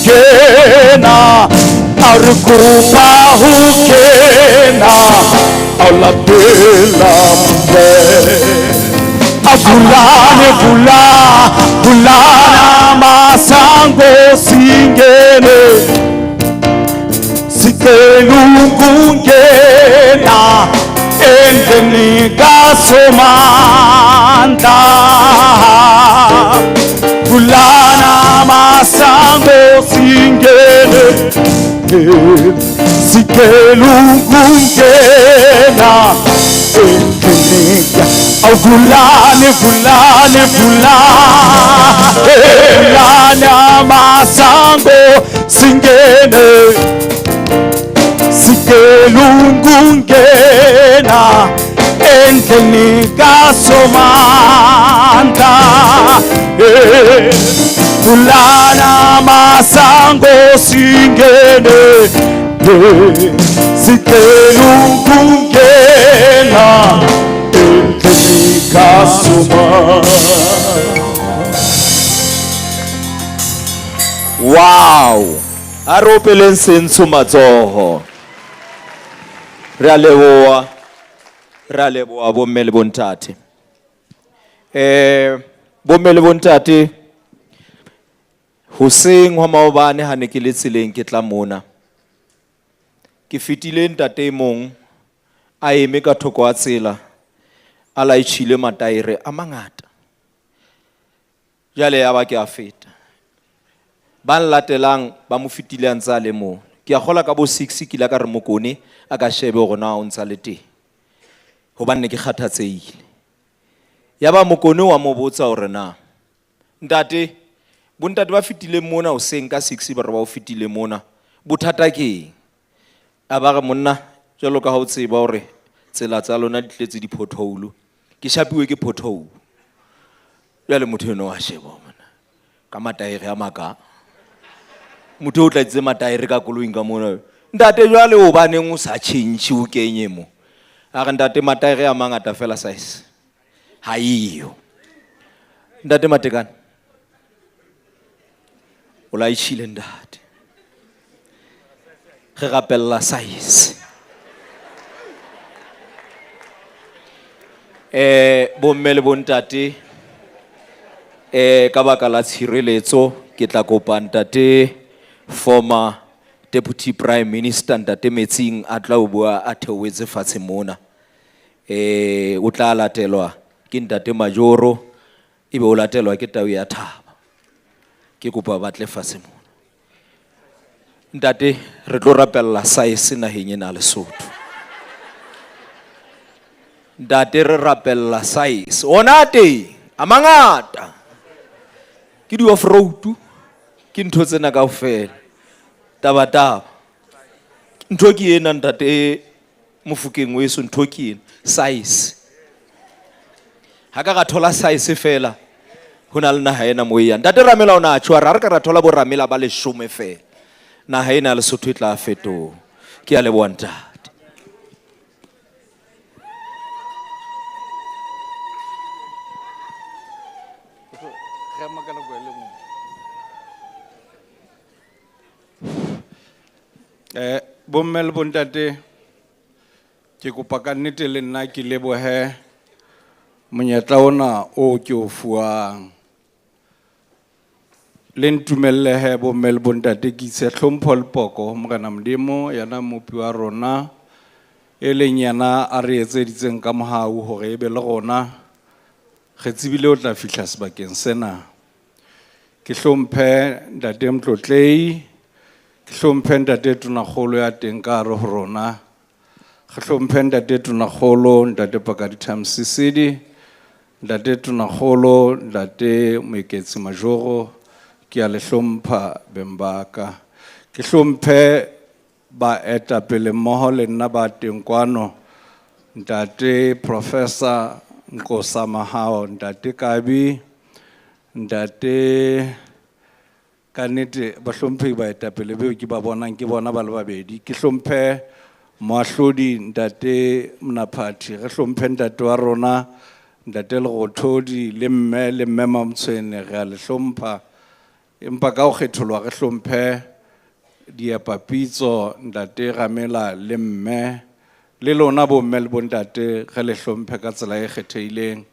kena arikupa hukena alapela mbe bulana masango singene sikelungungena endlini kasomanda bulana masango singene sikelungungena endlini bulana masango singene sikelungungena endlini kasomanda bulana masango singene sikelungungena endlini kasomanda. Wow, aropeleng sentsho matsoho. Re a leboha bomme le bontate. Bomme le bontate, hoseng wa maobane ha ne ke le tseleng ke tla mona. Ke fetile ntate e mong a eme ka thoko ya tsela a laitjhile mataere a mangata. Jale ya ba ke a feta. Ba latelang ba mo fetile a ntse a le mo. Ke a gola ka bo 6 ke la ka re mokone a ka shebe gona o ntsa le teng. Hobane ke kgathatseile. Ya ba mokone wa mo botsa hore na ntate bontate ba fetile mona o seng ka 6 ba re ba o fetile mona bothata ke a ba re monna jalo ka ha o tseba hore tsela tsa lona di tletse di pothole ke shapiwe ke pothole ya le motho eno wa sheba mona ka mataere a maka motho o tlatse mataere ka koloing ka mona ntate jwale o baneng o sa change o kenye mo a re ntate mataere a mangata fela size ha iyo ntate matekane o la itshile ntate re rapella size bomme le bontate ka baka la tshireletso ke tla kopa ntate former Deputy Prime Minister ntate Metsing a tla o bua a theowetse fatshe mona o tla latelwa ke ntate Majoro ebe o latelwa ke tau ya Thaba ke kopa batle fatshe mona ntate re tlo rapella size naheng ena Lesotho ntate re rapella size ona te a mangata ke di off road ke ntho tsena kaofela taba ntho ke ena ntate Mofokeng weso ntho ke ena size ha ka thola size fela hona le naha ena mo ya ntate Ramela ona a tshwara re ka ra thola bo Ramela ba 10 fela naha ena Lesotho e tla feto ke a leboha ntate bomme le bontate ke kopa ka nnete le nna ke lebohe monyetla ona o ke o fuwang le ntumellehe bomme le bontate ke itse hlompho le poko Morena Modimo yana mopi wa rona e leng yana a re etseditseng ka mohau hore e be le rona re tsebile o tla fihla sebakeng sena ke hlomphe ntate Mtlotlei ke hlomphe ntate Tonakgolo ya teng ka hare ho rona re hlomphe ntate Tonakgolo ntate Pakadi Thamsisidi ntate Tonakgolo ntate Moeketsi Majoro ke a le hlompha bembaka ke hlomphe ba etapele mmoho le nna ba teng kwano ntate Professor Nkosa Mahao ntate Kabi ntate kanete ba hlomphe ba etapele beo ke ba bonang ke bona ba le babedi ke hlomphe moahlodi ntate Mnaphati re hlomphe ntate wa rona ntate Lerothodi le mme Mamtshwene re a le hlompha empa ka ho kgetholwa re hlomphe diapapitso ntate Ramela le mme le lona bo mme le bontate re le hlomphe ka tsela e kgethehileng.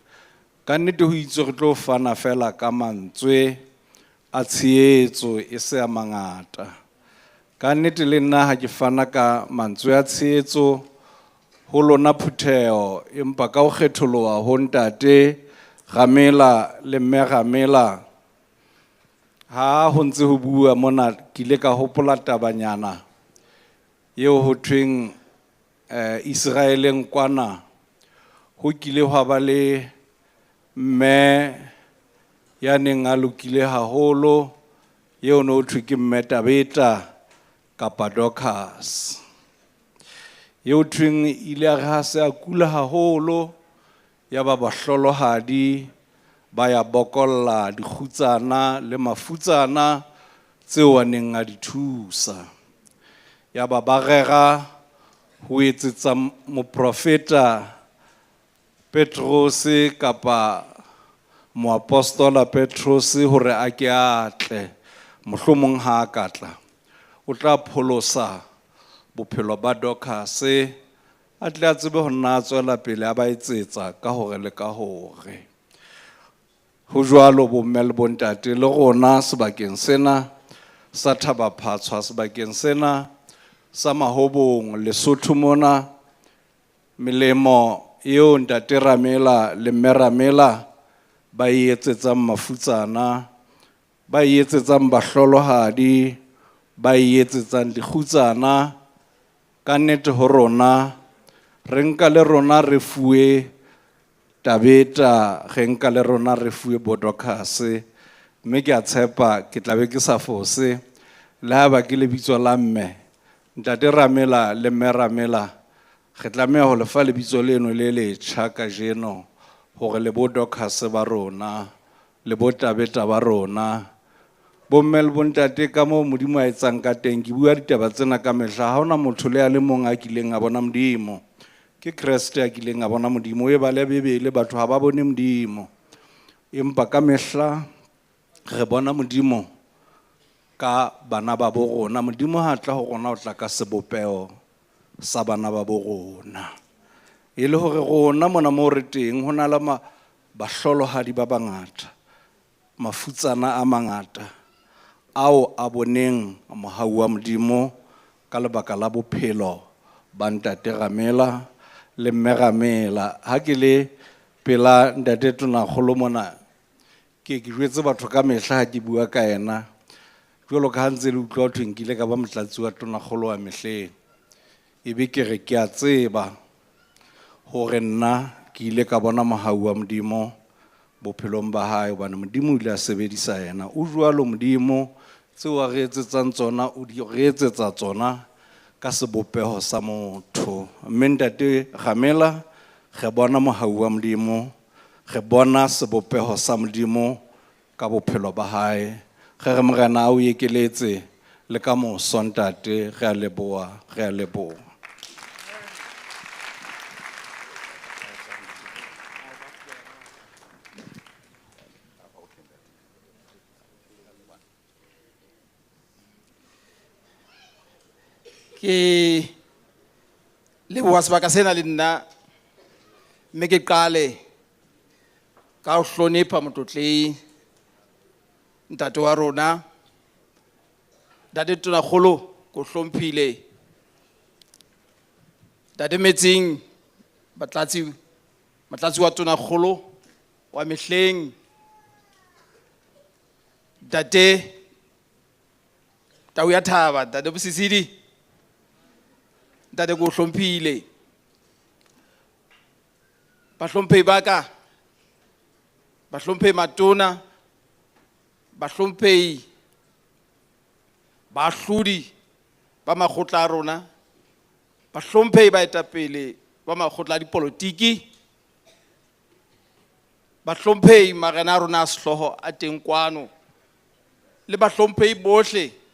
Ka nnete ho itswe re tlo fana fela ka mantswe a tshehetso e se a mangata. Ka nnete le nna ha ke fana ka mantswe a tshehetso ho lona Phutheo, empa ka ho kgetholoha ho ntate Ramela le mme Ramela ha ho ntse ho bua mona ke ile ka hopola tabanyana eo ho thweng Israeleng kwana ho kile hwa ba le mme ya neng a lokile haholo eo no thwe ke mme Tabeta kapa Dorcas eo thweng ile a re ha se a kula haholo ya ba bahlolohadi ba ya bokolla dikgutsana le mafutsana tseo a neng a di thusa ya ba rera ho etsetsa moprofeta Petros kapa moapostola Petros hore a ke atle mohlomong ha a katla o tla pholosa bophelo ba Dorcas a tle a tsebe ho nna tswela pele a ba etsetsa ka hore le ka hore ho jwalo bo mme le bontate le rona sebakeng sena sa Thaba Phatsoa sebakeng sena sa Mahobong Lesotho mona melemo eo ntate Ramela le mme Ramela ba etsetsang mafutsana ba etsetsang bahlolohadi ba etsetsang dikgutsana ka nnete ho rona re nka le rona re fuwe Tabeta re nka le rona re fuwe bo Dorcas mme ke a tshepa ke tla be ke sa fose le ha ba ke lebitso la mme ntate Ramela le mme Ramela re tlameha ho lefa lebitso leno le letjha ka jeno hore le bo Dorcas ba rona le bo Tabeta ba rona bo mme le bontate ka moo Modimo a etsang ka teng ke bua ditaba tsena ka mehla ha hona motho le a le mong a kileng a bona Modimo ke Kriste a kileng a bona Modimo e ba le bebele batho ha ba bone Modimo empa ka mehla re bona Modimo ka bana ba bo rona Modimo ha tla ho rona o tla ka sebopeho sa bana ba bo rona e le hore rona mona mo re teng ho na le bahlolohadi ba bangata mafutsana a mangata ao a boneng mohau wa Modimo ka lebaka la bophelo ba ntate Ramela le mme Ramela ha ke le pela ntate Tonakgolo mona ke jwetse batho ka mehla ha ke bua ka ena jwalo ka ha ntse le utlwa thweng ke ile ka ba motlatsi wa Tonakgolo wa mehleng ebe ke re ke a tseba hore nna ke ile ka bona mohau wa Modimo bophelong ba hae hobane Modimo o ile a sebedisa yena o jwalo Modimo tseo a re etsetsang tsona o di re etsetsa tsona ka sebopeho sa motho mme ntate Ramela re bona mohau wa Modimo re bona sebopeho sa Modimo ka bophelo ba hae re morena a o ekeletse le ka moso ntate re a leboha ke le bua sebaka sena le nna mme ke qale ka ho hlonepha motlotlehi ntate wa rona ntate Tonakgolo ko hlomphile ntate Metsing batlatsi wa Tonakgolo wa mehleng ntate Tau ya Thaba ntate Bosisidi ntate ko hlomphile bahlomphehi ba ka bahlomphehi matona bahlomphehi bahlodi ba makgotla a rona bahlomphehi ba etapele ba makgotla a dipolotiki bahlomphehi marena a rona a sehloho a teng kwano le bahlomphehi bohle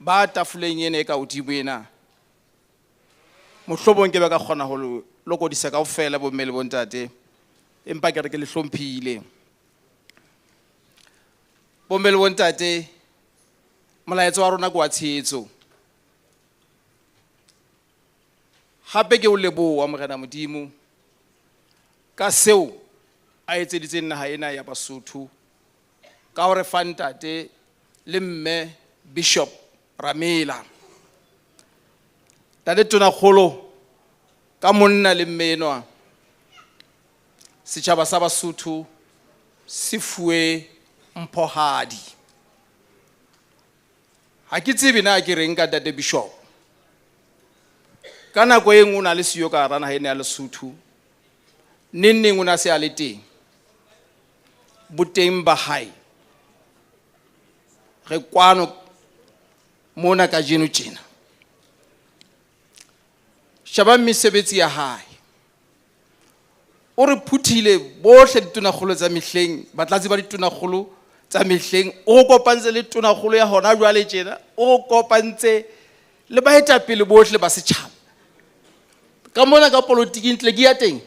ba tafoleng ena e ka hodimo ena mohlomong ke be ka kgona ho lokodisa kaofela bo mme le bontate empa ke re ke le hlomphile bomme le bontate molaetsa wa rona ke wa tshehetso gape ke o leboa Morena Modimo ka seo a etseditseng naga ena ya Basotho ka gore fa ntate le mme Bishop Ramela tate tonakgolo ka monna le mme enwa setšhaba sa Basotho se fuwe mphohadi ha ke tsebe na ke reng ka tate Bishop ka nako e nngwe o na le siyo ka hara naga ena ya Lesotho neng o na se a le teng boteng ba hae re kwano mona ka jeno tjena shaba mesebetsi ya hae o re phuthile bohle ditonakgolo tsa mehleng batlatsi ba ditonakgolo tsa mehleng o kopantse le tonakgolo ya hona jwale tjena o kopantse le baetapele bohle ba setjhaba ka mona ka politiki ntle ke ya teng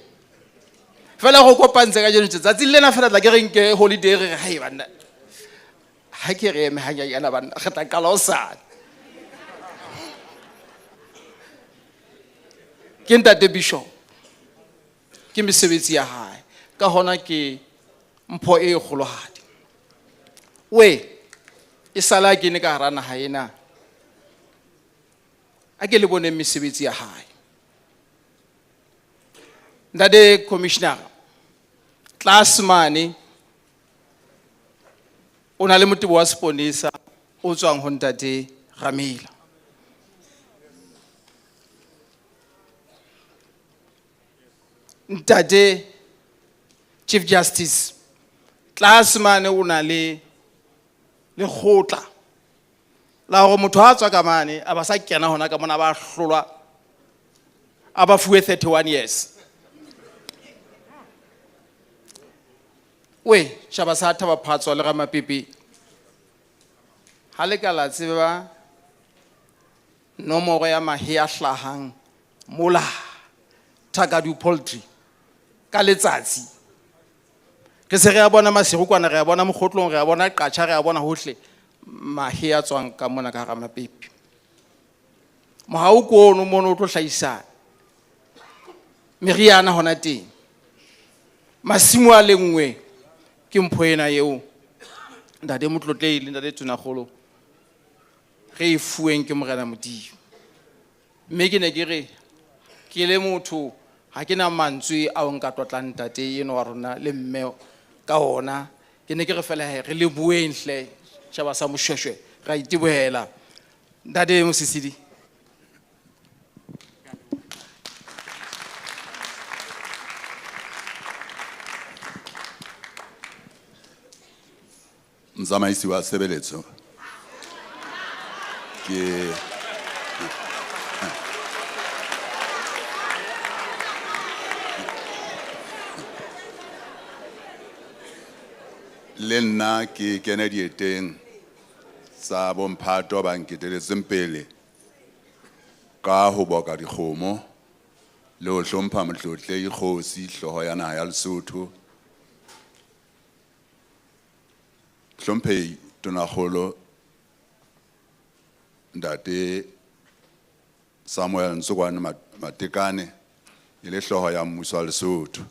fela go kopantse ka jeno tsatsi lena fela tla ke re nke holiday re hae bana ha ke re eme hanya yana bana re tla kala osana ke ntate Bishop ke mesebetsi ya hae ka hona ke mpho e kgolohadi we e sala ke ne ka hara naga ena a ke le bone mesebetsi ya hae ntate commissioner class mane o na le motebo wa seponesa o tswang ho ntate Ramela ntate Chief Justice class mane o na le khotla la go motho a tswa ka mane a ba sa kena hona ka mona ba hlolwa a ba fuwe 31 years we shaba sa Thaba Phatsoa le ga mapipi ha le ka la tseba nomoro ya mahe a hlahang mola Thakadu poultry ka letsatsi ke se re a bona maserukwana re a bona mogotlong re a bona qatsha re a bona hohle mahe a tswang ka mona ka ga mapipi mohau kono mono o tlo hlaisa meriana hona teng masimo a lengwe ke mpho ena eo ntate Motlotlehile ntate Tonakgolo re e fuweng ke Morena Modimo mme ke ne ke re ke le motho ha ke na mantswe a o nka tlotlang ntate eno wa rona le mme ka ona ke ne ke re fela re le bueng hle shaba sa Moshweshwe ra itebohela ntate Mosisidi Mzamaisi wa sebeletso ke le nna ke kene dieteng sa bomphato ba nketeletseng pele ka ho boka dikgomo le ho hlompha Motlotlehile kgosi hloho ya naha ya Lesotho Hlomphehi Tonakgolo ntate Samuel Nsukwane Matekane ile hloho ya mmuso wa Lesotho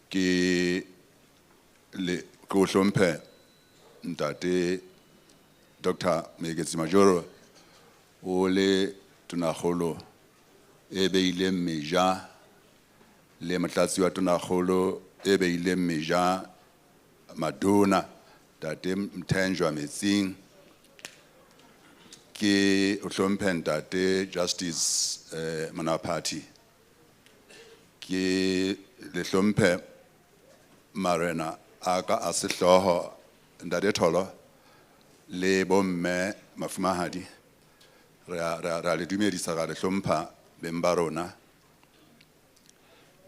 ke ko hlomphe ntate Dr. Megetsi Majoro o le Tonakgolo e beile meja le motlatsi wa Tonakgolo e beile meja Madona tate Mthenjwa Metsing ke hlomphe ntate Justice Manapati ke le hlomphe marena aka a sehloho ntate Tholo le bomme mafumahadi ra le dumedisa ga le hlompha beng ba rona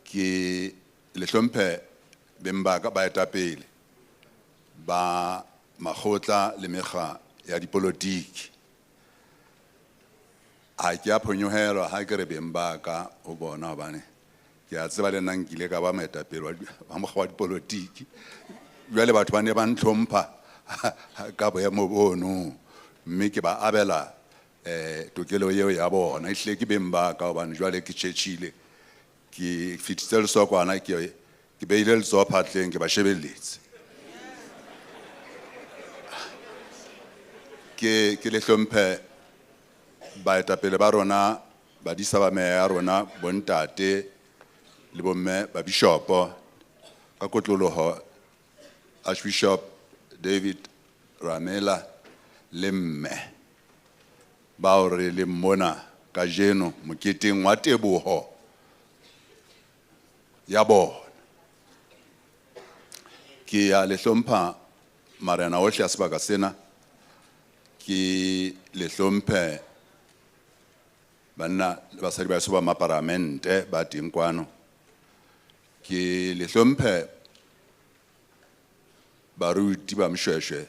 ke le hlomphe beng ba ka baetapele ba makgotla le mekga ya dipolotiki ha ke a phonyohelwa ha ke re beng ba ka o bona hobane ke a tseba le nna nkile ka ba maetapele wa mokgwa wa dipolotiki jwale batho ba ne ba ntlhompha ka boemo bono mme ke ba abela tokelo eo ya bona ehlile ke beng ba ka hobane jwale ke tjhetjhile ke fititse lesokwana ke beile letsoho phatleng ke ba shebelletse ke le hlomphe baetapele ba rona badisa ba meya ya rona bontate le bomme ba bishopo ka kotloloho Archbishop David Ramela le mme ba o re le mona ka jeno moketeng wa teboho ya bona ke a le hlompha marena ohle a sebaka sena ke le hlomphe banna basadi ba soba maparamente ba teng kwano ke le hlomphe baruti ba mshweshwe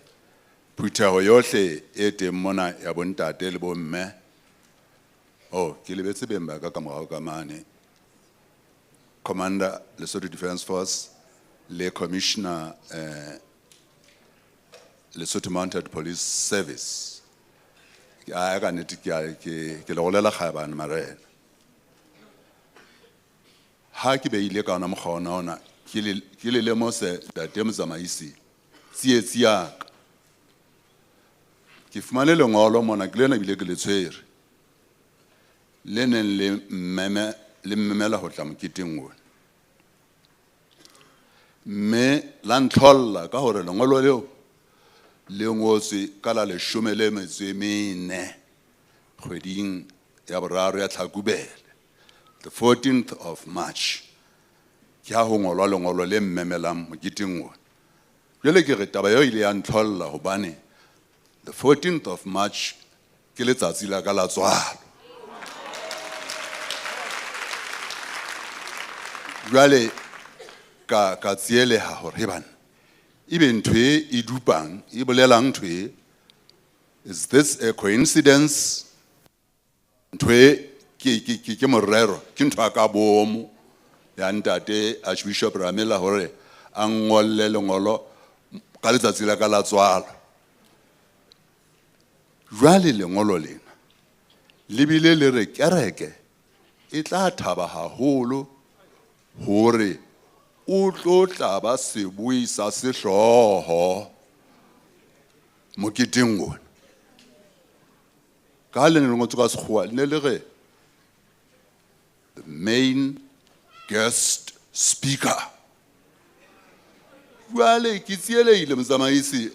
phutheho yohle e teng mona ya bontate le bomme ke lebetse beng ba ka morao ka mane Commander Lesotho Defence Force le Commissioner Lesotho Mounted Police Service I ka nete ke le golela kgaebane marena ha ke beile ka ona mokgona ona ke le lemose ntate motsamaisi tsietsi ya ka ke fumane lengolo mona ke lena bile ke le tshwere le neng le mmemela ho tla moketeng ona mme la ntlholla ka hore lengolo leo le ngotswe ka la 14 kgweding ya boraro ya Tlhakubele the 14th of March ke ha ho ngolwa lengolo le mmemelang moketeng ona jwale ke re taba eo ile ya ntlholla hobane the 14th of March ke letsatsi la ka la tswalo jwale ka tsieleha hore bana ebe ntwe e dupang e bolelang ntwe is this a coincidence ntwe ke morero ke ntwa ka bomo ya ntate Archbishop Ramela hore a ngolle lengolo ka letsatsi la ka la tswalo jwale lengolo lena lebile le re kereke e tla thaba haholo hore o tlo tla ba sebui sa sehloho moketeng ona ka le ne ngotse ka sekgowa ne le re the main guest speaker jwale ke tsieleile motsamaisi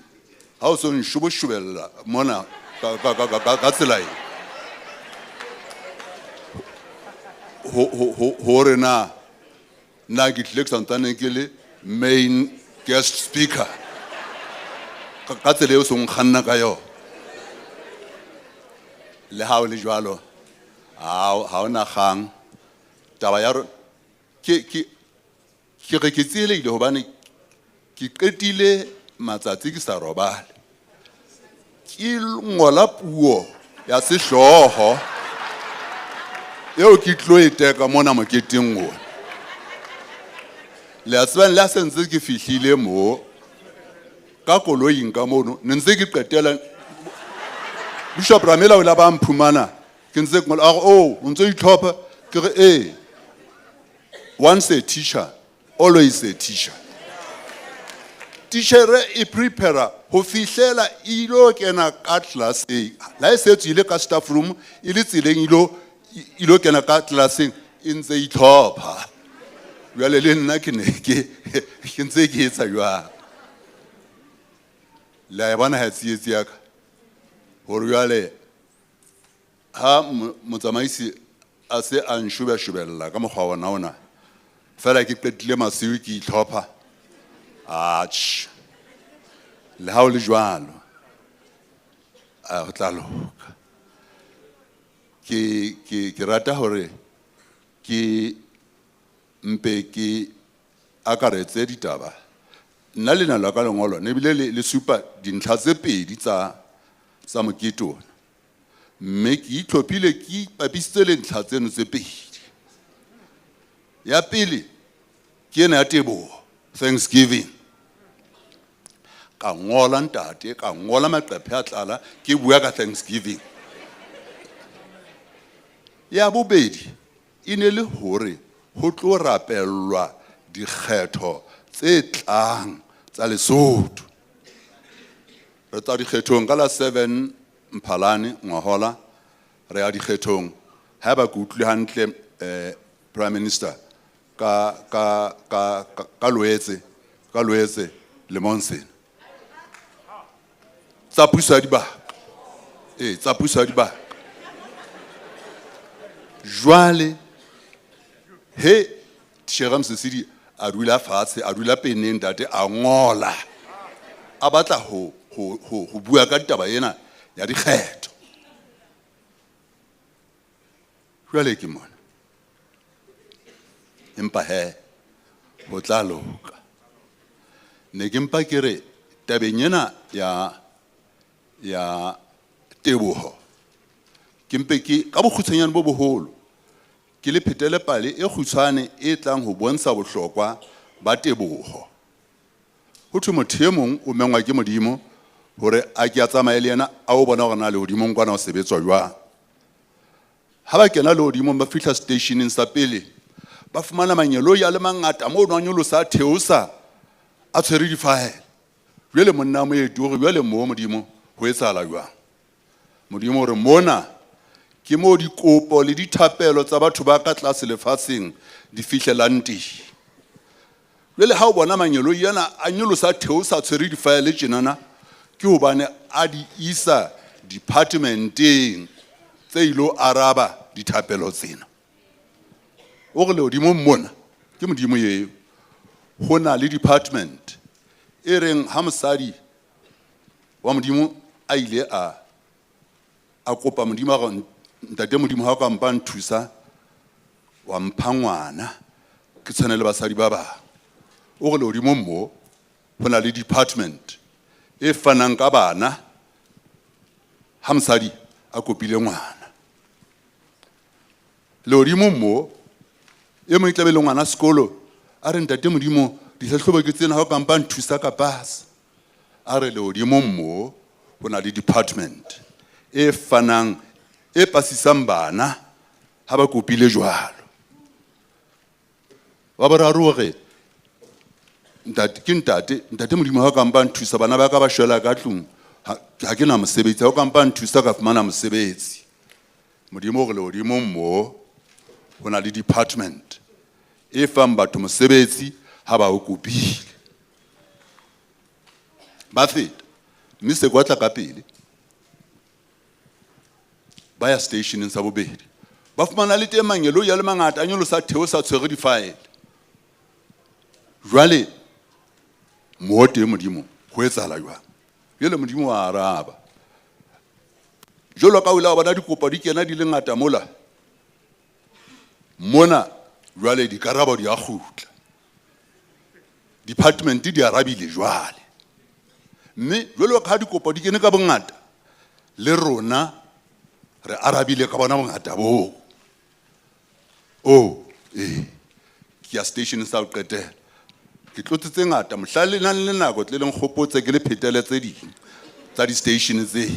ha o so nshuboshubella mona ka tsela e hore na ke tlile ke santsane ke le main guest speaker ka tsela eo song kganna ka yona le ha o le jwalo ha ona kgang taba ya ke re ke tsieleile hobane ke qetile matsatsi ke sa robale ke ngola puo ya sehloho eo ke tlo e teka mona moketeng ona le a tsebang le a sentse ke fihlile mo ka koloing ka mono ne ntse ke qetela Bishop Ramela o la ba mphumana ke ntse ke ngola o ntse itlhopha ke re once a teacher always a teacher teacher e prepare ho fihlela ilo kena ka classeng la e setse ile ka staff room ile tseleng ilo kena ka classeng e ntse itlhopha jwale le nna ke ne ke ntse ke etsa jwang la bona ha tsietsi ya ka hore jwale ha motsamaisi a se a nshubeshubella ka mokgwa ona fela ke qetile masiu ke itlhopha le ha o le jwalo ho tla loka ke rata hore ke mpe ke akaretse ditaba nna lena la ka lengolo ne bile le supa dintlha tse pedi tsa mokete ona mme ke itlhophile ke papisitse le ntlha tseno tse pedi ya pele ke ena ya teboho thanksgiving ka ngola ntate ka ngola maqephe a tlala ke bua ka Thanksgiving. Ya bobedi e ne le hore ho tlo rapellwa dikgetho tse tlang tsa Lesotho. Re tla dikgethong ka la 7 Mphalane ngwahola re ya dikgethong ha ba kutlwe hantle Prime Minister ka Loetse le Monsen. Tsa puso ya dibaka. Tsa puso ya dibaka. Jwale he Sheram Sesidi a dula fatshe a dula peneng ntate a ngola a batla ho bua ka taba ena ya dikgetho. Jwale ke mona empa he ho tla loka ne ke mpa ke re tabeng ena ya teboho ke mpe ke ka bokgutshwanyane bo boholo ke le phetele pale e kgutshwane e tlang ho bontsha bohlokwa ba teboho. Ho thwe motho e mong o mengwa ke Modimo hore a ke a tsamaya le yena a o bona hore na le hodimo kwana o sebetswa jwang. Ha ba kena le hodimo ba fihla stationeng sa pele ba fumana manyelo ya le mangata mo no nyolosa theosa a tshwere di-file. Jwale monna moeti hore jwale mo Modimo ho etsahala jwang. Modimo hore mona ke mo dikopo le dithapelo tsa batho ba ka tlase lefatsheng di fihlelang teng. Jwale ha o bona manyelo yana a nyolosa theosa tshwere di-file tjenana ke hobane a di isa departmenteng tse ilo araba dithapelo tsena. O re le hodimo mona ke Modimo eo ho na le department e reng ha mosadi wa Modimo a ile a kopa Modimo ga ntate Modimo ha o ka mpa nthusa wa mpha ngwana ke tshwane le basadi ba bang. O re le hodimo mo ho na le department e fanang ka bana ha mosadi a kopile ngwana. Le hodimo mo e mo itlabe le ngwana sekolo a re ntate Modimo dihlahlobo ke tsena ha o ka mpa nthusa ka pass. A re le hodimo mo ho na le department e fanang e pasisang bana ha ba kopile jwalo. Wa boraro hore ntate Modimo ha o ka mpa nthusa bana ba ka ba shwela ka tlung ha ke na mosebetsi ha o ka mpa nthusa ka fumana mosebetsi. Modimo hore le hodimo mo ho na le department e fang batho mosebetsi ha ba o kopile. Ba feta mme se kwa tla ka pele ba ya stationeng sa bobedi ba fumana le teng manyelo ya le mangata a nyolosa theosa tshwere di-file. Jwale mo teng Modimo ho etsahala jwang. Jwale Modimo wa araba jwalo ka o ile wa bona dikopo di kena di le ngata mola mona. Jwale dikarabo di a kgutla department di arabile jwale mme jwalo ka ha dikopo di kene ka bongata le rona re arabile ka bona bongata bo. Ke ya station sa o qetela ke tlotse tse ngata mohlale nang le nako tle leng kgopotse ke le phetele tse ding tsa di station tse.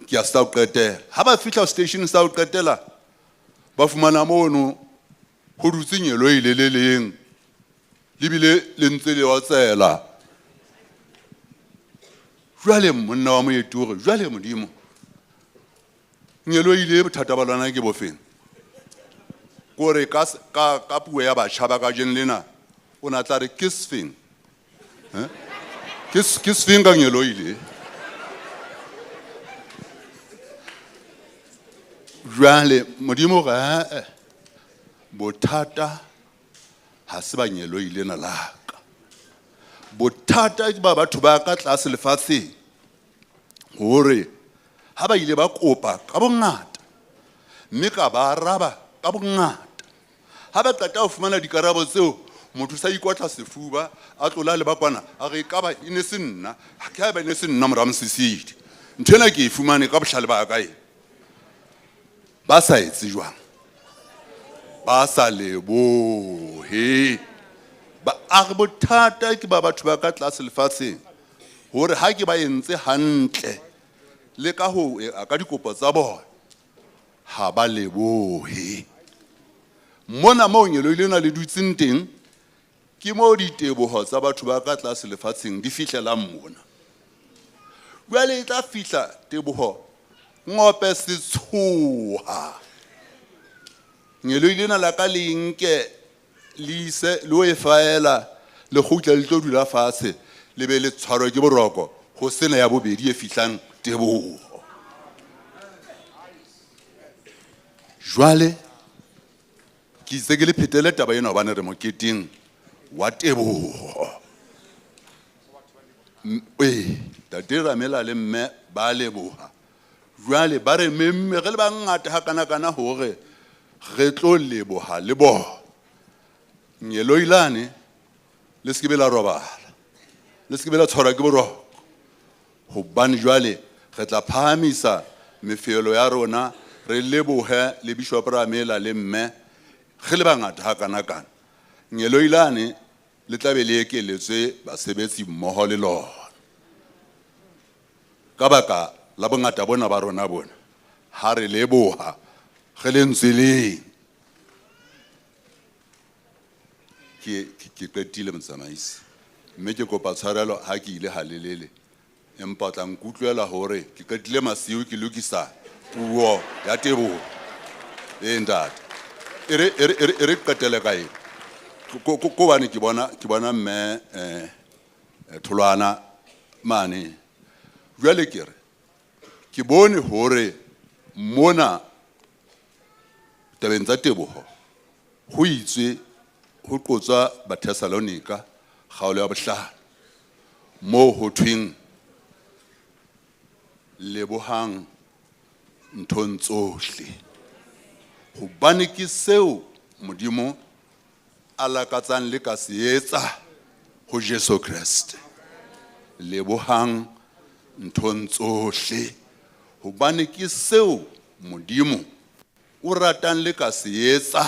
Ke ya sa o qetela ha ba fihla station sa o qetela ba fumana mono ho dutse nyelo ile le leng libile le ntse le wa tsela. Jwale monna wa moeti hore jwale Modimo nyelo ile bothata ba lona ke bofeng. Kore ka puo ya batjha ba ka jeng lena o na tla re ke sefeng ke sefeng ka nyelo ile. Jwale Modimo ga bothata ha se ba nyelo ile na laka. Bothata ke ba batho ba ka tlase lefatsheng hore ha ba ile ba kopa ka bongata mme ka ba araba ka bongata. Ha ba qeta ho fumana dikarabo tseo motho sa ikwatla sefuba a tlola le bakwana a re ka ba ine se nna ha ke ba ine se nna mora mosisidi nthena ke e fumane ka bohlale ba ka e ba sa etse jwang ba sa lebohe ba a re bothata ke ba batho ba ka tlase lefatsheng hore ha ke ba entse hantle le ka ho ka dikopo tsa bona ha ba lebohe. Mona mo nyelo ile na le dutseng teng ke mo diteboho tsa batho ba ka tlase lefatsheng di fihlelang mona. Jwale e tla fihla teboho ngope setshoha. Nyelo ile na la ka le nke lise lo e faela le khutla le tlo dula fatshe le be le tshwarwa ke boroko go sena ya bobedi e fihlang teboho. Jwale ke itse ke le phetele taba ena hobane re moketeng wa teboho. Tate Ramela le mme ba leboha. Jwale ba re memme re le bangata ha kana hore re tlo leboha le bona. Nyelo ilane le se ke be la robala, le se ke be la tshwarwa ke boroko, hobane jwale re tla phahamisa mefelo ya rona re lebohe le Bishop Ramela le mme ge le bangata ha kana. Nyelo ilane le tla be le ekeletswe basebetsi mmoho le lona ka baka la bongata bona ba rona bona ha re leboha ge le ntseleng. Ke qetile motsamaisi, mme ke kopa tshwarelo ha ke ile halelele, empa tla nkutlwela hore ke qetile masiu ke lokisa puo ya teboho. Ntate e re qetele kae ko bane ke bona mme tholwana mane. Jwale ke re ke bone hore mona tabeng tsa teboho ho itswe ho qotswa Bathesalonika kgaolo ya bohlano mo ho thweng lebohang nthong tsohle, hobane ke seo Modimo a lakatsang le ka se etsa ho Jesu Kriste. Lebohang nthong tsohle, hobane ke seo Modimo o ratang le ka se etsa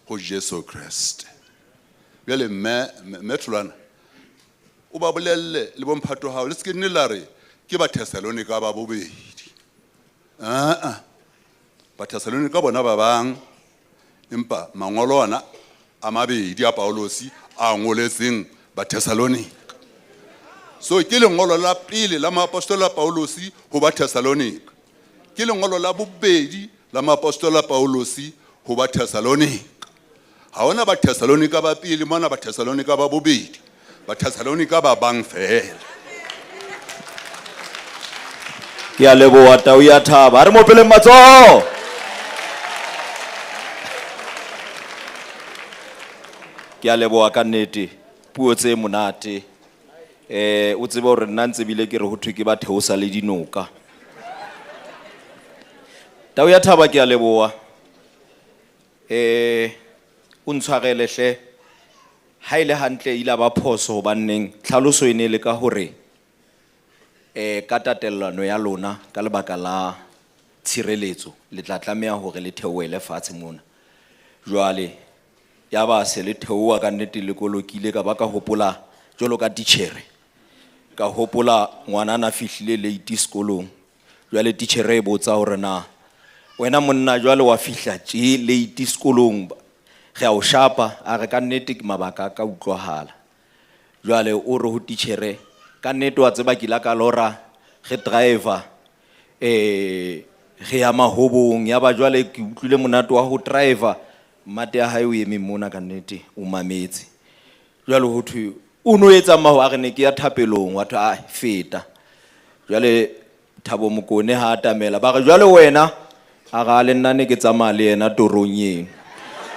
ho Jesu Kriste. Bjale mme Tholwana o ba bolelle le bomphato hao le se ke nne la re ke Bathesalonika ba bobedi. Bathesalonika bona ba bang, empa mangolo ona a mabedi a Paulosi a ngoletseng Bathesalonika. So ke lengolo la pele la maapostola Paulosi ho Bathesalonika, ke lengolo la bobedi la maapostola Paulosi ho Bathesalonika. Ha ona Bathesalonika ba pele mona, Bathesalonika ba bobedi, Bathesalonika ba bang fela. Ke a leboha tau ya Thaba, re mo peleng matsoho. Ke a leboha ka nnete puo tse monate. O tsebe hore nna ntse bile ke re ho thwe ke ba theosa le dinoka. Tau ya Thaba ke a leboha. O ntshwarele hle ha ile hantle ile ba phoso hobaneng tlhaloso e ne le ka hore ka tatellano ya lona ka lebaka la tshireletso le tla tlameha hore le theoele fatshe mona. Jwale ya ba se le theoa ka nnete le kolokile ka baka hopola jolo ka titjhere, ka hopola ngwanana fihlile late sekolong. Jwale titjhere e botsa hore na wena monna jwale wa fihla tje late sekolong ge a o shapa, a re ka nnete ke mabaka ka utlwahala. Jwale o re ho titjhere ka nnete wa tseba ke la ka lora ge driver ge ya Mahobong, ya ba jwale ke utlwile monate wa ho driver mate ya hae o eme mona ka nnete o mametse. Jwale ho thwe o no etsa maho a re ne ke ya thapelong, wa thwa feta. Jwale Thabo Mokone ha atamela ba re jwale wena a ga le nna ne ke tsamaya le yena torong eno.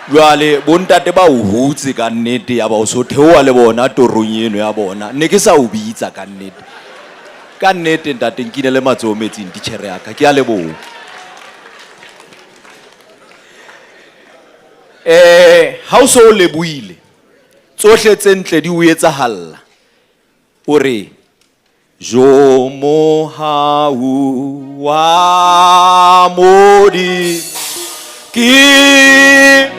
Jwale bontate ba o hutse ka nnete, ya ba o so theoa le bona torong eno ya bona, ne ke sa o bitsa ka nnete. Ka nnete ntate nkile le matsoho metsing titjhere ya ka, ke a leboha. Ha o so o lebohile tsohle tse ntle di o etsahalla, o re jo mo hau wa modi ki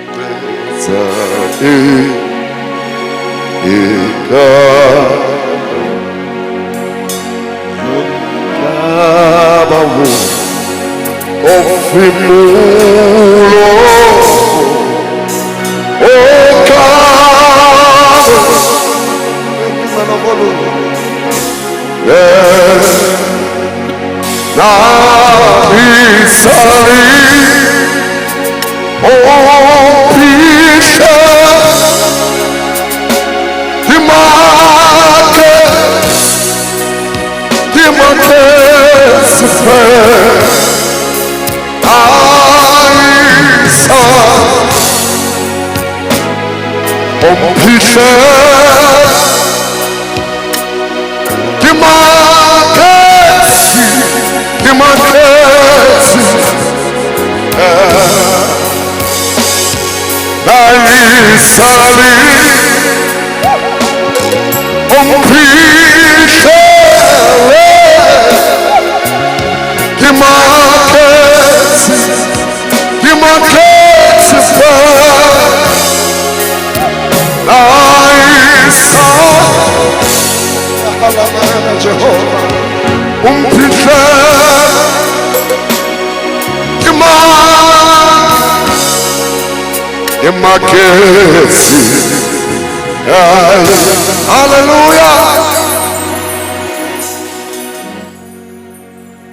Hallelujah.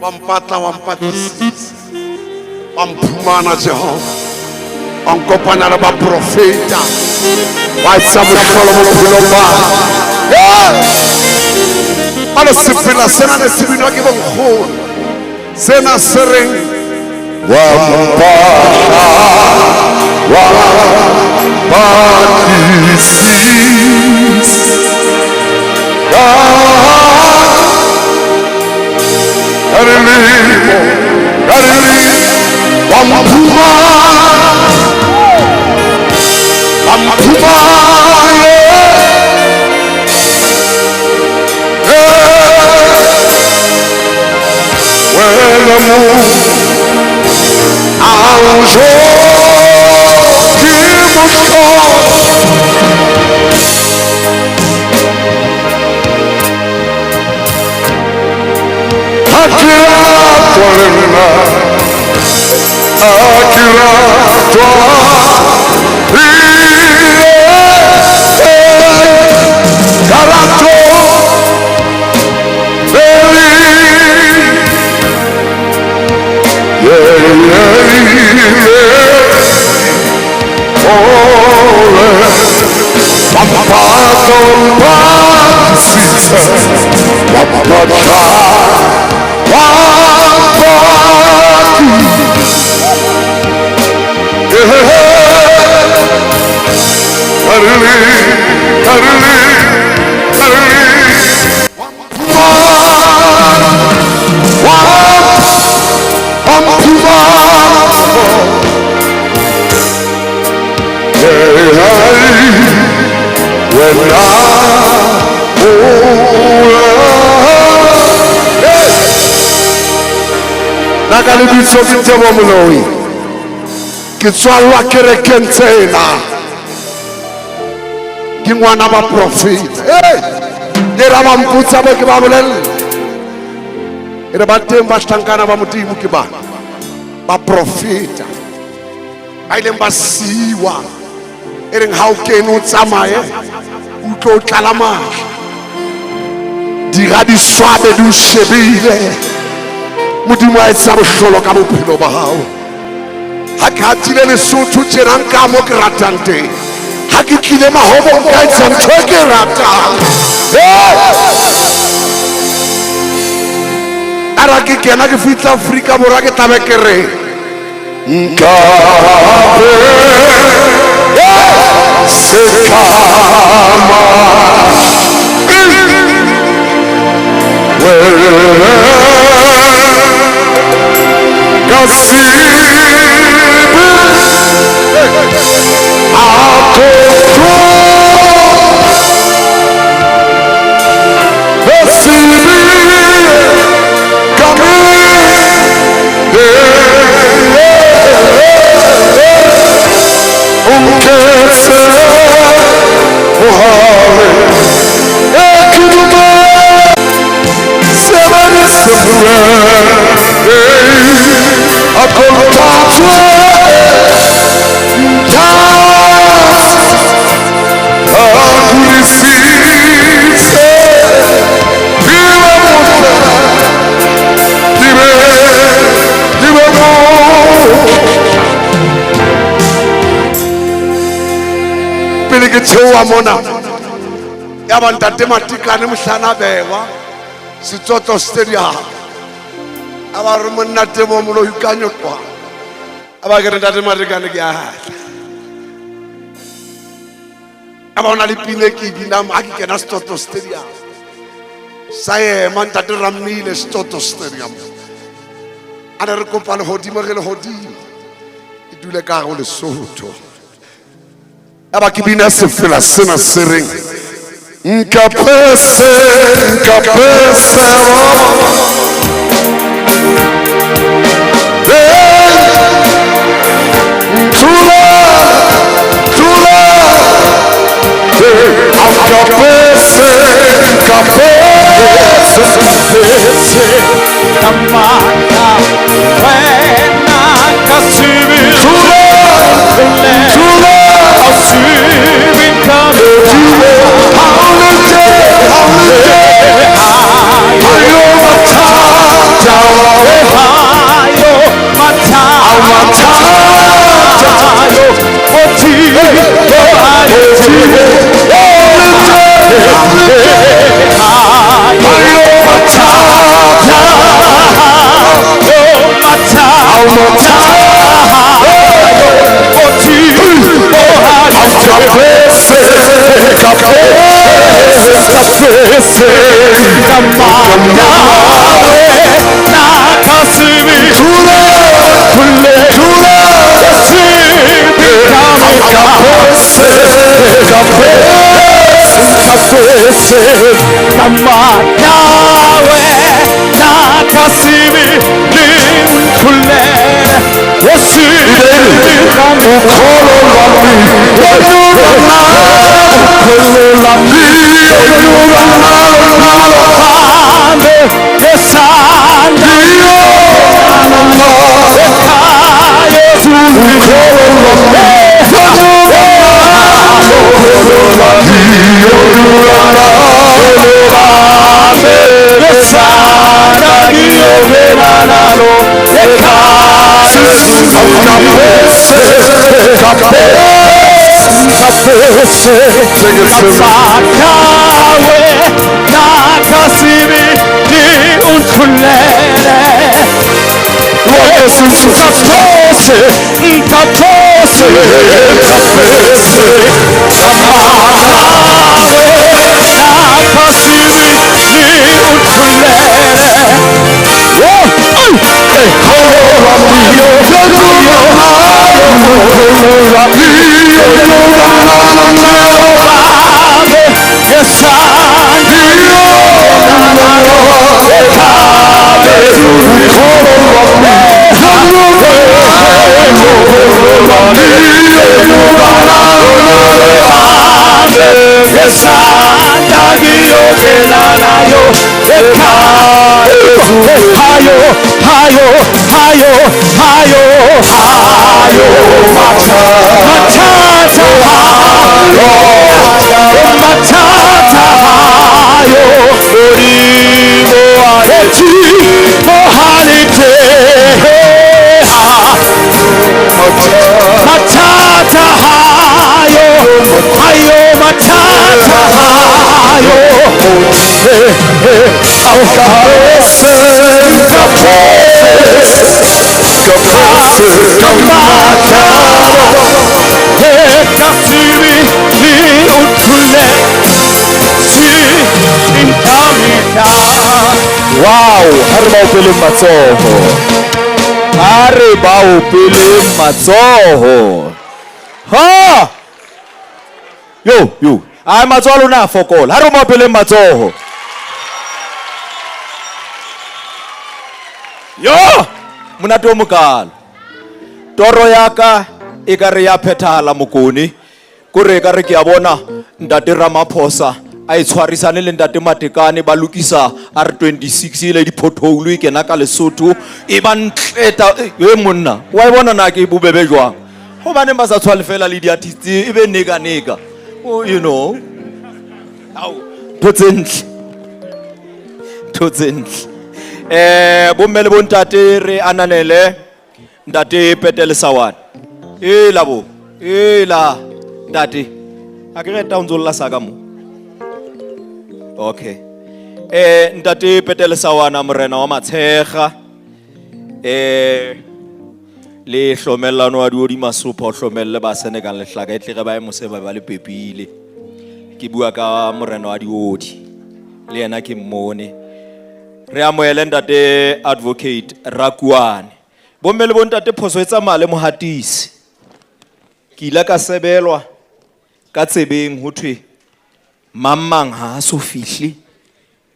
Wampata wampumana Jehova wankopana na baprofeta waitsamusholo mulopilomba ala sipila sena ne sibino ke bongkholo sena sereng wampata ke tswalwa kerekeng tsena ke ngwana ba profeta ke ra ba mputsa ba ke ba bolella re ba teng ba hlankana ba modimo ke bana ba profeta ba ileng ba siwa reng ha o kene o tsamaye o tlo tlala mahla dira di swabe di shebile modimo a etsa bohlolo ka bophelo ba hao ha ke hatile Lesotho tjena nka mo ke ratang teng ha ke tlile Mahobong ka etsa ntho ke ratang ara ke kena ke fitla Afrika Borwa ke tlabe ke re nkabe sekama I theowa mona ya ba ntate Matikane mohlana bewa Setsoto Stadium a ba re monna Tebo molo ikanyo kwa a ba ke re ntate Matikane ke a ba ona le pine ke bina ma ke kena Setsoto Stadium sa ema ntate Ramile Setsoto Stadium a re kopa le hodimo ge le hodimo e dule ka go Lesotho a ba ke bina sefela sena se reng nkapese Wow, Hare bao pele matsoho. Ha! Yo. Ai matsoho na fokola. Hare bao pele matsoho. Yo! Monate o mokalo. Toro yaka e ka re ya phethala mokone. Kore ka re ke a bona ntate Ramaphosa a itshwarisane le ntate Matekane ba lokisa R26 ile di pothole e kena ka Lesotho e ba ntleta e monna wa bona na ke bobebe jwang go bane ba sa tshwale fela le diartist e be nega oh you know au totsentle bo mmele bo ntate re ananele ntate Petele Sawane la ntate a ke reta o ntse o lla sa ka mo okay ntate Petele Sawana morena wa Matshega le hlomellano wa di masopha o hlomelle ba Senegal le hlaka etle ge ba mose ba le pepile ke bua ka morena wa diodi le yena ke mmone re amoele ntate advocate Rakuane bomme le bontate phoso etsa male mohatisi ke ile ka sebelwa ka tsebeng ho thwe mamang ha so fihle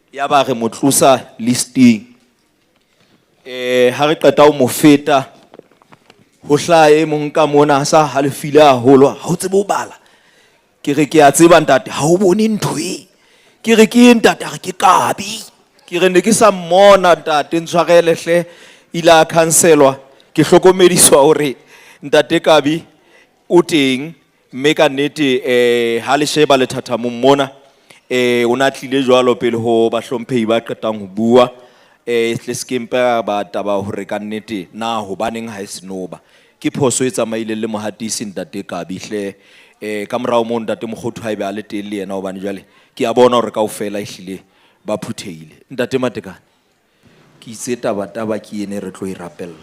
ya ba re motlosa listing ha re qeta o mo feta ho hlae mong ka mona sa halefile haholo ha o tsebe o bala ke re ke a tseba ntate ha o bone ntho e ke re ke ntate ha ke kabi ke re ne ke sa mmona ntate ntshwarele hle ila cancelwa ke hlokomediswa hore ntate kabi o teng mme ka nnete ha le sheba le thata mona o na tlile jwalo pele ho ba hlomphehi ba qetang ho bua le skempa ba taba hore ka nnete na ho baneng ha isinoba ke phoso e tsamaile le mohatisi ntate kabi hle ka morao mo ntate mogotho ha ebe a le teng le yena hobane jwale ke a bona hore kaofela ehlile ba phutheile ntate Matekane ke itse taba ke ene re tlo e rapella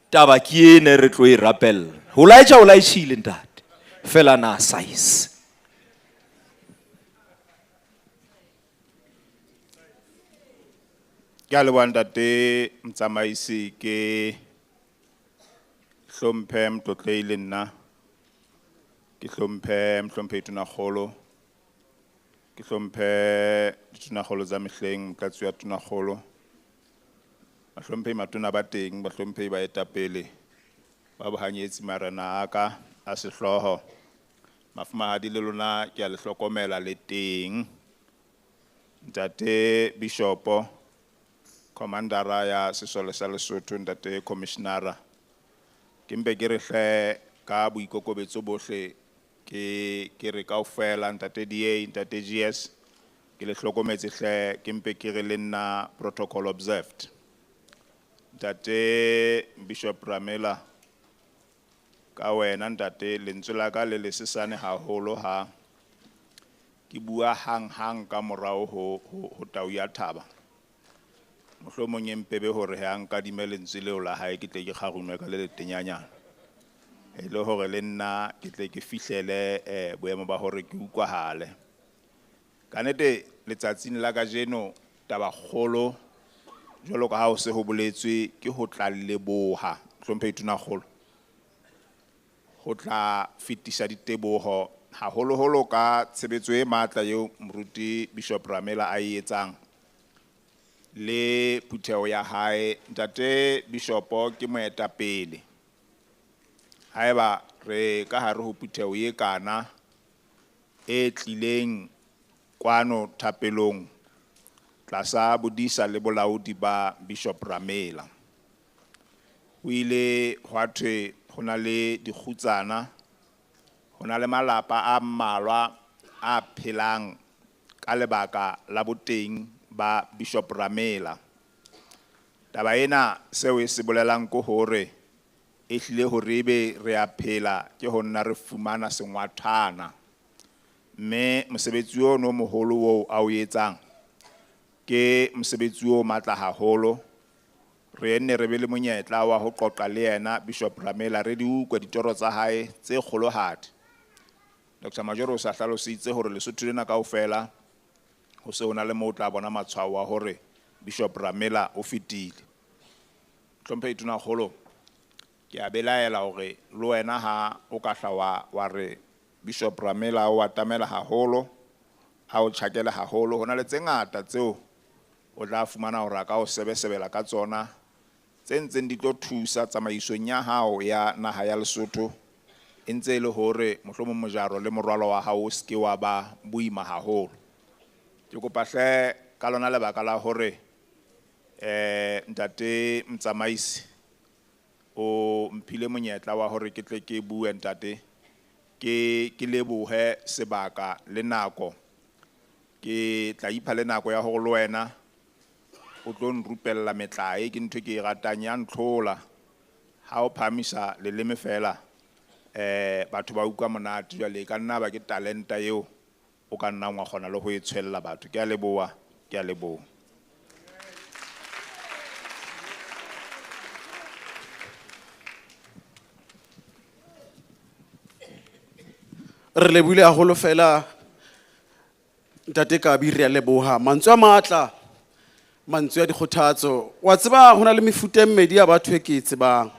taba ke ene re tlo e rapella ho laitjhile ntate fela na size ke a leboha ntate Mtsamaisi ke hlomphe mtlotlehile nna ke hlomphe mhlomphe Tunakgolo ke hlomphe Tunakgolo tsa mehleng motlatsi wa Tunakgolo ba hlomphe matona ba teng ba hlomphe ba etapele ba bohanyetsi marena aka a sehloho mafumahadi le lona ke a le hlokomela le teng ntate bishopo Commander ya sesole sa Lesotho ntate commissioner ke mpe ke re hle ka boikokobetso bohle ke re kaofela ntate DA ntate GS ke le hlokometse hle ke mpe ke re le nna protocol observed ntate Bishop Ramela ka wena ntate lentswe la ka le lesesane haholo ha ke bua hang ka morao ho tau ya Thaba mohlomong empebe hore ha nka dimelentswe leo la hae ke tle ke kgarunwe ka le letenyanyana le hore le nna ke tle ke fihlele boemo ba hore ke utlwahale ka nnete letsatsing la kajeno taba kgolo jwalo ka ha o se ho boletswe ke ho tla leboha hlomphe Tunakgolo ho tla fitisa diteboho haholo ka tshebetso e matla eo moruti Bishop Ramela a etsang le putheo ya hae ntate bishopo ke moetapele haeba re ka hare ho putheo ye kana e tlileng kwano thapelong tlasa bodisa le bolaodi ba Bishop Ramela o ile hwa thwe hona le dikgutsana hona le malapa a mmalwa a phelang ka lebaka la boteng ba Bishop Ramela taba ena seo e se bolelang ko hore e hlile hore ebe re a phela ke ho nna re fumana sengwathana mme mosebetsi o no moholo o a o etsang ke mosebetsi o matla haholo re enne re be le monyetla wa ho qoqa le yena Bishop Ramela re di utlwa ditoro tsa hae tse kgolohadi Dr. Majoro sa hlalositse hore Lesotho lena kaofela ho se hona le mo tla bona matshwao a hore Bishop Ramela o fitile hlomphe Tunakgolo ke a belaela hore le wena ha o ka hla wa re Bishop Ramela o atamela haholo ha o tjhakela haholo hona le tse ngata tseo o tla fumana hore ka o sebesebela ka tsona tse ntseng di tlo thusa tsamaisong ya hao ya naha ya Lesotho entse le hore mohlomong mojaro le morwalo wa hao o ske wa ba boima haholo ke kopa hle ka lona lebaka la hore ntate Mtsamaisi o mphile monyetla wa hore ke tle ke bue ntate ke lebohe sebaka le nako ke tla ipha le nako ya hore le wena o tlo nrupella metlae ke ntho ke e ratang ya ntlhola ha o phamisa leleme fela batho ba utlwa monate jwale e ka nna ba ke talenta eo o ka nna wa kgona le ho e tshwella batho. Ke a leboha, ke a leboha. Re lebile haholo fela ntate Kabi, re a leboha. Mantswe a matla, mantswe a dikgothatso. Wa tseba hona le mefuta e mmedi ya batho e ke e tsebang.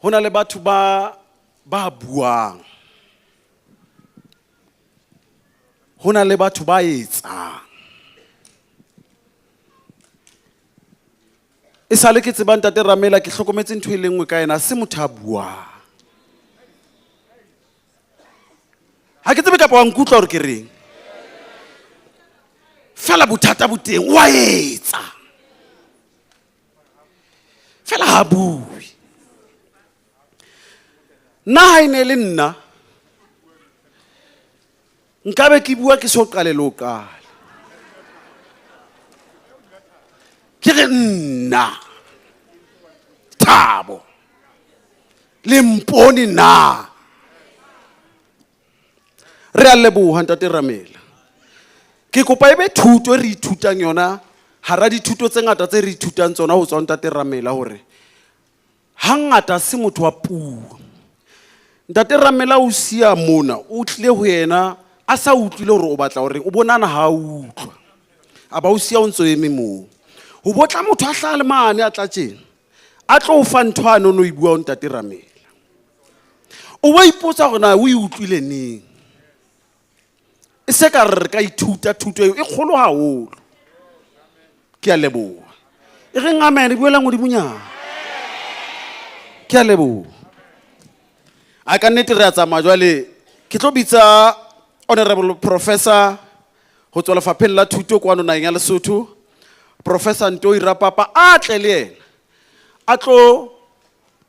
Hona le batho ba buang, hona le batho ba etsang. E sale ke tseba ntate Ramela, ke hlokometse ntho e le nngwe ka ena, se motho a buang. Ha ke tsebe kapa wa nkutlwa hore ke reng. Fela bothata bo teng, wa etsa. Fela ha bue. Nna ha ene le nna, nkabe ke bua ke so qale le o qala. Ke re nna, Thabo, le mpone na. Re a leboha ntate Ramela. Ke kopa ebe thuto re ithutang yona, hara dithuto tse ngata tse re ithutang tsona ho tswa ntate Ramela, hore hangata se motho wa puo. Ntate Ramela o sia mona, o tlile ho yena a sa utlwile hore o batla hore o bonana ha utlwa. Aba o sia o ntso eme moo. Ho botla motho a hlale mane a tla tjena, a tlo o fa nthwane o no e bua ntate Ramela. O wa ipotsa hore na o e utlwile neng. E se ka re ka ithuta thuto eo e kgolo haholo. Ke a leboha. E re ngamene buela ngodimunyana. Ke a leboha. A ka nnete re a tsamaya jwale ke tlo bitsa Honorable Professor ho tswa lefapheng la thuto kwano naheng ya Lesotho, Professor Ntoi Rapapa a tle le yena a tlo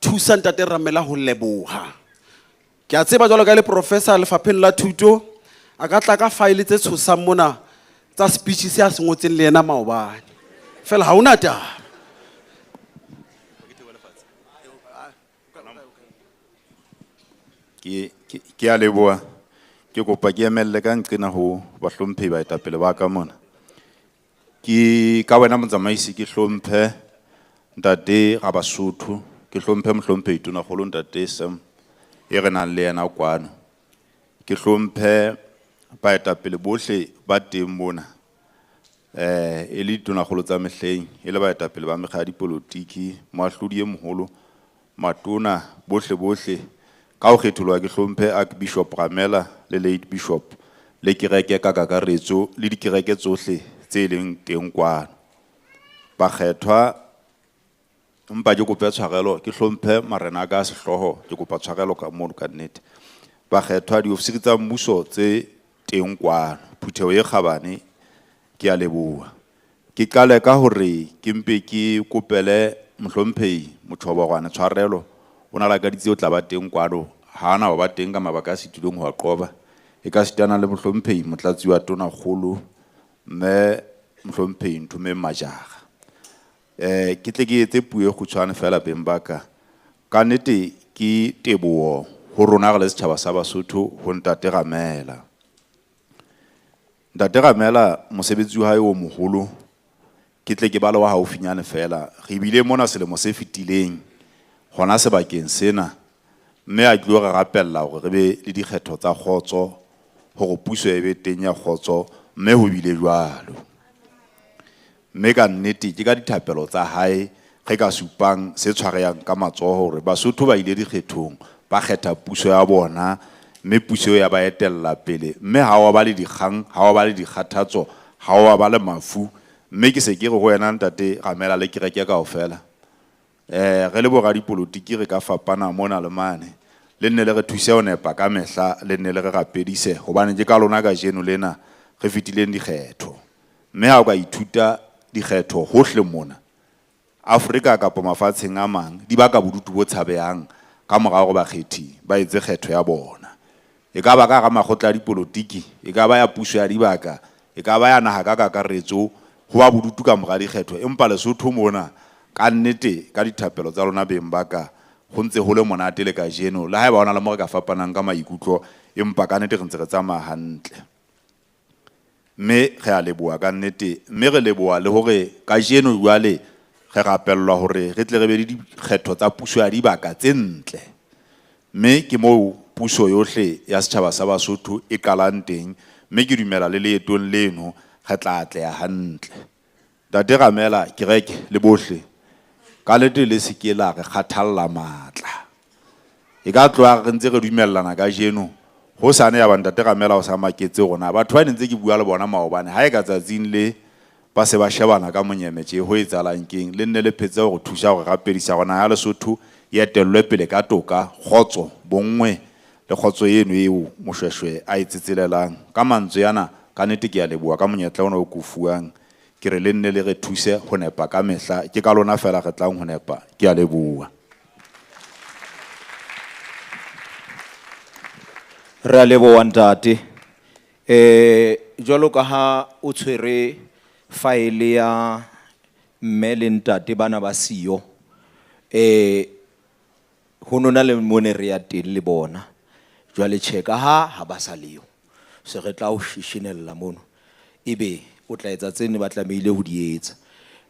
thusa ntate Ramela ho leboha. Ke a tseba jwalo ka le professor lefapheng la thuto a ka tla ka file tse tshosang mona tsa speech se a se ngotseng le yena maobane. Fela ha una taba. Ke a leboha. Ke kopa ke emelle ka nqena ho bahlomphehi ba etapele ba ka mona. Ke ka wena motsamaisi ke hlomphe ntate ga Basotho, ke hlomphe mohlomphehi tona kgolo ntate Sam e re nang le yena kwano. Ke hlomphe ba etapele bohle ba teng mona. E le tona kgolo tsa mehleng, e le ba etapele ba mekga ya dipolotiki, moahlodi e moholo, matona bohle ka ho kgetholwa ke hlomphe Archbishop Ramela le late Bishop le kereke ka kakaretso le dikereke tsohle tse leng teng kwano. Ba kgethwa mpa ke kopa tshwarelo, ke hlomphe marena ka sehloho, ke kopa tshwarelo ka moo ka nnete. Ba kgethwa diofisiri tsa mmuso tse teng kwano, Phutheho e kgabane, ke a leboha. Ke qale ka hore ke mpe ke kopele mohlomphehi Mothoborwana tshwarelo. Ona la ka ditse o tla ba teng kwano, ha ana ba teng ka mabaka a setulong ho a qoba. E ka sitana le mohlomphehi motlatsi wa tona kgolo mme mohlomphehi Nthume Majara. Ke tle ke etse puo e kgutshwane fela beng ba ka. Ka nnete ke teboho ho rona re le setjhaba sa Basotho ho ntate Ramela. Ntate Ramela mosebetsi wa hae o moholo ke tle ke ba le wa haufinyane fela. Re bile mona selemo se fetileng hona sebakeng sena, mme a tlo re rapella hore re be le dikgetho tsa kgotso, hore puso e be teng ya kgotso, mme ho bile jwalo. Mme ka nnete ke ka dithapelo tsa hae ge ka supang se tshwarehang ka matsoho hore Basotho ba ile dikgethong ba kgetha puso ya bona, mme puso ya ba etella pele, mme ha wa ba le dikgang, ha wa ba le dikgathatso, ha wa ba le mafu. Mme ke se ke re ho wena ntate Ramela le kereke kaofela, re le borra dipolotiki re ka fapana mona le mane, le nne le re thuse ho nepa ka mehla, le nne le re rapedise hobane ke ka lona ka jeno lena re fitileng dikgetho. Mme ha o ka ithuta dikgetho hohle mona Afrika kapa mafatsheng a mang di baka bodutu bo tshabehang ka morao go bakgethi ba etse kgetho ya bona. E ka ba ka ga makgotla a dipolotiki, e ka ba ya puso ya dibaka, e ka ba ya naha ka kakaretso, ho ba bodutu ka mora dikgetho. Empa Lesotho mona ka nnete ka dithapelo tsa lona beng ba ka ho ntse ho le monate le kajeno le haeba hona le mo re ka fapanang ka maikutlo empa ka nnete re ntse re tsamaya hantle. Mme re a leboha ka nnete, mme re leboha le hore kajeno jwale re rapellwa hore re tle re be le dikgetho tsa puso ya dibaka tse ntle. Mme ke moo puso yohle ya setjhaba sa Basotho e qalang teng, mme ke dumela le leetong leno re tla atleha hantle. Ntate Ramela kereke le bohle ka lete le se ke la re kgathalla matla. E ka tloha re ntse re dumellana kajeno ho sane ya ba Ntate Ramela o sa maketse rona batho ba ntse ke bua le bona maobane ha e ka tsatsing le ba se ba shebana ka monyemetše ho etsalang keng le nne le phetse go thusa go rapedisa gona ya Lesotho ya telwe pele ka toka khotso bongwe le khotso yeno eo moshweshwe a itsetselelang ka mantswe yana ka nnete ke a leboa ka monyetla ona o kufuang ke re le nne le re thuse ho nepa ka mehla ke ka lona fela re tlang ho nepa ke a leboa. Re a leboha ntate. Jwalo ka ha o tshwere file ya mme le ntate bana ba siyo ho nona le mone re ya teng le bona jwale cheka ha ba sa leo se re tla o shishinella mono ebe o tla etsa tsene ba tlameile ho di etsa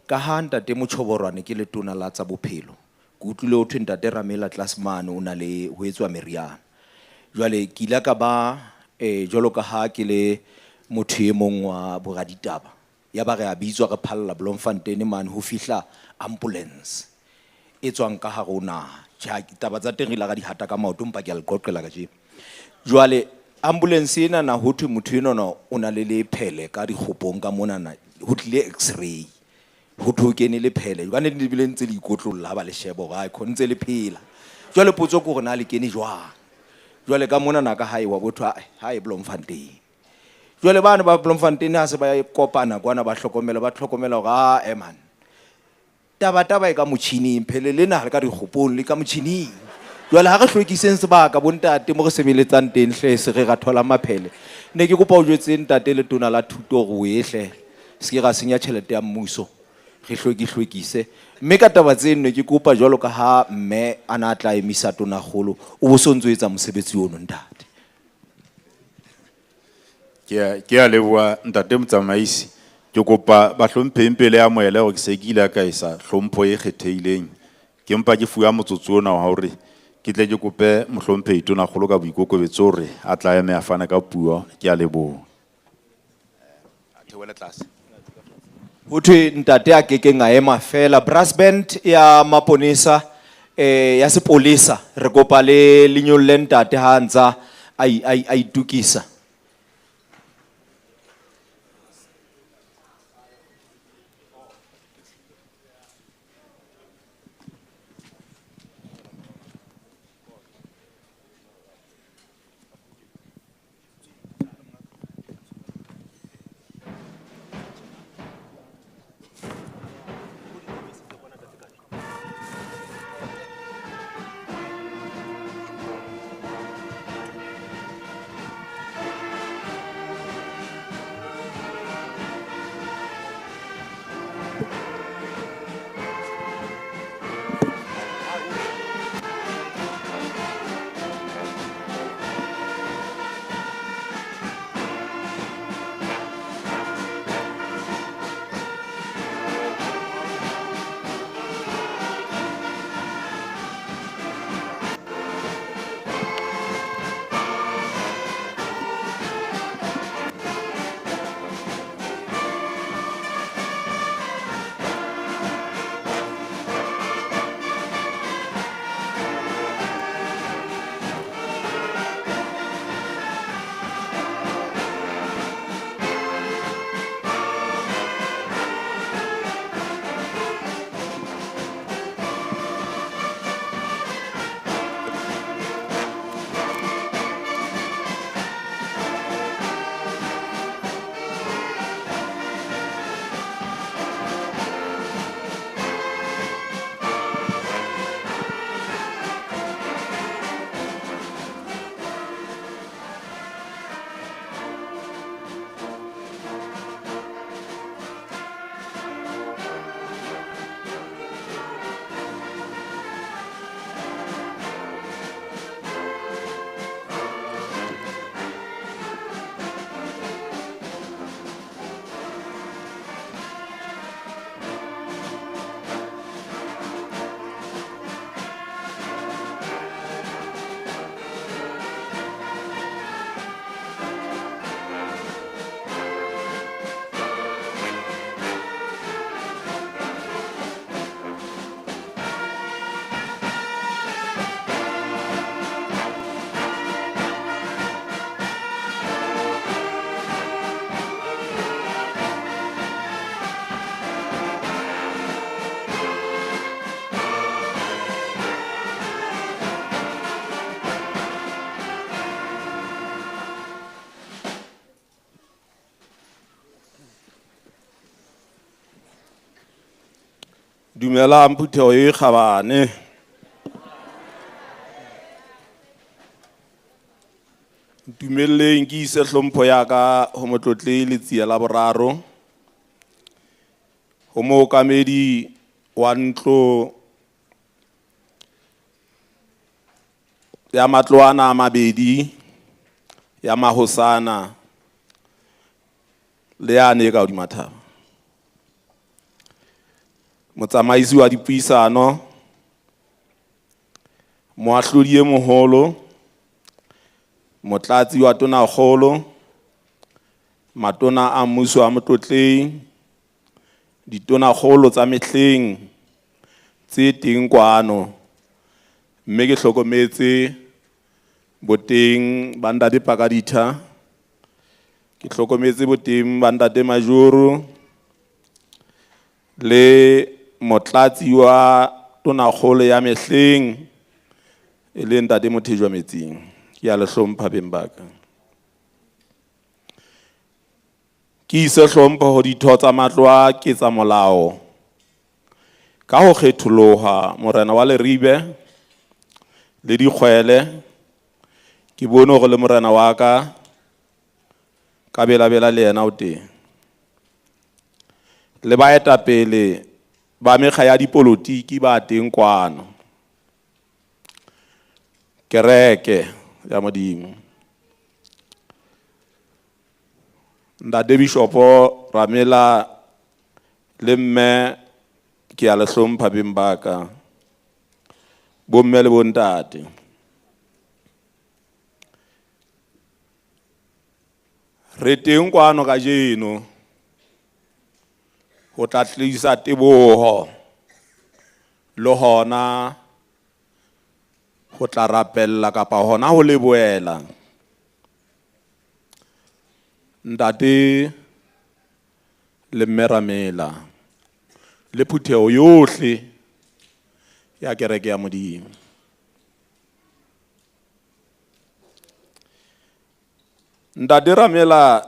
ka ha ntate Motshoborwane ke letona la tsa bophelo ke utlwile ho thwe ntate Ramela Klasman o na le ho etswa meriana jwale ke ile ka ba jwalo ka ha ke le motho e mong wa boraditaba ya ba re a bitswa re phalla Bloemfontein man ho fihla ambulance e tswang ka ha rona ja taba tsa teng ile ga di hata ka maoto mpa ke a le qoqela ka je jwale ambulance ena na ho thwe motho eno no o na le lephele ka dikgopong ka mona na ho tlile x-ray ho thwe ke ne le phele jwane di bile ntse le ikotlolla ba le shebo ga e khonetse le phela jwale potso ko rona le kene jwang jwale ka mona na ka hae wa botho ha e Bloemfontein jwale bana ba Bloemfontein ha se ba kopana kwana ba hlokomela ga man taba e ka motjhining phele lena re ka dikgopong le ka motjhining jwale ha re hlwekiseng sebaka bontate mo re sebeletsang teng hle se re ra thola maphele ne ke kopa o jwetse ntate le tona la thuto go ehle se ke ga senya tšhelete ya mmuso re hlwekise mme ka taba tseno ke kopa jwalo ka ha mme ana tla emisa tona golo o bo sontso etsa mosebetsi ono ntate ke a leboa ntate motsamaisi ke kopa ba hlompheng pele ya moele go ke se ke ile ka isa hlompho e kgetheileng ke mpa ke fuwa motsotso ona wa hore ke tle ke kope mohlomphehi tona golo ka boikokobetso hore a tla eme a fana ka puo ke a leboa a theoele tlase ho thwe ntate a kekeng a ema fela brass band ya maponesa ya sepolesa re kopa le lenyolle ntate ha ntsa a itukisa Dumelang Phuthego e kgabane. Dumeleng ke ise hlompho ya ka ho motlotlei letsia la boraro. Ho mookamedi wa ntlo ya matloana a mabedi ya mahosana le yane ka hodima Thaba. Motsamaisi wa dipuisano, moahlodi e moholo, motlatsi wa tonakgolo, matona a mmuso a motlotlei, ditonakgolo tsa mehleng tse teng kwano, mme ke hlokometse boteng ba Ntate Pakaditha, ke hlokometse boteng ba Ntate Majoro le motlatsi wa tonakgolo ya mehleng e le Ntate Mothejwa Metsing. Ke a le hlompha beng ba ka. Ke ise hlompho ho ditho tsa matloa ke tsa molao ka ho kgetholoha morena wa Leribe le dikgwele. Ke bone hore le morena wa ka bela le yena o teng, le baetapele ba mekga ya dipolotiki ba teng kwano, kereke ya Modimo. Ntate Bishopo Ramela le mme ke a le hlompha beng ba ka, bomme le bontate. Re teng kwano kajeno ho tla tlisa teboho le hona ho tla rapella kapa hona ho leboela Ntate le mme Ramela le Phuthego yohle ya kereke ya Modimo. Ntate Ramela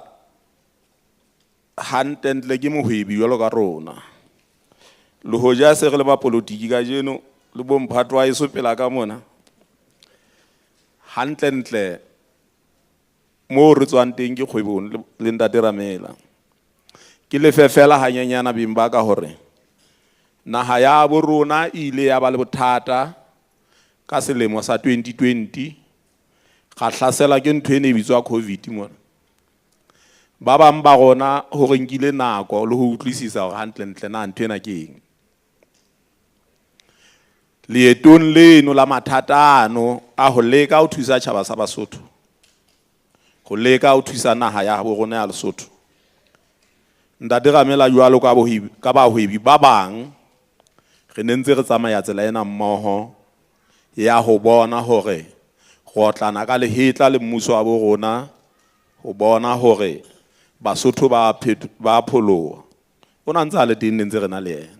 hantle ke mohwebi jwalo ka rona, le hoja se re le ba politiki kajeno le bo Mphatwa e so pela ka mona, hantle mo re tswang teng ke kgwebong le Ntate Ramela. Ke lefefela hanyenyana beng ba ka hore naha ya bo rona ile ya ba le bothata ka selemo sa 2020, ga hlasela ke ntho ene bitswa COVID mona. Ba bang ba rona ho re nkile nako le ho utlwisisa hore hantle na ntho ena ke eng. Leetong leno la mathatano a ho leka ho thusa tjhaba sa Basotho, ho leka ho thusa naha ya bo rona ya Lesotho, Ntate Ramela jwalo ka bahwebi ba bang re ne ntse re tsamaya tsela ena mmoho ya ho bona hore go otlana ka lehetla le mmuso wa bo rona, ho bona hore Basotho ba pholoha. O na ntse a le teng ntse re na le yena.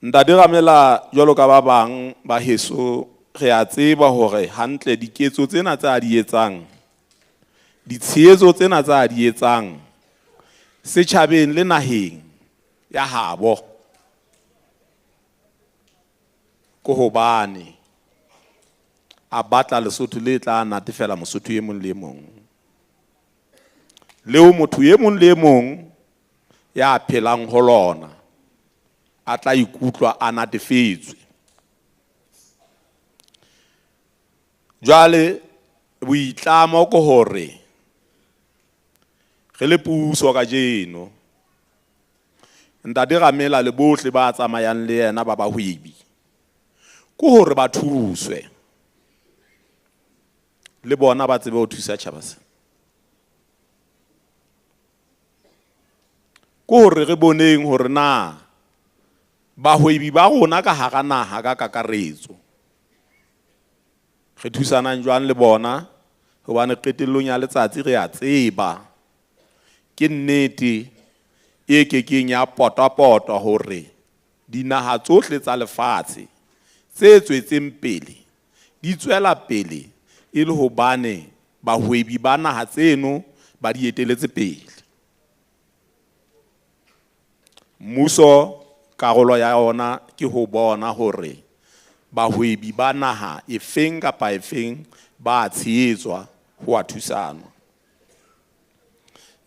Ntate Ramela jwalo ka ba bang ba heso re a tseba hore hantle diketso tsena tsa di etsang, ditshehetso tsena tsa di etsang setjhabeng le naheng ya habo, ko hobane a batla Lesotho le tla natefela Mosotho e mong le mong, leo motho e mong le mong ya phelang ho lona a tla ikutlwa a natefetswe. Jwale boitlamo ko hore re le puso kajeno, Ntate Ramela le bohle ba tsamayang le yena ba bahwebi, ko hore ba thuswe le bona ba tsebe ho thusa tjhaba se. Ko hore re boneng hore na bahwebi ba rona ka hara naha ka kakaretso re thusanang jwang le bona, hobane qetellong ya letsatsi re a tseba ke nnete e kekeng ya potapota hore dinaha tsohle tsa lefatshe tse tswetseng pele di tswela pele e le hobane bahwebi ba naha tseno ba di eteletse pele. Mmuso karolo ya ona ke ho bona hore bahwebi ba naha efeng kapa efeng ba tshehetswa ho a thusanwa.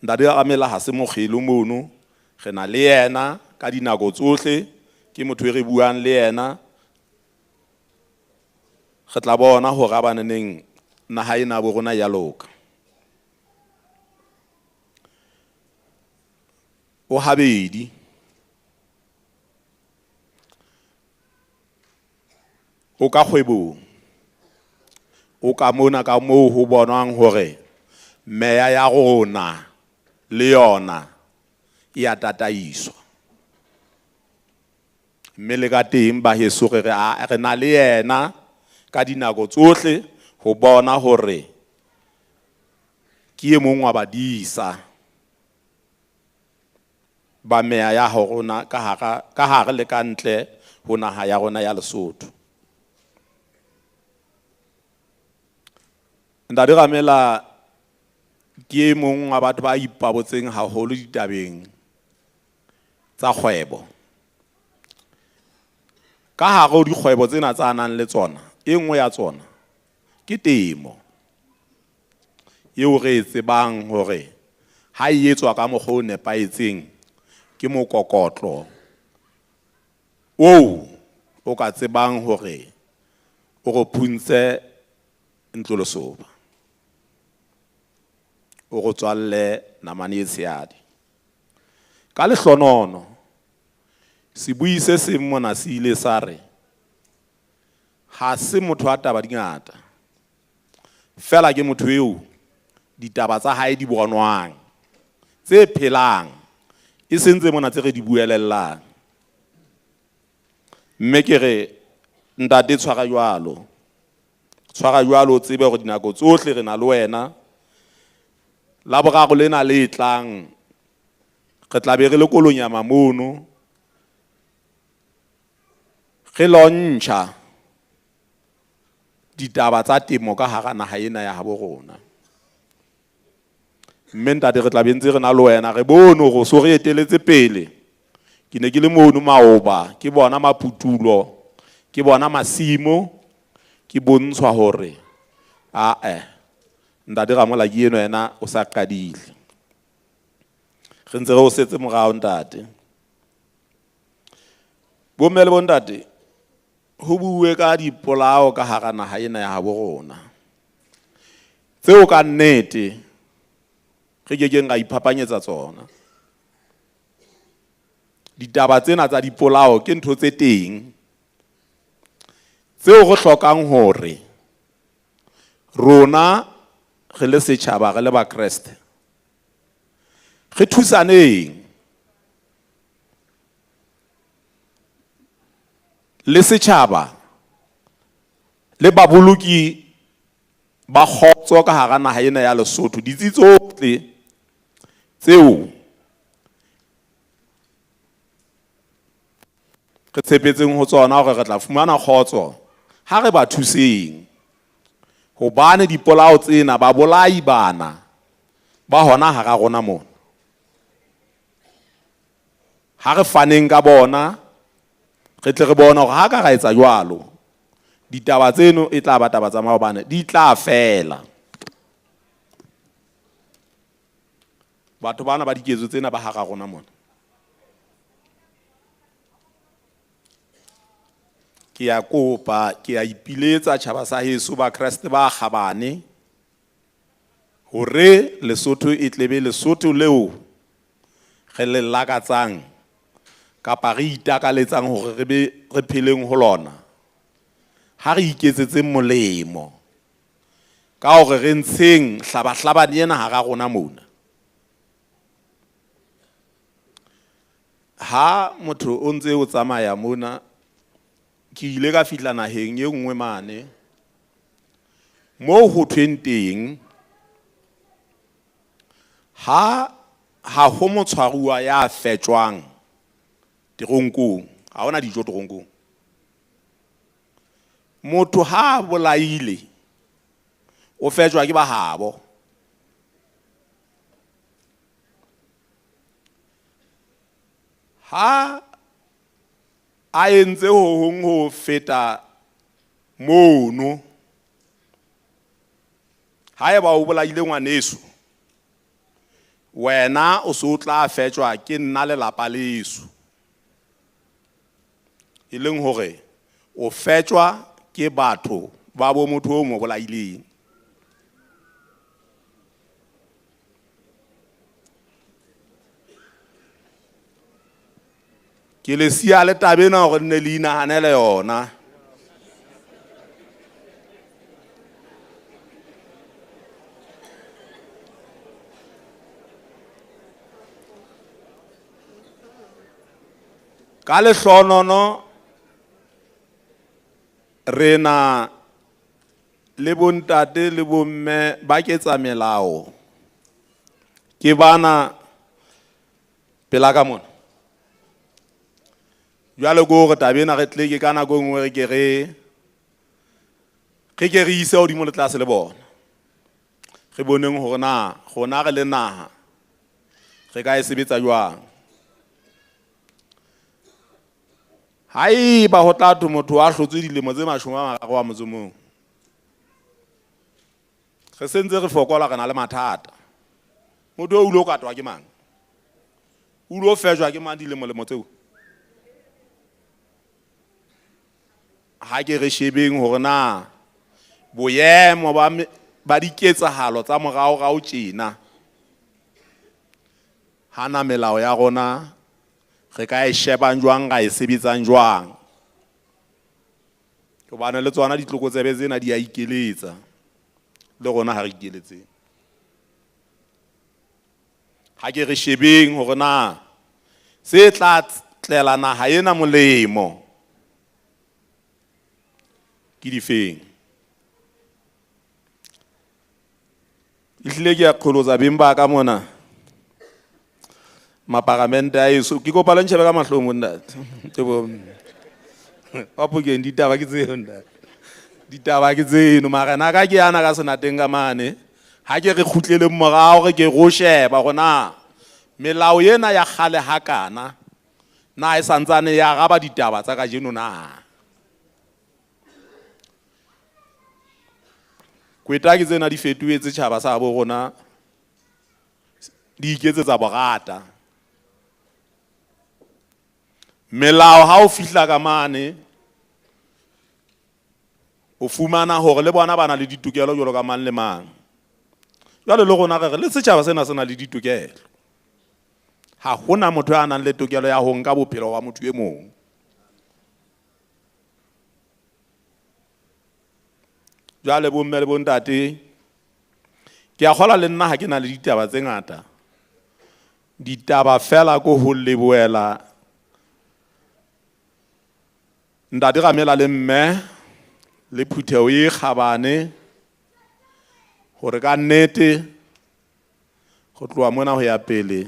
Ntate Ramela ha se mokgelo mono, re na le yena ka dinako tsohle, ke motho e re buang le yena. Re tla bona hore a baneneng naha ena bo rona ya loka. O habedi, o ka kgwebong, o ka mona ka moo ho bonwang hore meya ya rona le yona e a tataiswa. Mme le ka teng ba heso re na le yena ka dinako tsohle ho bona hore ke e mong wa badisa ba meya ya rona ka hare le ka ntle ho naha ya rona ya Lesotho. Ntate Ramela ke e mong wa batho ba ipabotseng haholo ditabeng tsa kgwebo. Ka hare ho dikgwebo tsena tsa nang le tsona, e nngwe ya tsona ke temo eo re tsebang hore ha e etswa ka mokgwa o nepahetseng ke mokokotlo o ka tsebang hore o go phuntse ntlolosoba, o go tswalle namane e tshehadi. Ka lehlonono sebui se seng mona se ile sa re ha se motho a taba dingata, fela ke motho eo ditaba tsa hae di bonwang, tse phelang, e sentse mona tse re di buelellang. Mme ke re ntate tshwara jwalo o tsebe hore dinako tsohle re na le wena. La boraro lena le tlang re tla be re le kolonyama mono, re launcha ditaba tsa temo ka hara naha ena ya habo rona. Mme ntate re tla be ntse re na le wena, re bone hore so re eteletse pele. Ke ne ke le mono Maoba, ke bona Maputulo, ke bona masimo, ke bontshwa hore ntate Ramela ke eno yena o sa qadile. Re ntse re o setse morao ntate. Bomme le bontate, ho bue ka dipolao ka hara naha ena ya habo rona, tseo ka nnete re kekeng ra iphapanyetsa tsona. Ditaba tsena tsa dipolao ke ntho tse teng tseo re hlokang hore rona re le setjhaba, re le ba Kreste, re thusaneng le setjhaba le baboloki ba kgotso ka hara naha ena ya Lesotho. Ditsi tsohle tseo re tshepetseng ho tsona hore re tla fumana kgotso ha re ba thuseng, hobane dipolao tsena ba bolai bana ba hona hara rona mona. Ha re faneng ka bona, re tle re bona hore ha ka ra etsa jwalo, ditaba tseno e tla ba taba tsa maobane di tla fela. Batho bana ba diketso tsena ba hara rona mona, ke a kopa, ke a ipiletsa tjhaba sa heso ba Kreste ba kgabane hore Lesotho e tlebe Lesotho leo re le lakatsang kapa re itakaletsang hore re pheleng ho lona, ha re iketsetseng molemo ka hore re ntsheng hlabahlabane ena hara rona mona. Ha motho o ntse o tsamaya mona, ke ile ka fihla naheng e nngwe mane moo ho thweng teng ha ho motshwaruwa ya fetjwang teronkong, ha hona dijo teronkong. Motho ha bolaile o fetjwa ke bahabo. ha a entse ho hong ho feta mono ha eba o bolaile ngwaneso wena o se o tla fetjwa ke nna le lapa leso e leng hore o fetjwa ke batho ba bo motho o mo bolaileng. Ke le sia le tabena hore nne le inahanele yona. Ka lehlonono re na le bontate le bomme ba ketsa melao ke bana pela ka mona jwale go re tabena re tle ke kana go ngwe re ke re ise o di mo le tlase le bona re boneng hore na gona re le naha re ka e sebetsa jwang. Hai ba ho tla tu motho a hlotswe dilemo tse 30 wa motsomong re sentse re fokola kana le mathata motho o ulo ka twa ke mang ulo fejwa ke mang dilemo le motseo ha ke re shebeng hore na boyemo ba diketsahalo tsa morao tjena hana melao ya rona re ka e shebang jwang ga e sebetsang jwang ke bana le tsona ditlokotsebe tsena di a ikeletsa le rona ha re ikeletse ha ke re shebeng hore na se tla tlela naha ena molemo ke difeng ihlile ke a qholoza bimba ka mona maparamende a eso ke kopa le ntshebe ka mahlomo ntate tebo opo ke ditaba ke tseno ntate ditaba ke tseno mara na ka ke ana ka sena teng ka mane ha ke re khutlele morao re ke go sheba gona melao yena ya khale hakana na e santsane ya gaba ditaba tsa ka jeno na kweta ke tsena di fetuetse tshaba sa bo gona di iketsetsa bogata melao ha o fihla ka mane o fumana hore le bona bana le ditokelo jolo ka mang le mang jwale le gona re le setjhaba sena sena le ditokelo ha hona motho a nang le tokelo ya ho nka bophelo wa motho e mong jwale bo mme le bontate ke a kgola le nna ha ke na le ditaba tse ngata ditaba fela ko ho leboela ntate gamela le mme le phutheo e kgabane hore ka nnete go tloa mona ho ya pele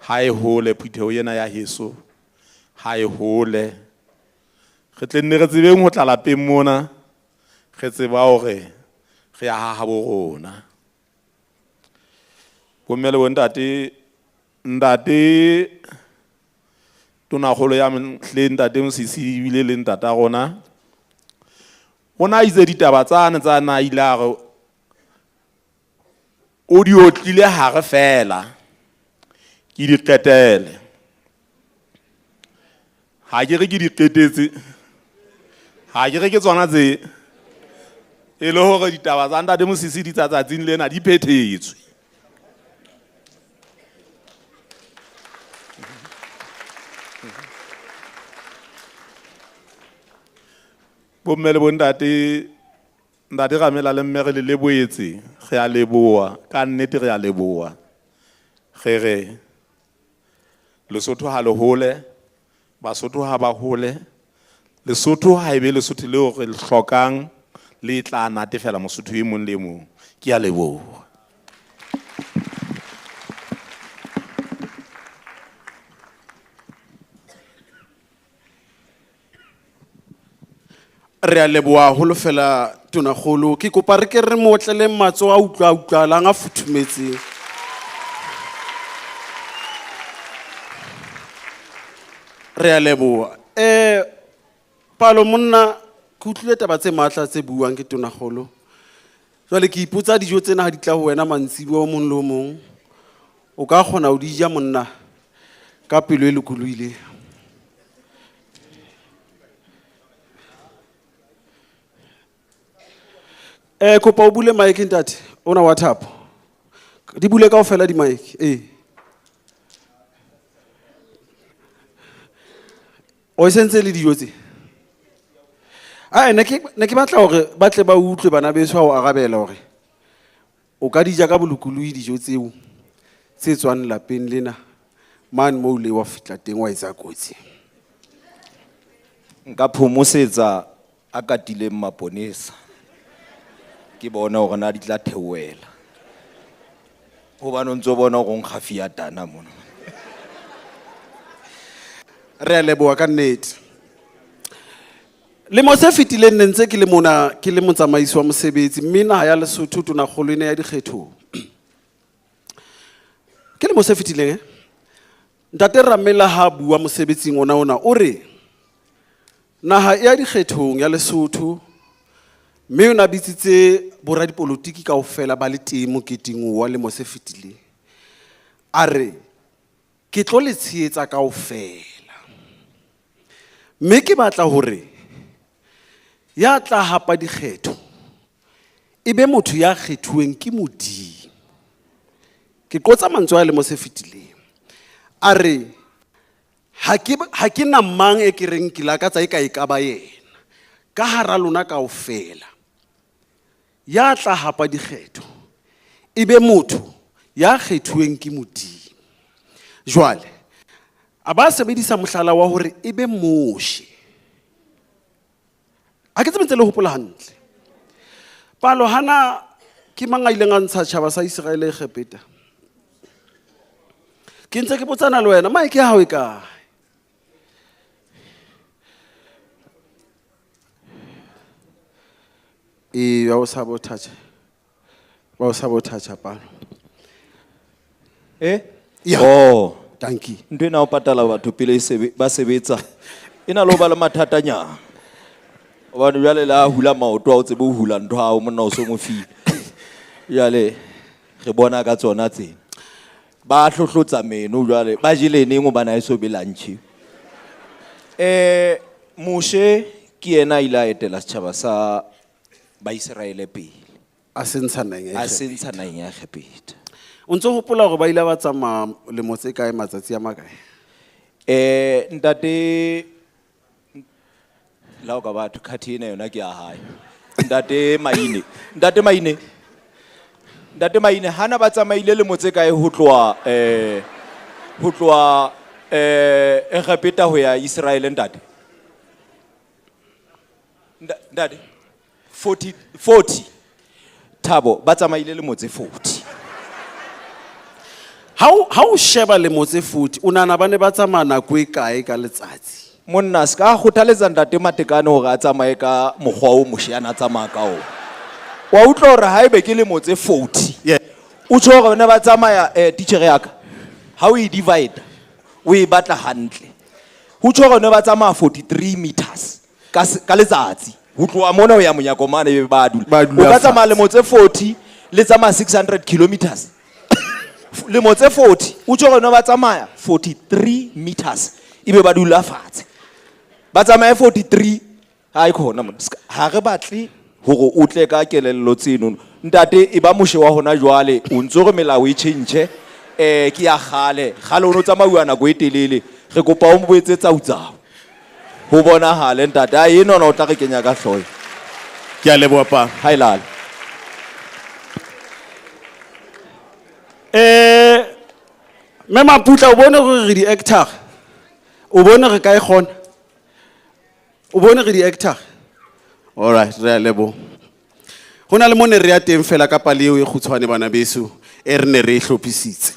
ha e hole phutheo yena ya heso ha e hole re tle nne re tsebeng ho tla lapeng mona re tseba hore re ya ha bo rona bo mme le bontate ntate tona kholo ya mhle ntate mosisi bile le ntata rona ona itse ditaba tsane tsa na ilare o di otlile ha re fela ke di qetele ha ke re ke di qetetse ha ke re ke tsona tse e le hore ditaba tsa ntate mosisi di tsatsatsing lena di phethetswe bomme le bontate ntate gamela le mme re le leboetse re a leboa ka nnete re a leboa re Lesotho ha le hole Basotho ha ba hole Lesotho ha ebe Lesotho leo re le hlokang le tla natefela Mosotho e mong le mong ke a leboa re a leboa holo fela tonakgolo ke kopa re ke re motlele matso a utlwalang a futhumetseng Re a leboha. Palo monna ke utlwile taba tse matla tse buang ke tonakgolo. Jwale ke ipotsa dijo tsena ha di tla ho wena mantsibuya o mong le o mong. O ka kgona ho di ja monna ka pelo e lokolohileng. Kopa o bule mic ntate. Ona wa Thaba. Di bule kaofela di mic. O sentse le dijo tse. Ne ke batla hore ba tle ba utlwe bana beso ha o arabela hore o ka di ja ka bolokolohi dijo tseo tse tswang lapeng lena man mo le wa fitla teng wa etsa kotsi. Nka phomosetsa a katileng maponesa ke bona hore na di tla theoela hobane o ntse o bona go nkgafi ya tana mona. Re a leboha ka nnete. Le mo se fetileng ne ntse ke le mona ke le motsamaisi wa mosebetsi mme naha ya Lesotho tonakgolo ene ya dikgetho. Ke le mo se fetileng ntate Ramela ha bua mosebetsing ona o re naha ya dikgethong ya Lesotho mme o na bitsitse bora dipolotiki kaofela ba le teng moketeng wa le mo se fetileng. A re ke tlo le tsheetsa kaofela. Mme ke batla hore ya tla hapa dikgetho ebe motho ya kgethuweng ke Modimo. Ke qotsa mantswe a le mo se fetileng. A re ha ke na mang e ke reng ke la ka tsa e ka ba yena ka hara lona kaofela ya tla hapa dikgetho ebe motho ya kgethuweng ke Modimo. Jwale a ba sebedisa mohlala wa hore ebe Moshe. Ha ke tsebetse le hopola hantle. Palo hana ke mang a ileng a ntsha tjhaba sa Israele Egepeta. Ke ntse ke botsana le wena maike ha o e kae? Wa o sabotage. Wa o sabotage Palo. Yeah. Oh, Thank you. ntwe na o patala batho pele ba sebetsa ena lo ba le mathatanyana hobane jwale la hula maoto a o tsebe o hula ntho hao monna o so mo file jwale re bona ka tsona tsena ba hlohlotsa meno jwale ba jele neng o bana e so be lunch. Moshe ke yena ile a etela setjhaba sa ba Israele pele A sentsha neng a sentsha nang ya Egepeta. o ntse o hopola hore ba ile ba tsamaya le motse kae matsatsi a makae? Ntate la o ka batho khathi ena yona ke a hae. Ntate Maine hana ba tsamaile le motse kae ho tloa Egepeta ho ya Israel ntate. Ntate 40 Thabo ba tsamaile le motse 40. Ha o sheba le motse 40 o nana ba ne ba tsamaya nako e kae ka letsatsi? Monna ska kgothaletsa ntate Matekane hore a tsamaye ka mokgwa o moshiana tsamaya ka o. Wa utlwa hore haebe ke le motse 40. Yeah. O tshwa hore ne ba tsamaya teacher ya ka. Ha o e divide o e batla hantle. Ho tshwa hore ne ba tsamaya 43 meters ka letsatsi. Ho tloa mona o ya monyako mane be ba dula. O ka tsamaya le motse 40 le tsamaya 600 kilometers. Le motse 40 o tshwa hore ne ba tsamaya 43 meters ibe ba dula fatshe. Ba tsamaya 43 ha e khona mona. Ha re batle hore o tle ka kelello tseno. Ntate e ba moshe wa hona jwale o ntse re melao e change ke ya gale o no tsamauwa nako e telele re kopa o mo boetsetsa utsao ho bona hale ntate a eno o tla re kenya ka hloyo. Ke a leboha pa. Ha ilala Me Maputla o bone gore re di actor. O bone re ka e gona. O bone re di actor. All right, re a leboha. Hona le mone re ya teng fela ka paleo e khutshwane bana beso e re ne re e hlophisitse.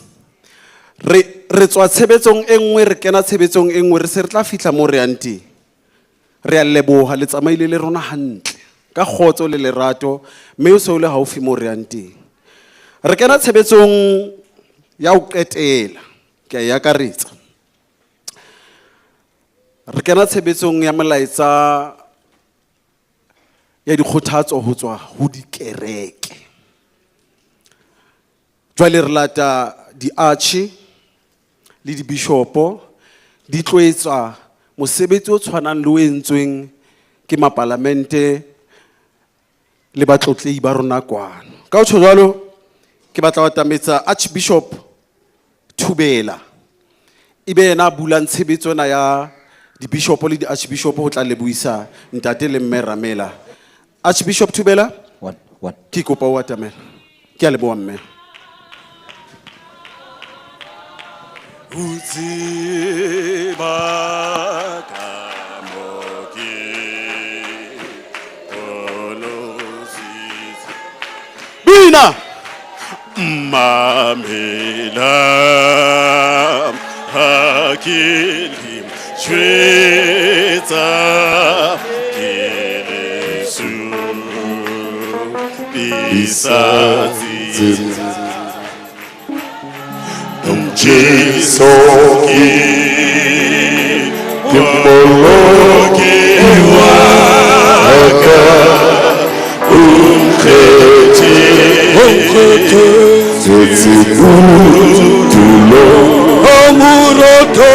Re tswa tshebetsong e nngwe re kena tshebetsong e nngwe re se re tla fihla mo re yang teng. Re a leboha le tsamaile le rona hantle ka khotso le lerato mme o se o le haufi mo re yang teng. Re kena tshebetsong ya o qetela ke ya akaretsa. Re kena tshebetsong ya melaetsa ya dikgothatso ho tswa ho dikereke. Jwale re lata di-archi le di-bishopo di tlo etsa mosebetsi o tshwanang le o entsweng ke mapalamente le batlotlei ba rona kwano. Ka ho tjho jwalo, ke batla ho atametsa Archbishop Thubela. Ebe yena a bulang tshebetso ena ya di-bishop le di-archbishop ho tla lebohisa ntate le mme Ramela. Archbishop Thubela, ke kopa o atamela. Ke a leboha mme. Bina! Mamela hakilim shweza kelesu bisazi Jesoki Kimoloki waka Umkheti Zetsikutulo Amuroto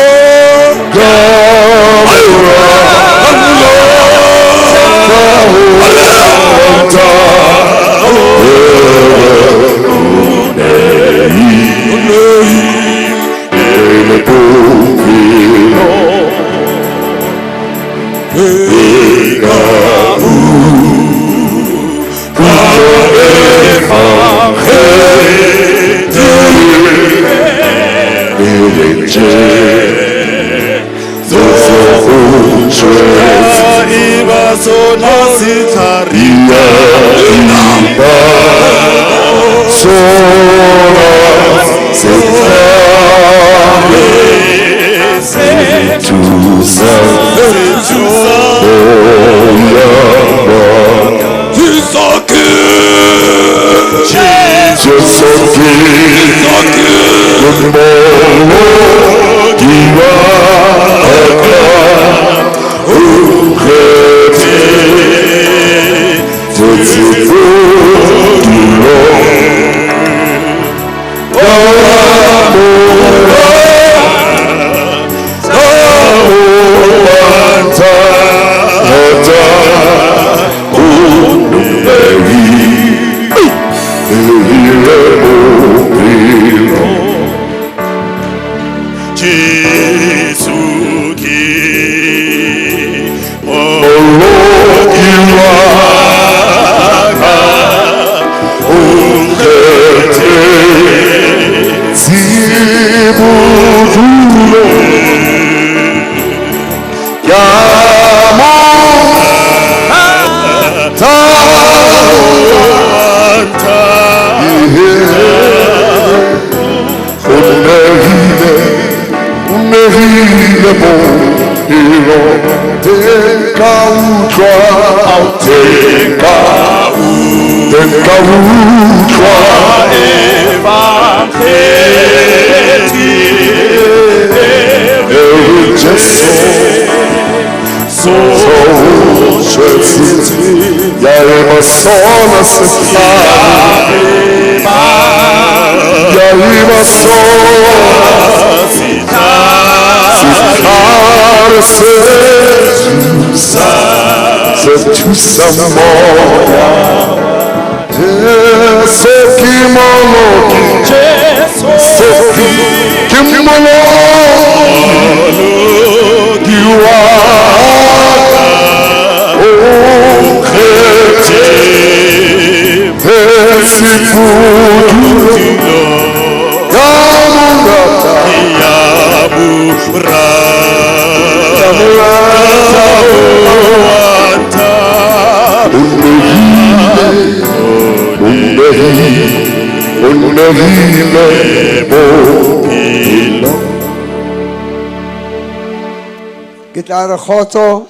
Ke tla re kgotso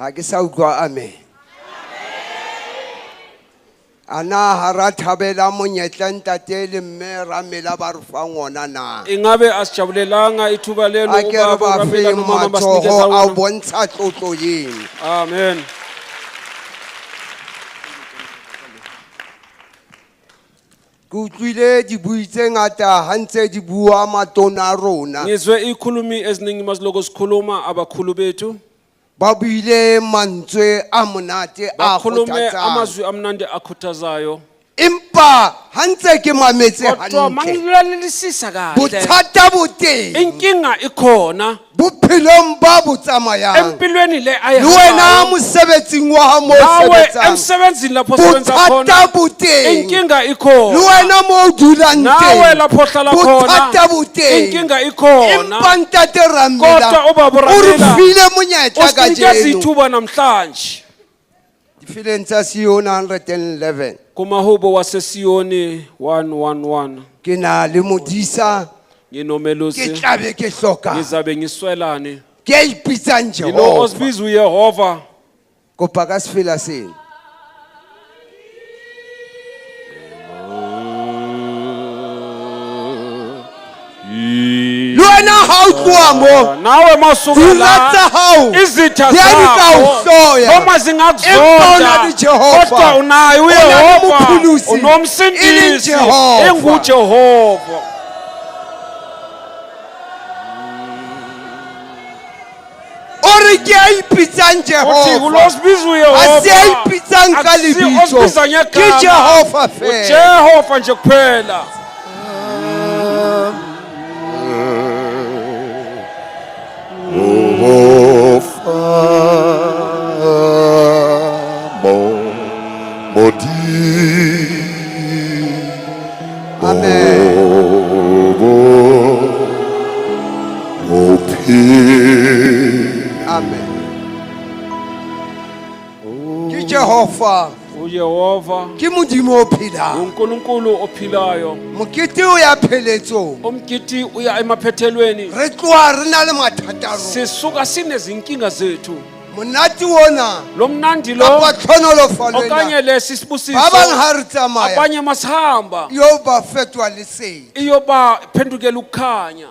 ha ke sa utlwa amen. ana ha ra thabela monyetla ntate le mme Ramela ba re fang ona na ingabe asijabulelanga ithuba lelo a ke re ubaba ba uRamela fe nomama matsoho basinikeza a wona. bontsha tlotlo yeno Amen. ke utlwile dibui tse ngata ha ntse di bua matona a rona Ngizwe ikhulumi eziningi maziloko sikhuluma abakhulu bethu ba buile mantswe a monate a bakhulume kgothatsang amazwi amnandi akhuthazayo empa ha ntse ke mametse kodwa hantle mangilalelisisa kahle bothata bo teng inkinga ikhona bophelong ba bo tsamayang empilweni le le wena ayihambayo mosebetsing wa ha mo nawe sebetsang emsebenzini lapho usebenza khona bothata bo teng inkinga le ikhona wena mo o dulang nawe teng lapho ohlala bothata khona bo teng inkinga ikhona empa ntate Ramela Kodwa ubaba o re Ramela, file monyetla ka usinikeza jeno ithuba namhlanje difileng tsa Siona 111 kumahubo wasesiyoni 111 ke na le modisa ke nginomelusi tlabe ke hloka ngizabe ngiswelane ke a ipitsang ngilo Jehova osibiza uyehova kopa ka sefela sena le wena ha o tloha mo nawe masuka dula la tsa hao izitha di a di ka o zakho hloya noma Empa zingakuzonda una le Jehova. kodwa unaye Una le uyehova Mkhulusi. unomsindisi Ili Jehova. engujehova o re ke a ipitsang uthi Jehova kulosibiza a uyehova se a ipitsang ka Akusi lebitso osibiza ke ngegama. Jehova fela ujehova nje kuphela amen ke Jehova uyehova ke modimo o phelang unkulunkulu ophilayo mokete o ya pheletsong umgidi uya emaphethelweni re tloa re na le mathata a rona sisuka sinezinkinga zethu monate wona lo mnandi lo kapa tlhonolofalo okanye ena lesi sibusiso ba bang ha re tsamaya abanye masihamba yo ba fetwa lesedi iyoba phendukela ukukhanya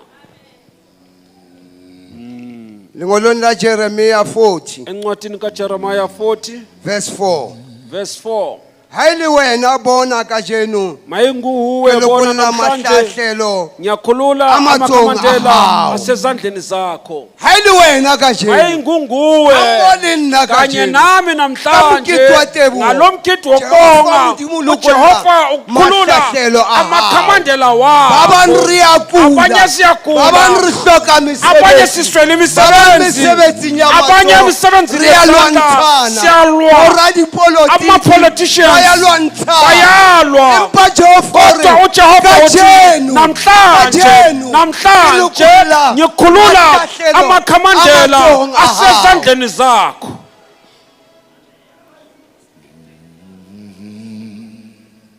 lengolong la Jeremiah 40 encwadini kaJeremiah 40 verse 4 verse 4 ha ile wena bona ka jeno mayinguwe ke bona lokolla namhlanje mahlahlelo ngiyakhulula Amathongo amakhamandela ahawu. asezandleni zakho ha ile wena ka jeno mayingunguwe ambone nna ka kanye jeno nami namhlanje Kamgidi wa teboho. ngalomgidi Jehova wokubonga Modimo lokolla uJehova ukukhulula mahlahlelo ahawu. amakhamandela ba bang wabo re ya abanye kula siyagula ba bang re hloka abanye mesebetsi siswele ba bang imisebenzi mesebetsing ya abanye matsoho. emsebenzini Re ya yezandla lwantshana. siyalwa Boradipolitiki ama-politicians ba ya lwantshana. bayalwa Empa Jehova kodwa re, uJehova uthi kajeno, namhlanje kajeno, namhlanje ngilukhula ngikhulula amahlahlelo, amakhamandela amathongo ahawu. asezandleni zakho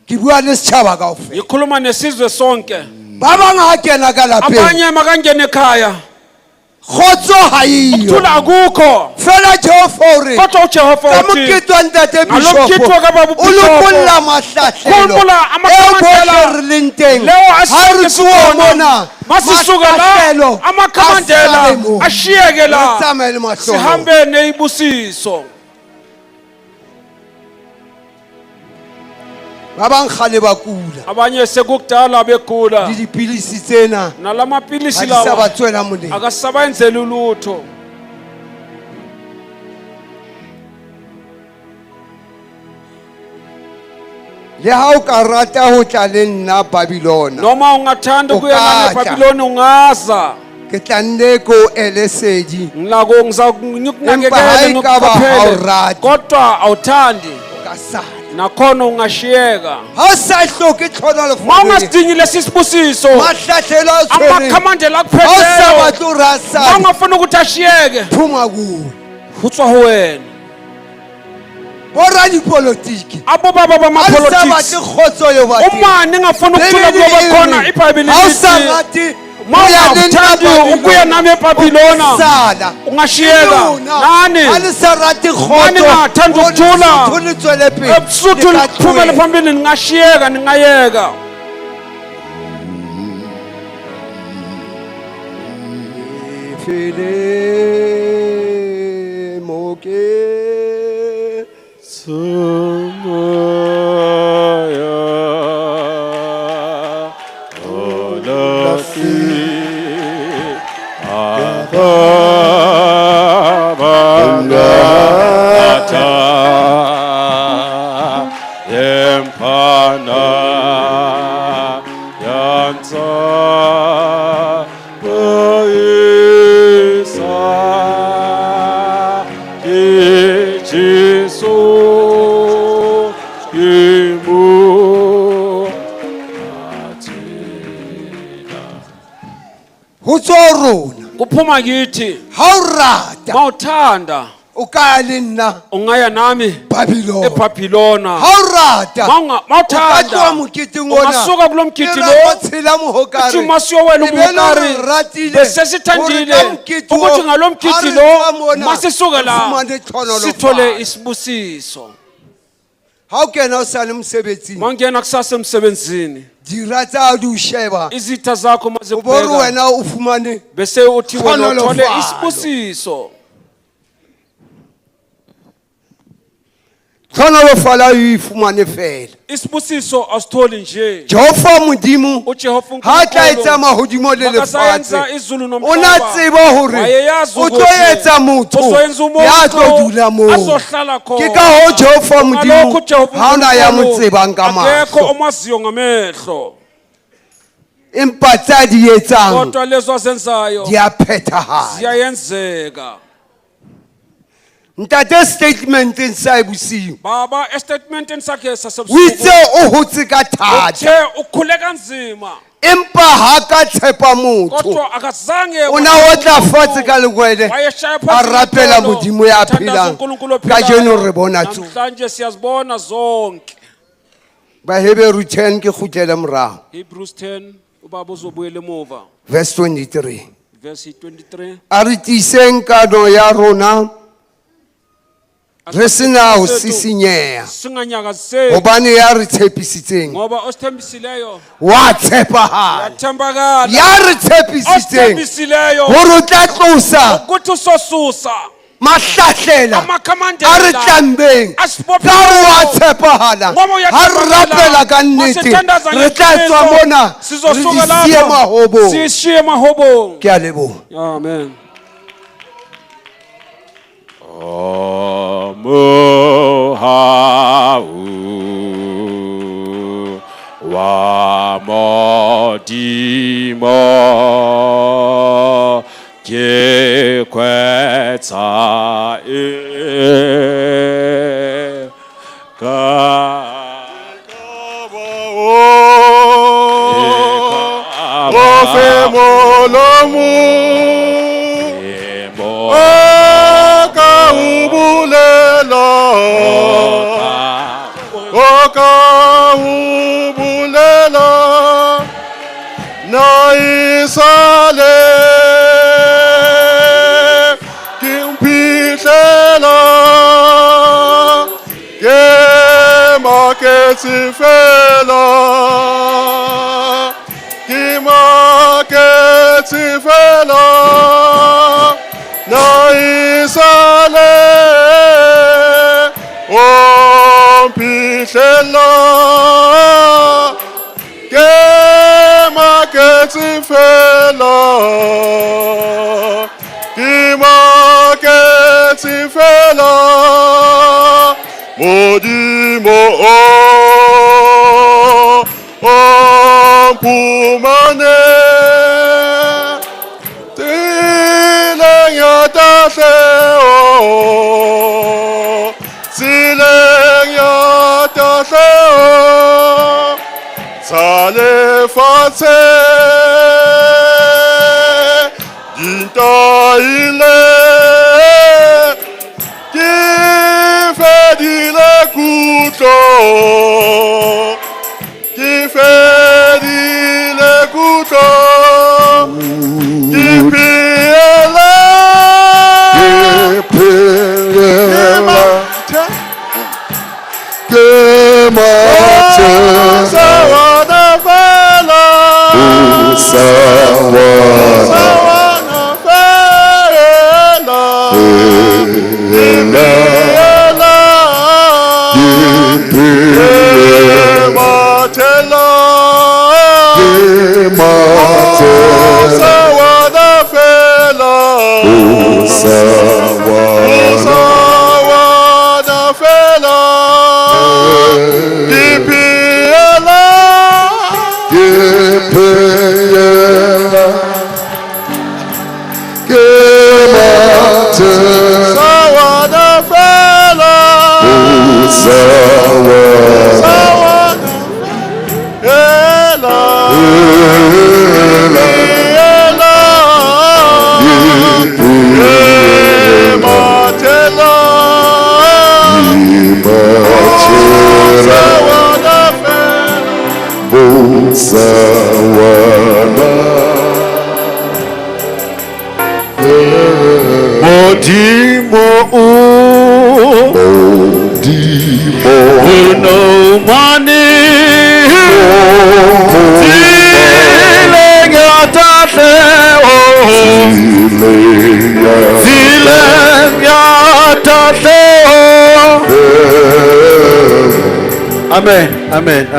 ke bua le setjhaba kaofela ngikhuluma nesizwe sonke ba bang ha kena ka lapeng abanye makangene ekhaya kgotso ha iyo ukuthula akukho fela Jehova o re kodwa uJehova ka uthi mokete wa ntate ngalomgidi bishopo wakababa o lokolla ubishopo mahlahlelo khulula amakhamandela eo bohle re leng teng leyo ha re asike tsoha sikhona mona masisuka la mahlahlelo amakhamandela asale moo. ashiyeke Re la tsamaye le mahlohonolo. sihambe neyibusiso ba bang kgale ba kula abanye sekukudala begula le dipilisi tsena nalamapilisi ha di sa ba lawa tswela molemo akasabenzeli ulutho le ha o ka rata ho tla le nna Babilona noma ungathanda ukuya nami Ukatla. eBhabhiloni ungaza ke tla nne ko elesedi ngilako Empa ngizakunakekele hayi-kaba ngokuqaphele awurati. kodwa awuthandi o ka sala nakhona ungashiyeka ha o sa hloke tlhono ma lefoleng ungasidingi lesi sibusiso mahlahlelo a o tshwereng amakhamandela ha o sa akuphetheyo batle hore a ma sale ungafuna ukuthi ashiyeke phuma kuwe ho tswa ho wena boradipolitiki abo baba ha o sa bama-politics batle kgotso yo bateng uma ningafuna ukuthula Bebele kuloba e khona re, ibhayibheli ha o sa lithi rate Mawuthandi ukuya nami eBhabhilona. Sala. Ungashiyeka. Nani? Alisarati Nani khoto. ngathanda ukuthula? Ulitswele phi. Ebusuthu liphumele phambili ningashiyeka ningayeka. Fele moke. Kuphuma kithi. Haurata. Mawuthanda ukaya lina ungaya nami Babylon eBhabhilona. Haurata. Mawuthanda ungasuka kulo mgidi lo uthi masiyowela umukari bese sithandile ukuthi ngalo mgidi lo masisuka la sithole isibusiso. How can I sell umsebenzi? Mangena kusasa emsebenzini. Dirata udusheba. Izitha zakho Uboru mazekubheka. wena ufumane. Bese uthi wena uthole isibusiso. Khona lofala uyifumane fela. Isibusiso asitholi nje. Jehova modimo uJehova ha tla etsa mahodimo le lefatshe. Ona tseba hore o tlo etsa motho ya tlo dula mo. Ke ka ho Jehova modimo ha ona ya motsebang ka mahlo. Akekho omaziyo ngamehlo. Empa tsa di etsang Kodwa lezo azenzayo di a phethahala. ziyayenzeka. Ntate statement inside busiu. Baba statement sakhe sasebusuku. Witse o hotse ka thata. Uthe ukhule kanzima. Empa ha ka tshepa motho. Kodwa akazange Ona o tla fatshe ka legwele. A rapela modimo ya phelang. Ka jeno re bona tso. Namhlanje siyazibona zonke. Ba Hebrew 10 ke khutlele morao. Hebrews 10 ubaba uzobuyela emuva. Verse 23. Verse 23. A re tiseng kano ya rona. Re sena ho sisinyeha. Singanyakaziseki. Hobane ya re tshepisitseng. Ngoba osithembisileyo Wa tshepahala. yathembakala. Ya re tshepisitseng. Osithembisileyo Hore o tla tlosa ukuthi usosusa mahlahlela amakhamandela a re tlambeng ka wa tshepahala ha re rapela ka nnete re tla tswa mona sizosuka re siye Mahobong. sishiye Mahobong. Ke a leboha. Amen. Mohau wa modimo ke kwetsa Modimo pumane tileng ya tahleo tileng ya tahleo tsa lefatshe dintaile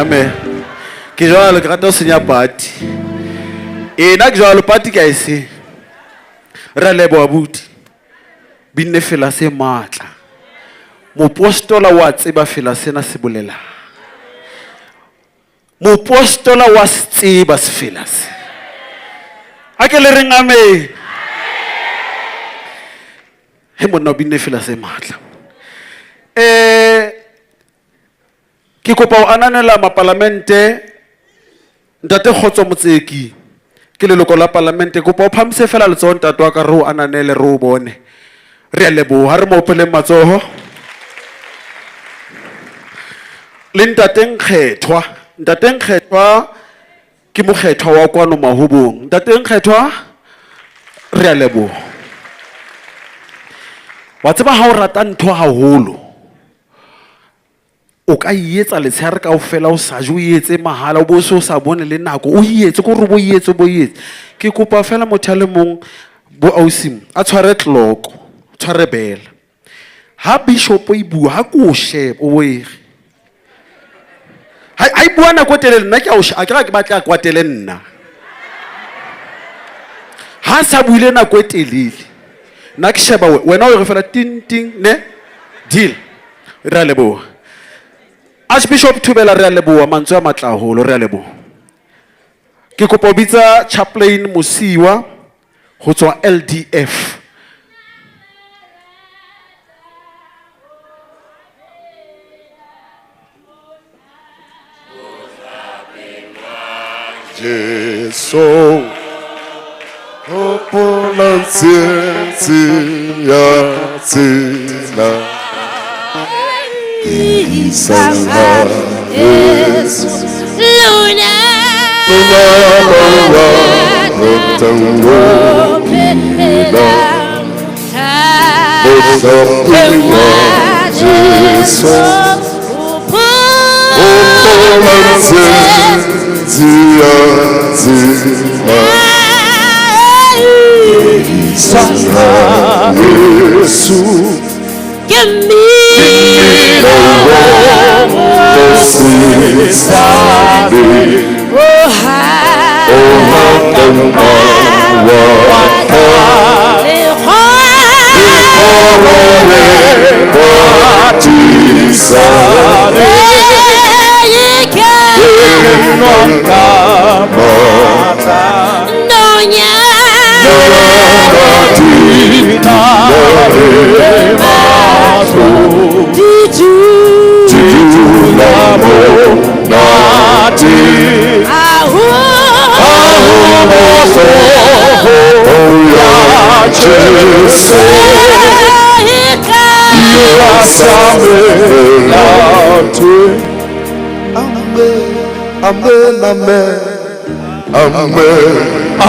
Amen. Ke jwalo ke rata ho senya party. Ena ke jwalo party ka ese. Re leboha buti. Binne fela se matla. Mopostola wa tseba fela sena se bolela. Mopostola wa tseba se fela se. A ke le reng amen. He monna binne fela se matla. Ke kopa o ananela mapalamente ntate Kgotso Motseki ke leloko la parlamente kopa o phamise fela letsoho ntate wa ka re o ananele re o bone re a leboha re mo opeleng matsoho le ntate Nkgethwa ke mokgethwa wa kwano Mahobong ntate Nkgethwa re a leboha wa tseba ha o rata ntho haholo o ka ietsa letshehare kaofela o sa je o ietse mahala o bo se o sa bone le nako o ietse ko re bo ietse ke kopa fela motho a le mong bo ausim a tshware tloko tshware bela ha bishop o ibua ha ko shebe o boege ha ibua nako telele nna ke a ke batla a kwatele nna ha sa buile nako telele nna ke sheba wena o re fela ting ne deal re a leboha Archbishop Thubela re a leboha mantswe a matla haholo re a leboha ke kopa o bitsa chaplain Musiwa ho tswa LDF Jesu Isanga Jesus Luna Give me Amen.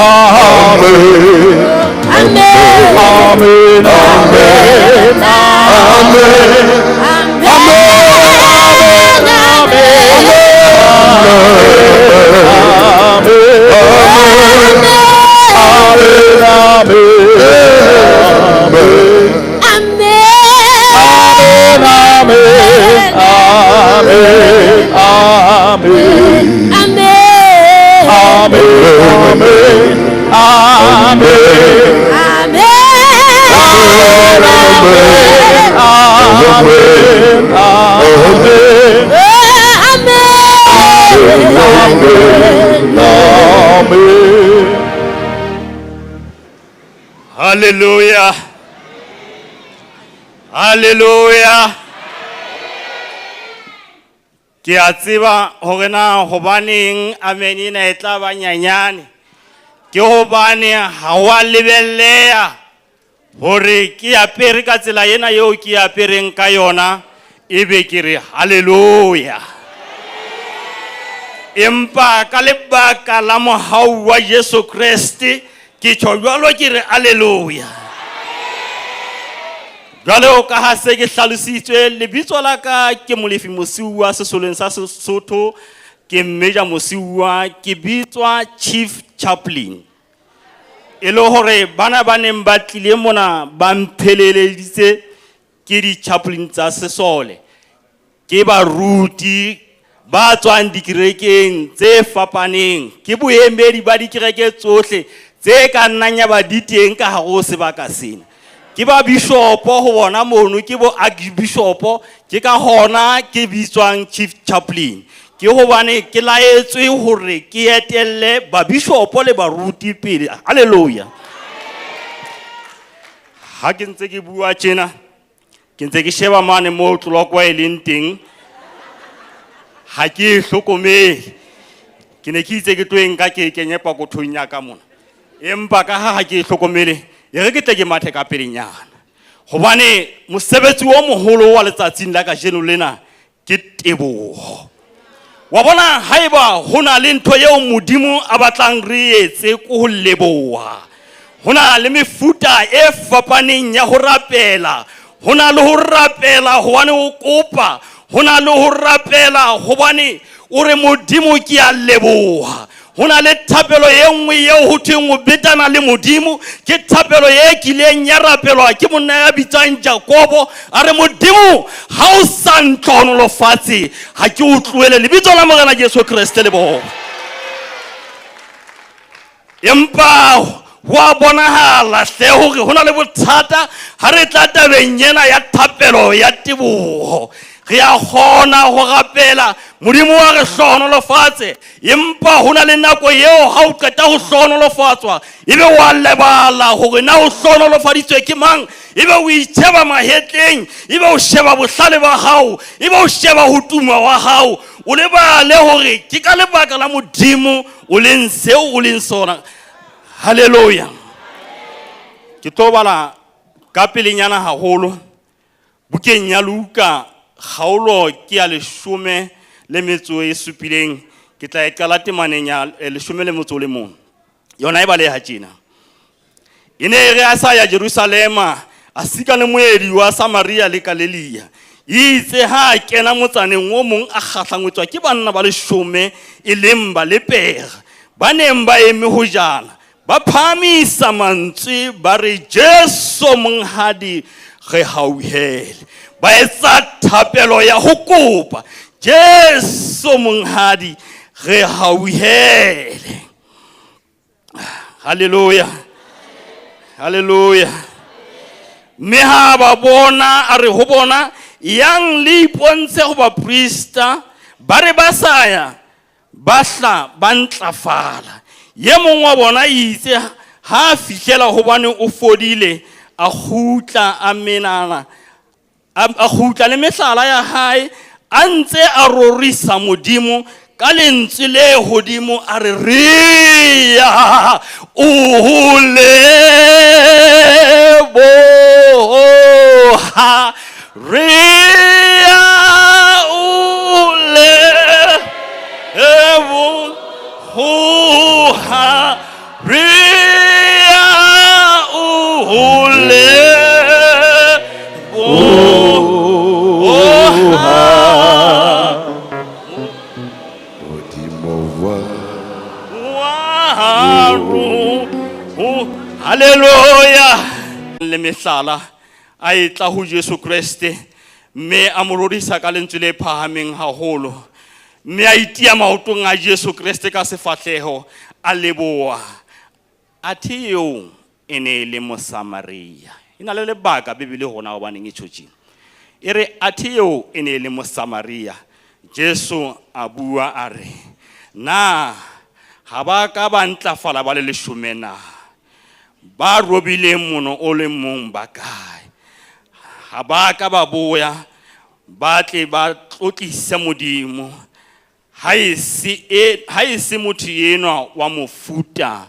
Hallelujah. Hallelujah. Ke a tseba hore na hobaneng amen ena e tla ba nyanyane. Ke hobane ha wa lebelleha hore ke apere ka tsela ena eo ke apereng ka yona ebe ke re hallelujah. Empa ka lebaka la mohau wa Jesu Kriste ke tjho jwalo ke re hallelujah. Jwale o ka ha se ke hlalositswe lebitso la ka ke Molefi Mosiuwa sesoleng sa Sesotho ke Mmeja Mosiuwa ke bitswa Chief Chaplain. E le hore bana ba neng ba tlile mona ba mpheleleditse ke di chaplain tsa sesole ke baruti ba tswang dikerekeng tse fapaneng ke boemedi ba dikereke tsohle tse ka nnang ya ba diteng ka hare sebaka sena ke ba bishopo ho bona mono ke bo archbishopo ke ka hona ke bitswang Chief Chaplain ke hobane ke laetswe hore ke etelle ba bishopo le baruti pele. Hallelujah. Ha ke ntse ke bua tjena ke ntse ke sheba mane mo tlokwa e leng teng ha ke hlokomele ke ne ke itse ke tlo enka ke kenye pakothong ya ka mona empa ka ha ke hlokomele e re ke tle ke mathe ka pelenyana hobane mosebetsi o moholo wa letsatsing la ka jeno lena ke teboho. Wa bona haeba hona le ntho eo modimo a batlang re etse ko ho leboha. Hona le mefuta e fapaneng ya ho rapela. Hona le ho rapela hobane o kopa. Hona le ho rapela hobane o re modimo ke a leboha. Hona le thapelo e nngwe eo ho thweng o betana le modimo ke thapelo e kileng ya rapelwa ke monna ya bitsang Jakobo a re modimo ha o sa ntlonolofatse ha ke o tlohele lebitso la Morena Jesu Kriste leboha. Empa wa bonahala hle hore hona le bothata ha re tla tabeng ena ya thapelo ya teboho. Re a kgona ho rapela modimo wa re hlohonolofatse empa hona le nako eo ha o qeta ho hlohonolofatswa ebe wa lebala hore na o hlohonolofaditswe ke mang ebe o itsheba mahetleng ebe o sheba bohlale ba hao ebe o sheba ho tuma wa hao o lebale hore ke ka lebaka la modimo o leng seo o leng sona. Hallelujah. Ke tlo bala ka pelenyana haholo bukeng ya Luka kgaolo ke ya 17 ke tla e qala temaneng ya 11 yona e bale ha tjena. E ne re a sa ya Jerusalema a sika le moedi wa Samaria le Galilee itse ha kena motsaneng o mong a kgahlangwetswa ke banna ba 10 e leng ba lepere ba neng ba eme ho jana ba phamisa mantswe ba re Jesu monghadi re hauhele ba etsa thapelo ya ho kopa Jesu monghadi re hauhele. Hallelujah. Hallelujah. Me ha ba bona a re ho bona yang le ipontshe ho ba priesta ba re ba saya ba hla ba ntlafala ye mong wa bona itse ha fihlela hobane o fodile a khutla a menana a khutla le mehlala ya hae a ntse a rorisa modimo ka lentswe le hodimo a re ria o leboha ria o leboha ria Hallelujah. Le mehlala a etla ho Jesu Kriste mme a mo rorisa ka lentswe le phahameng haholo. Mme a itia maotong a Jesu Kriste ka sefahleho a leboha. Athe eo e ne le Mosamaria. Ina le lebaka Bibele hona hobaneng e tjhotjeng. E re athe eo e ne le Mosamaria. Jesu a bua a re, na ha ba ka ba ntlafala ba le 10 na? Ba robile mono o le mong ba kae? Ha ba ka ba boya ba tle ba tlotlisa Modimo. Ha e se motho enwa wa mofuta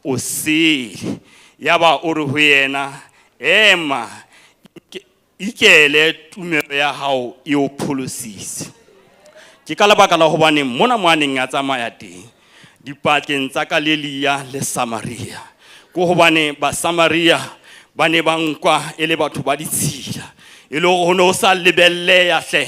o sele. Yaba o re ho yena, ema ikele tumelo ya hao e o pholosise. Ke ka lebaka la hobane mona moaneng a tsamaya teng dipatleng tsa Galilee le Samaria. Ko hobane ba Samaria ba ne ba nkwa e le batho ba ditshila. E le hore ho sa lebelleha hle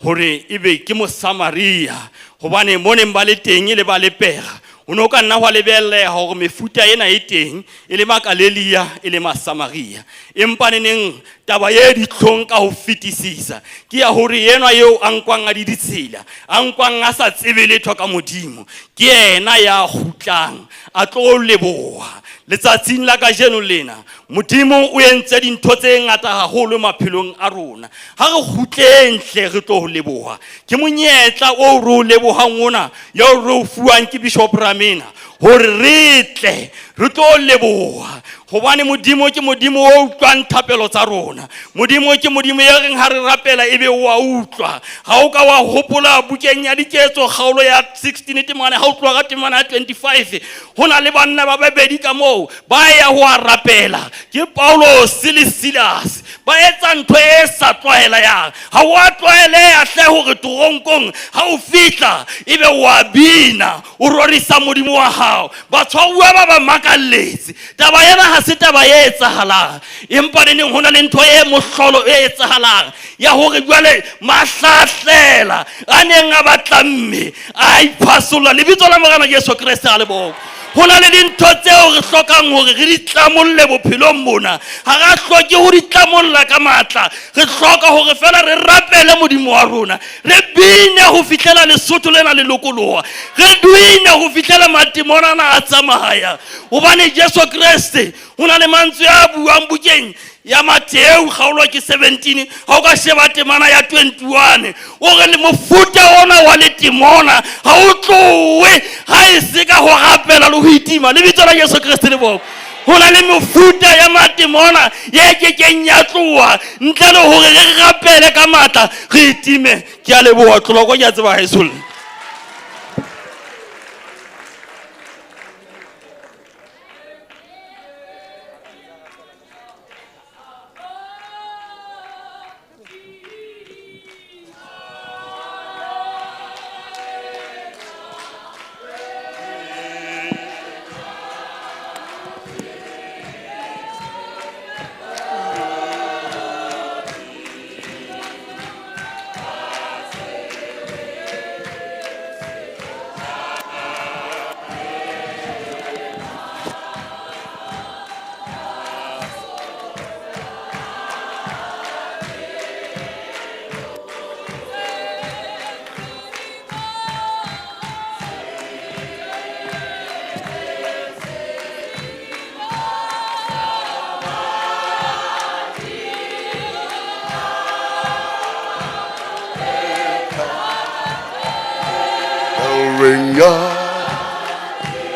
hore ebe ke mo Samaria hobane moneng ba le teng e le ba le pega. Ono ka nna hwa lebelleha hore mefuta ena e teng e le ma Galilee e le ma Samaria. Empa neneng taba ye ditlhong ka ho fetisisa ke ya hore yenwa eo a nkwang a di ditsela a nkwang a sa tsebe letho ka Modimo ke yena ya khutlang a tlo leboha. Letsatsing la kajeno lena Modimo o entse dintho tse ngata haholo maphelong a rona. Ha re khutleng hle re tlo leboha. Ke monyetla o re o lebohang ona ya o re o fuwang ke Bishop Ramena hore re tle re tlo leboha. Hobane Modimo ke Modimo o utlwang thapelo tsa rona. Modimo ke Modimo ya reng ha re rapela ebe wa utlwa. Ha o ka wa hopola bukeng ya diketso kgaolo ya 16 temane ha o tloga ka temana ya 25 hona le banna ba babedi ka moo ba ya ho rapela ke Paulos le Silas ba etsa ntho e sa tlwaelehang. Ha wa tlwaeleha hle hore toronkong ha o fihla ebe wa bina o rorisa Modimo wa hao. Batshwaruwa ba ba makalletse taba ena ha se taba e etsahalang. Empa neneng hona le ntho e mohlolo e etsahalang ya hore jwale mahlahlela a neng a batlamme a iphasolla lebitso la Morena Jesu Kriste a leboha. Hona le dintho tseo re hlokang hore re di tlamolle bophelong bona. Ha ra hloke ho di tlamolla ka matla. Re hloka hore fela re rapele Modimo wa rona. Re bine ho fihlela Lesotho lena le lokoloha. Re duine ho fihlela matemona na a tsamaya. Hobane Jesu Kriste hona le mantswe a buang bukeng ya Mathabo kgaolo ke 17 ha o ka sheba temana ya 21 o re le mofuta ona wa le timona ha o tlowe ha e se ka ho rapela le ho itima le bitso la Jesu Kriste le bo hona le mofuta ya matemona ye kekeng ya tlowa ntle le hore re rapele ka matla re itime ke a leboha tloloko ya tseba Jesu.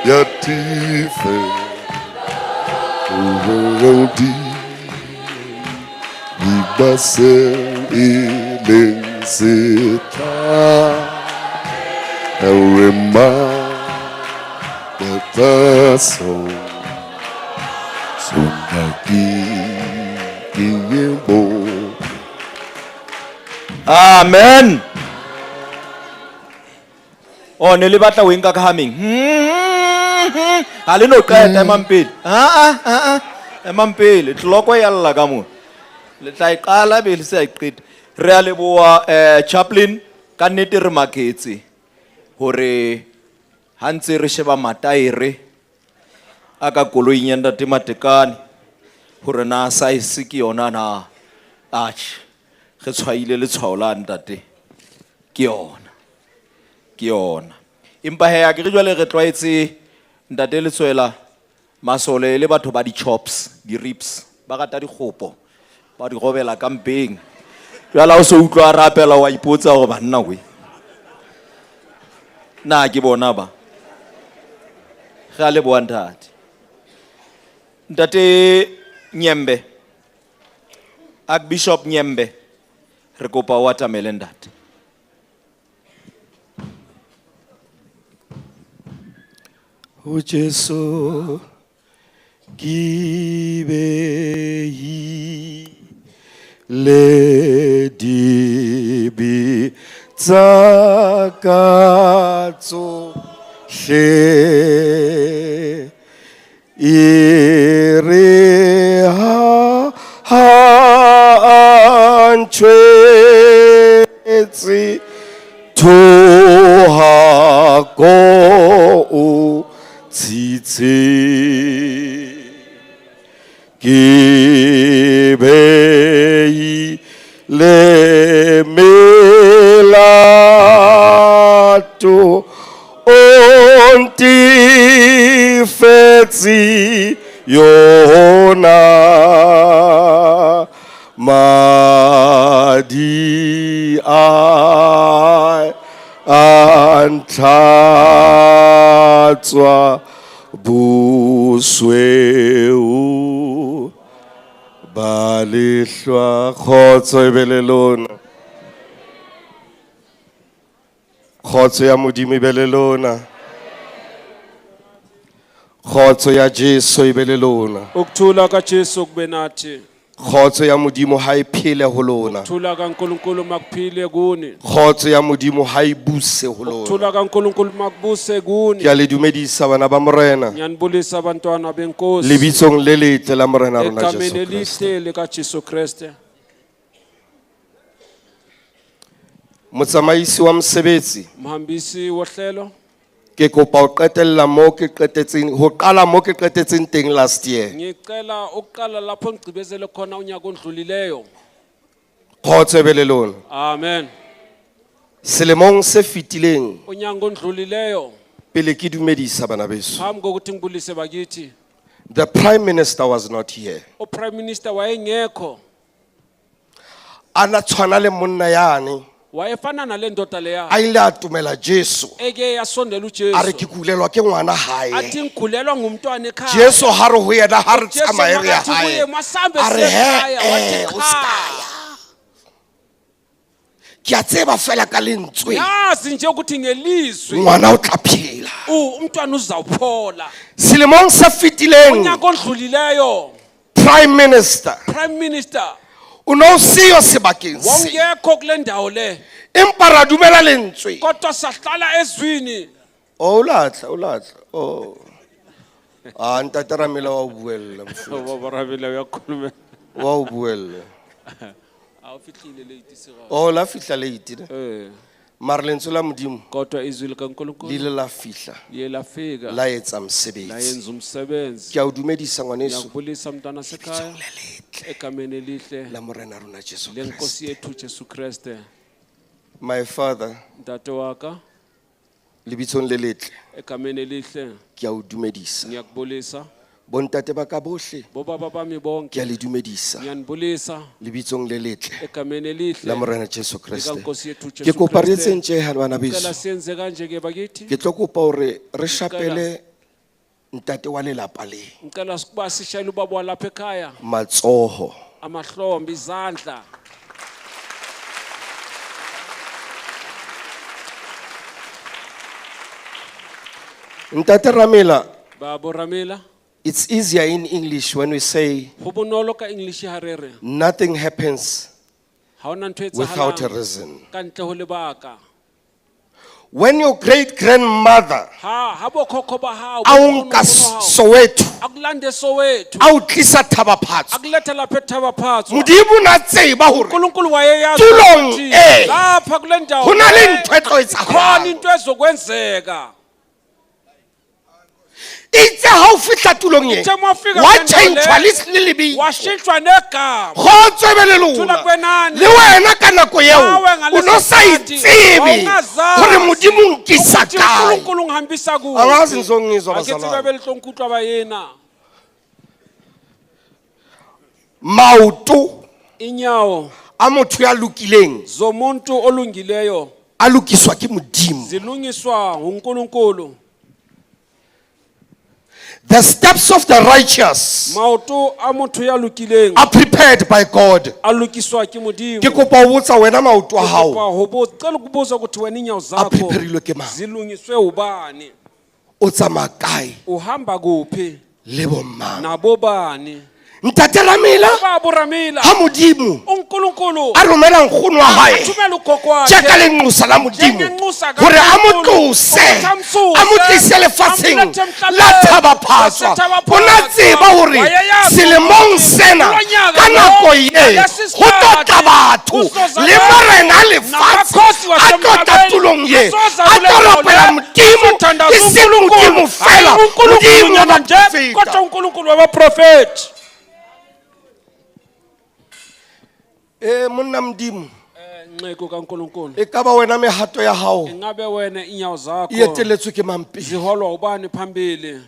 Ya tife Urodi Ibasel Ilensita Erema Bataso Sonaki Iyebo. Amen. Oh ne le batla weng ka coming. Ha le no qeta emampele. Emampele tloko ya lla ka mo. Le tla iqala be le sa iqeta. Re a leboa chaplain ka nnete re maketse hore ha ntse re sheba mataere a ka koloing ya ntate Matekane hore na size ke yona na. Atjhe, re tshwaile letshwao la ntate ke yona. Empa he a ke re jwale re tlwaetse ntate Letswela masole le batho ba di chops, di ribs, ba rata dikgopo, ba di robela ka mpeng. Jwale ha o se utlwa a rapela wa ipotsa hore banna we. Na ke bona ba. Ge a leboha ntate. Ntate Nyembe, Archbishop Nyembe, re kopa o atamele ntate. O Jesu gibehi le dibi tsakatso she ire ha anchwetsi toha ko tsitsi gibei le melato onti fetsi yona madi ai antatswa busweu balishwa khotso ebelelona khotso ya modimo ebelelona khotso ya Jesu ebelelona ukuthula kaJesu kube nathi khotso ya modimo ha iphile ho lona ukuthula kaNkulunkulu makuphile kuni khotso ya modimo ha ibuse ho lona ukuthula kaNkulunkulu makubuse kuni ke a le dumedisa bana ba morena ngiyanibulisa abantwana benkosi lebitsong le letle la morena rona egameni Jesu Kriste elihle likaJesu Kriste motsamaisi wa mosebetsi mhambisi wohlelo ke kopa o qetella mo ke qetetseng ho qala mo ke qetetseng teng last year ngicela ukuqala lapho ngigcibezele khona unyaka ondlulileyo khotso ebelelona amen selemong se fitileng unyaka ondlulileyo pele ke dumedisa bana beso phambi kokuthi ngibulise bakithi the prime minister was not here uprime minister wayengekho ana tshwana le monna yane wayefana nale ndoda leya a ile a tumela Jesu eke yasondela uJesu a re ke kulelwa ke ngwana hae athi ngikhulelwa ngumntwana ekhaya Jesu ha re ho yena ha re tsamaye re ya hae masambe a re sekhaya he wathi o skaya ke a tseba fela ka lentswe yazi nje ukuthi ngelizwi ngwana o tla phela umntwana uzawuphola selemong se fitileng unyaka ondlulileyo prime minister o no siyo sebakeng se wongekho kule ndawo le empa ra dumela lentswe kodwa sahlala ezwini ulatla ntate Ramela wa o buella baba Ramela uyakhuluma wa o buella awufihlile late sira la fihla late mara lentswe la modimo kodwa izwi likaNkulunkulu lile la fihla liye lafika la etsa la mosebetsi yenza umsebenzi ke a o dumedisa ngwaneso ngiyakubulisa mntwana sekhaya egameni elihle la morena rona Jesu lenkosi Kriste yethu Jesu Kriste my father ntate waka lebitsong le letle egameni elihle ke a o dumedisa ngiyakubulisa bontate ba ka bohle bo baba bami ke bonke a le dumedisa ngiyanibulisa lebitsong le letle egameni elihle la morena Jesu Kriste lenkosi yethu ke Jesu kopa re Kriste tsentse ha bana cela beso senze kanje ke bakithi ke tlo kopa hore re shapele ntate wa lelapa le ngicela ukuba sishayele ubaba walapha ekhaya matsoho amahlombe izandla ntate Ramela babo Ramela it's easier in English when we say ho bonolo ka English harere nothing happens ha ona ntwe tsa without a reason ka ntle ho lebaka when your great grandmother ha bokhokho ba hao a o nka Soweto akulande Soweto a o tlisa Thaba Phatsoa akuletha lapha eThaba Phatsoa modimo na tseba hore uNkulunkulu wayeyazi tulong lapha kule ndawo hona le ntwe tlo etsa khona into ezokwenzeka itse ha o fihla tulong e Ithe mo fika wa kwendawo changewa le- le lebitso washintshwa negama kgotso ebe le lona Thula kwenani. le wena ka nako eo Nawe ngaleso o no sa sikhathi itsebe awungazazi gore modimo o nkisa ukuthi kae uNkulunkulu ungihambisa kuphi. Angazi ngizongizwa Ake bazalwane. tsika belihlonkutwa bayena. maoto Inyawo a motho ya lokileng zomuntu olungileyo a lokiswa ke modimo. zilungiswa uNkulunkulu. The steps of the righteous Maoto a motho ya lokileng are prepared by God. a lokiswa ke Modimo. Ke kopa ho botsa wena maoto a hao Cela ukubuza ukuthi wena inyawo a zakho preparilwe ke mang? zilungiswe ubani? O tsamaya kae Uhamba kuphi? le bomang? Nabo bani? Ntate Ramela Baba Ramila. ha modimo uNkulunkulu a romela nkgono wa hae athumela ugogo wakhe jaaka lenxusa la modimo njengenxusa gore a mo kaNkulunkulu, tlose ukuthi amsuse, a mo tlise lefatsheng amlethe emhlabeni, la Thaba Phatsoa. Thaba O na Phatsoa. tseba hore Wayeyazi selemong ukuthi sena kulo nyaka ka lo, nako ye ngalesi go tlotla sikhathi, batho kuzoza le abantu, marena a lefatshe namakhosi a tlotla wasemhlabeni, tulong ye azoza a kulelo toropela le, modimo azothandaza e seng uNkulunkulu, modimo fela hayi uNkulunkulu modimo wa nyana nje, baprofeta. kodwa uNkulunkulu wabaprofeti. Monna modimo Nxeko kaNkulunkulu. e ka ba wena mehato ya hao Ingabe wena inyawo zakho e eteletswe ke mampedi ziholwa ubani phambili?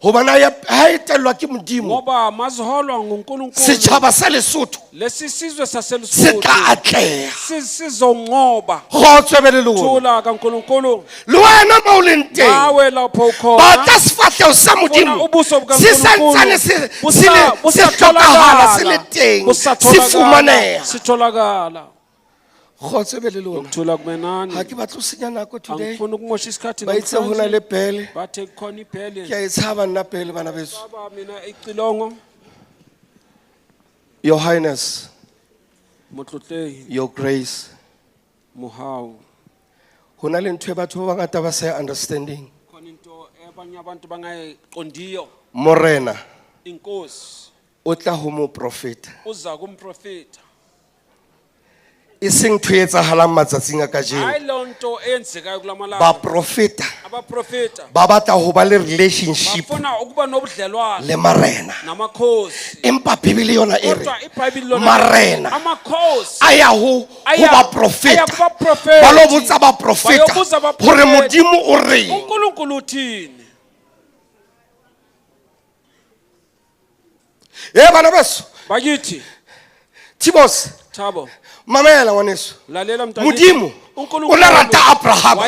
hobane ha etellwa ke modimo Ngoba maziholwa nguNkulunkulu. setjhaba sa Lesotho Lesi sizwe se saseLesotho tla atleha. sizonqoba. Kgotso ebe le lona Thula kaNkulunkulu. le wena mo o leng teng Nawe lapho ukhona. batla sefahleho sa modimo ubuso se santsane se hlokahala se le teng se fumaneha. sitholakala. Kgotso ebe le lona Ukuthula kumenani. ha ke batla o senya nako today Angifuni ukumosha isikhathi ba itse ho na le pele bathe khona iphele. ke a e tshaba nna pele bana beso. Baba mina icilongo. Your Highness, Motlotlehi. Your Grace, Mohau. ho na le ntho e batho ba bangata ba sa understanding. Khona into abanye abantu bangayiqondiyo. Morena Inkosi o tla ho mo profeta uza kumprofeta. e seng ntho e etsahalang matsatsing a kajeno. Hayi lonto eyenzekayo kulamalanga. Ba profeta Abaprofeta ba batla ho ba le relationship bafuna ukuba nobudlelwano le marena, namakhosi. empa bibele yona e re Kodwa iBhayibheli lona marena amakhosi a ya ho ba profeta kubaprofeti. ba lo botsa ba profeta Bayobuza abaprofeti. hore modimo o reng. uNkulunkulu uthini? Bana beso Bakithi Tibos Thabo mamela ngwaneso lalela mntana. modimo o ne rata Abraham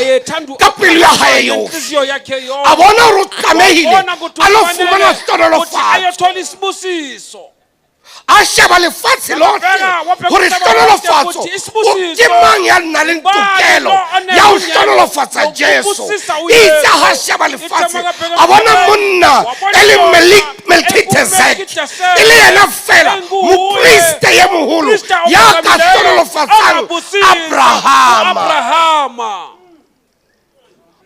ka pelo ya hae yohle inhliziyo yakhe yonke. a bona hore o tlamehile Wabona ukuthi a lo ufanele fumana ukuthi setonolofatso ayothola isibusiso. a sheba lefatshe lohle hore setonolofatso ke mang ya nna le tokelo ya ho setonolofatsa Jesu. Itse ha sheba lefatshe a bona monna e le Melchizedek e le yena fela mopriste ye moholo ya ka setonolofatsang Abrahama. Abrahama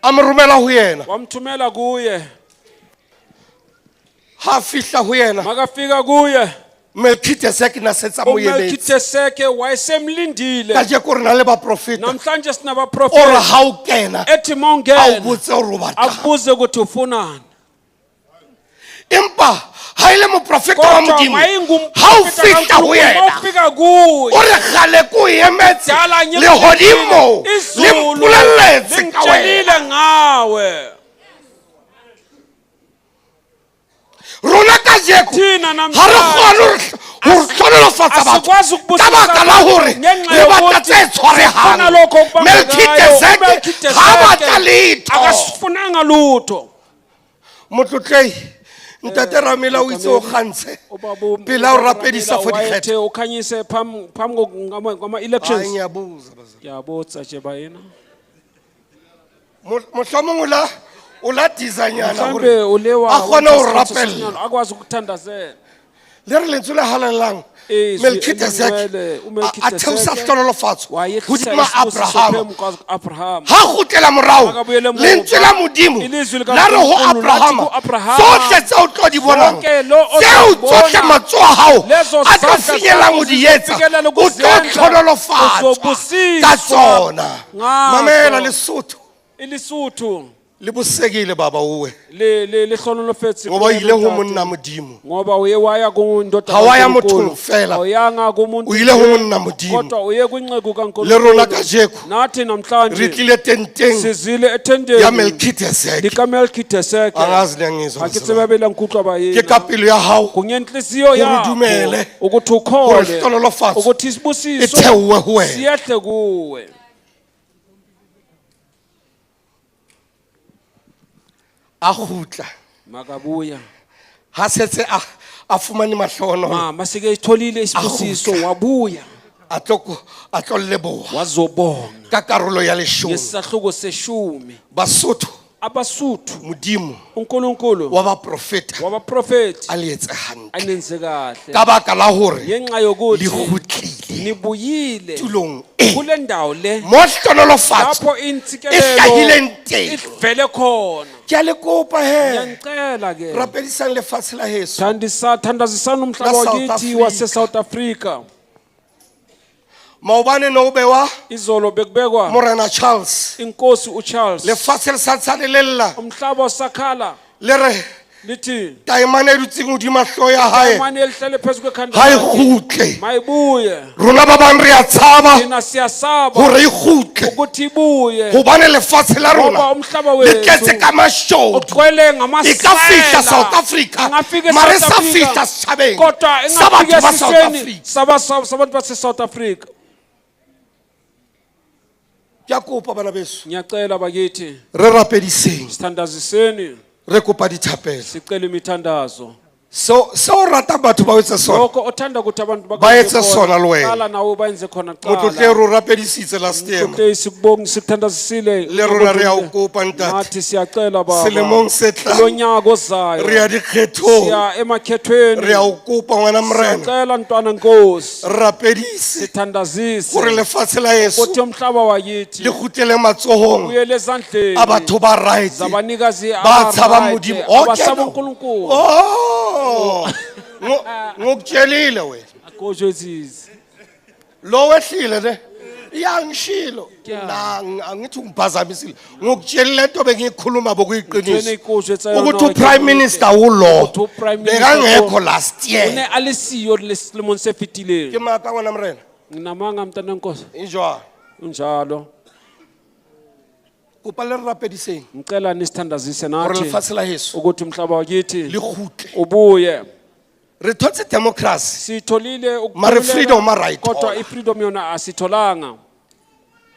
A mo romela ho yena wamthumela kuye. ha fihla ho yena Makafika kuye Melchizedek na setsa mo yemetse uMelchizedek wayesemlindile. ka je ko rena le ba profeta Namhlanje ora sinabaprofeti ha o kena ethi a o mongena botse hore o batlang. akubuze ukuthi ufunani. Empa ha ile moprofeta wa Kodwa modimo mayingumphrofeti ha o fihla ho kaNkulunkulu, yena mawufika kuye o re gale ko emetse Dala le hodimo le izulu mpolelletse ka wena. lingitshelile ngawe. Rona ka jeko Thina ha re namhlanje kgone ho hlonolofatsa batho asikwazi ka baka la hore le batla tse tshwarehang. Melchizedek ha batla letho. akasifunanga lutho. Motlotlehi ntate Ramela o itse o kgantshe pele a o rapedisa for dikgetho. Wayethe ukhanyise phambi ngama-elections. Ngiyabuza bazalwane. Ngiyabotsa nje bayena. Mohlomong o la dizanyana Mhlambe hore ulewa a kgone ho rapella akwazi ukuthandazela. le re lentswe le halelang Izwi Melchizedek elingcwele, a theosa setlhonolofatso wayehlisa hodima isibusiso Abrahama phezu Abraham. ha kgutlela morao Akabuyele emuva. lentswe la modimo Ilizwi la re ho likaNkulunkulu lathi Abrahama ku-Abrahama, tsohle tseo o tlo di bonang zonke lo tseo ozazibona, tsohle matsoho a hao lezo a tlo zandla finyelang ho zakho di etsa zizofikelela o tlo ukuzenza, tlhonolofatswa uzobusiswa ka tsona. ngazo. Mamela Lesotho iLesotho le bosekile baba uwe le hlonolofetse ngoba ile ho monna modimo ngoba uye waya kundoda ha wa ya mothong fela awuyanga kumuntu o ile ho monna modimo kodwa uye kwinceku le kaNkulunkulu rona kajeko nathi namhlanje re tlile tenteng sizile ethendeni ya Melchizedek likaMelchizedek angazi niyangizwa akitsebabela nkutlwa bayena ke ka pelo ya hao kunyenhliziyo Hore yakho dumele. ukuthi Hore ukhole hlonolofatso ukuthi e isibusiso theohe ho wena siyehle kuwe a khutla makabuya ha setse a fumane mahlono mama sike itholile isibusiso wabuya a tlo leboha wazobonga ka karolo ya leshome ngesahluko seshumi Basotho abasuthu modimo uNkulunkulu wabaprofeti a le etse hantle anenze kahle ka baka la hore ngenxa yokuthi le khutlile nibuyile tulong kule ndawo le mo hlonolofatso lapho e intsikelelo hlahileng teng ivele khona ke a le kopa he ngiyacela ke rapedisang lefatshe la heso thandazisana umhlaba La South wakithi Africa. wase South Africa maobane no bewa izolo bekubekwa morena Charles inkosi uCharles lefatshe le sa tsanelella umhlaba osakhala le re lithi taimane e dutseng hodima hloho ya hae manje elihlele phezu kwekhanda ha e lakhe. kgutle mayibuye rona ba bang re a tshaba thina siyasaba hore e kgutle ukuthi ibuye hobane lefatshe la ngoba rona umhlaba le tletse ka wethu mashodu ugcwele e ka fihla South ngamasela Africa ingafika mare eSouth sa Africa. fihla setjhabeng kodwa sa batho ingafika ba South esiseni Africa sabantu base South Africa ke a kopa bana beso ngiyacela bakithi re rapediseng sithandaziseni re kopa dithapelo sicela imithandazo so ratang batho ba o etse sona lokho othanda ukuthi abantu Ba etse sona le wena. qala nawe bayenze khona motlotle ro rapedisitse last year Motlotle sikubonga sikuthandazisile le rona re a o kopa ntate nathi siyacela baba selemong se tlang kulonyaka ozayo re ya dikgethong siya emakhethweni re a o kopa ngwana morena siyacela ntwana nkosi rapedise sithandazise gore lefatshe la yeso ukuthi umhlaba wakithi le kgutlele matsohong uyele ezandleni a batho ba right zabanikazi ba tshaba aba-right, modimo Okay, abasaba no. uNkulunkulu ngokutshelile wena akojotsisi lo wehlile ne iyangishilo angithi ungiphazamisile ngokutshelile into bengiyikhuluma bokuyiqinisa ukuthi uprime minister ulo bekangekho last year une alisiyo lesilimo sefitileyo ke maka ngwana mrena nginamanga mntana nkosi injwa unjalo kopa le rapediseng ngicela nisithandazise gore nathi lefatshe la heso ukuthi umhlaba wakithi le kgutle ubuye re thotse democracy sitholile mare freedom a right kodwa ifreedom yona asitholanga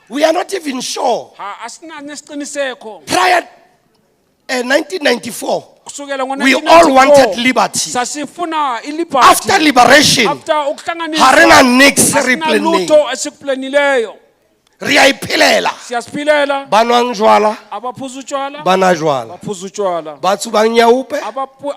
we are not even sure asina nesiqiniseko prior 1994 kusukela we all wanted liberty sasifuna iliberty after liberation after ukuhlanganiswa harena nix replanning lutho esikuplanileyo re a iphelela siyasiphilela banwang jwala abaphuza utshwala bana jwala baphuza utshwala ba tsubang nyaupe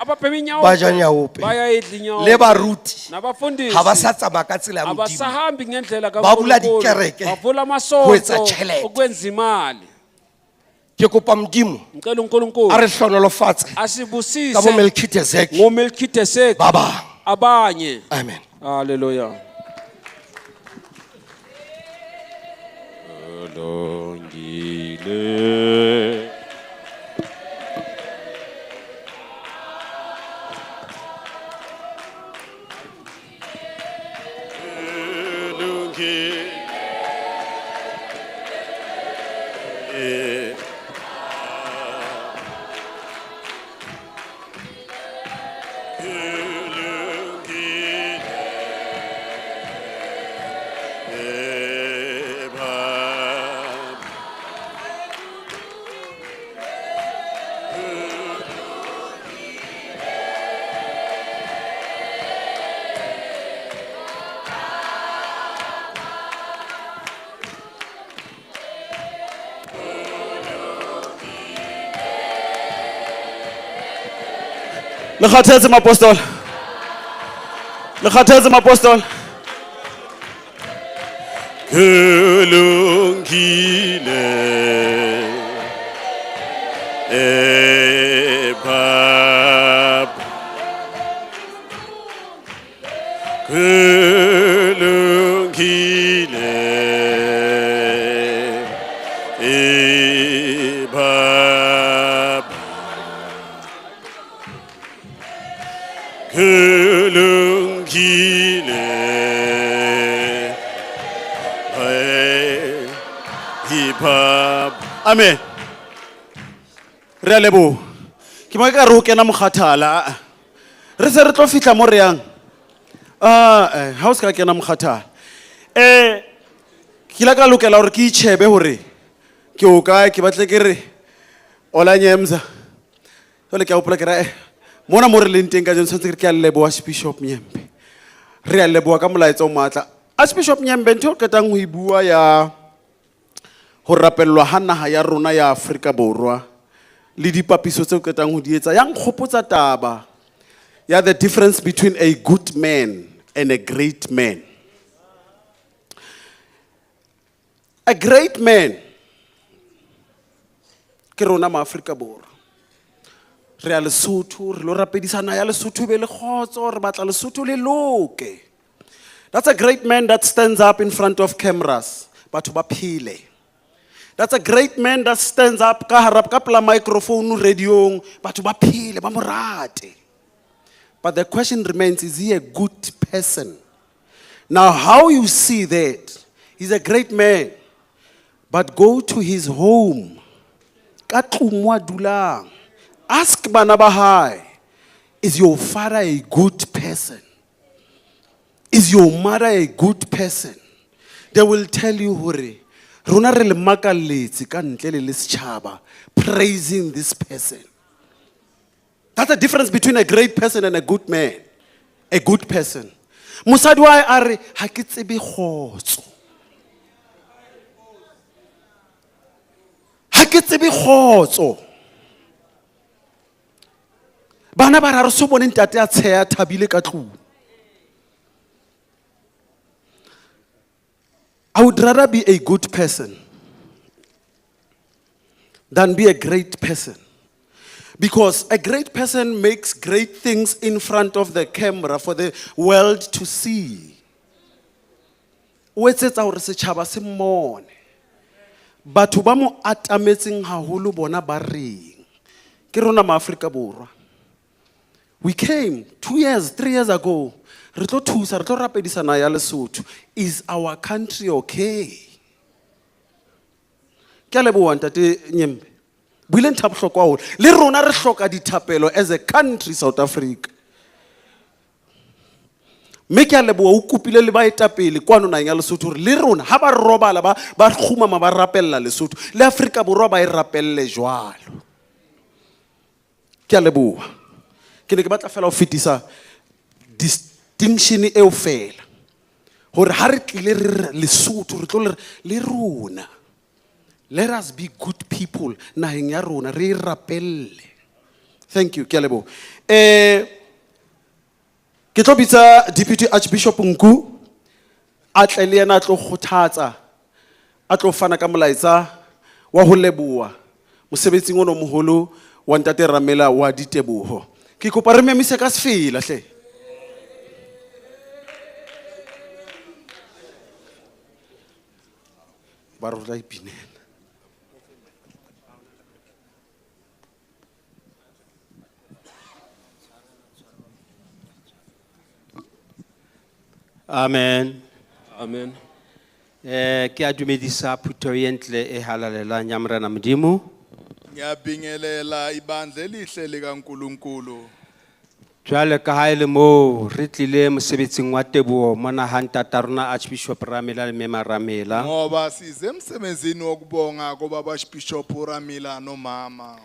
ababhema inyawo ba ja nyaupe bayayidla inyawo le baruti nabafundisi ha ba sa tsamaya ka tsela ya modimo abasahambi ngendlela Ba bula kaNkulunkulu dikereke bavula ho etsa amasonto tjhelete. ukwenza imali ke kopa modimo ngicela uNkulunkulu a re hlonolofatse asibusise ka bo Melchizedek ngoMelchizedek ba bang abanye amen haleluya Longile Le khathetse mapostol. Le khathetse mapostol. kulungile Baba kulungile Baba Amen. Re a leboha. Ke mo ka re o kena mokgathala. Re se re tlo fihla mo re yang. Ha o se ka kena mokgathala. Ke la ka lokela hore ke itshebe hore ke o kae ke batle ke re ola Nyemza. Jole ke a hopola ke re mona mo re leng teng ka jeno tshwantse ke a leboha Archbishop Nyembe. Re a leboha ka molaetsa o matla. Archbishop Nyembe ntho o qetang ho e bua ya ho rapellwa ha naha ya rona ya Afrika Borwa le dipapiso tse o qetang ho di etsa yang kgopotsa taba ya the difference between a good man and a great man. A great man ke rona ma Afrika Borwa. Re a Lesotho re lo rapedisana ya Lesotho be le khotso re batla Lesotho le loke. That's a great man that stands up in front of cameras. Batho ba phile. That's a great man that stands up ka harap ka pla microphone radio batho ba phile ba morate. But the question remains, is he a good person? Now how you see that? He's a great man. But go to his home. Ka tlumwa dulang. Ask bana ba hae, is your father a good person? Is your mother a good person? They will tell you hore rona re le makaletse ka ntle le setjhaba praising this person. That's the difference between a great person and a good man. A good person. Mosadi wa a re ha ke tsebe khotso. Ha ke tsebe khotso. Bana ba ra so bone ntate a tsheya thabile ka tlung. I would rather be a good person than be a great person. Because a great person makes great things in front of the camera for the world to see. O etsetsa hore setjhaba se mmone. Batho ba mo atametseng haholo bona ba reng. Ke rona ma Afrika Borwa. We came 2 years, 3 years ago. Re tlo thusa, re tlo rapedisana ya Lesotho. Is our country okay? Ke a leboha ntate Nyembe. Buile ntha bohlokwa haholo. Le rona re hloka dithapelo as a country South Africa. Me ke a leboha o kopile le baetapele kwano nang ya Lesotho le rona ha ba robala ba khumama ba rapella Lesotho. Le Afrika Borwa ba e rapelle jwalo. Ke a leboha. Ke ne ke batla fela ho fetisa distinction e o fela. Hore ha re tlile re Lesotho re tlo le rona. Let us be good people naheng ya rona re rapelle. Thank you, ke a leboha. Ke tlo bitsa Deputy Archbishop Nku a tle le yena a tlo kgothatsa a tlo fana ka molaetsa wa ho leboha mosebetsing ono moholo wa ntate Ramela wa diteboho. Ke kopa re memise ka sefela hle. Ba rula ipinela. Amen. Amen. Ke a dumedisa phuto e ntle e halalelang ya Morena Modimo. Ngiyabingelela ibandla elihle likaNkuluNkulu. Jwale ka ha ele mo re tlile mosebetsing wa teboho mona ha ntata rona Archbishop Ramela le Mema Ramela. Ngoba size emsebenzini wokubonga kuba Archbishop Ramela nomama.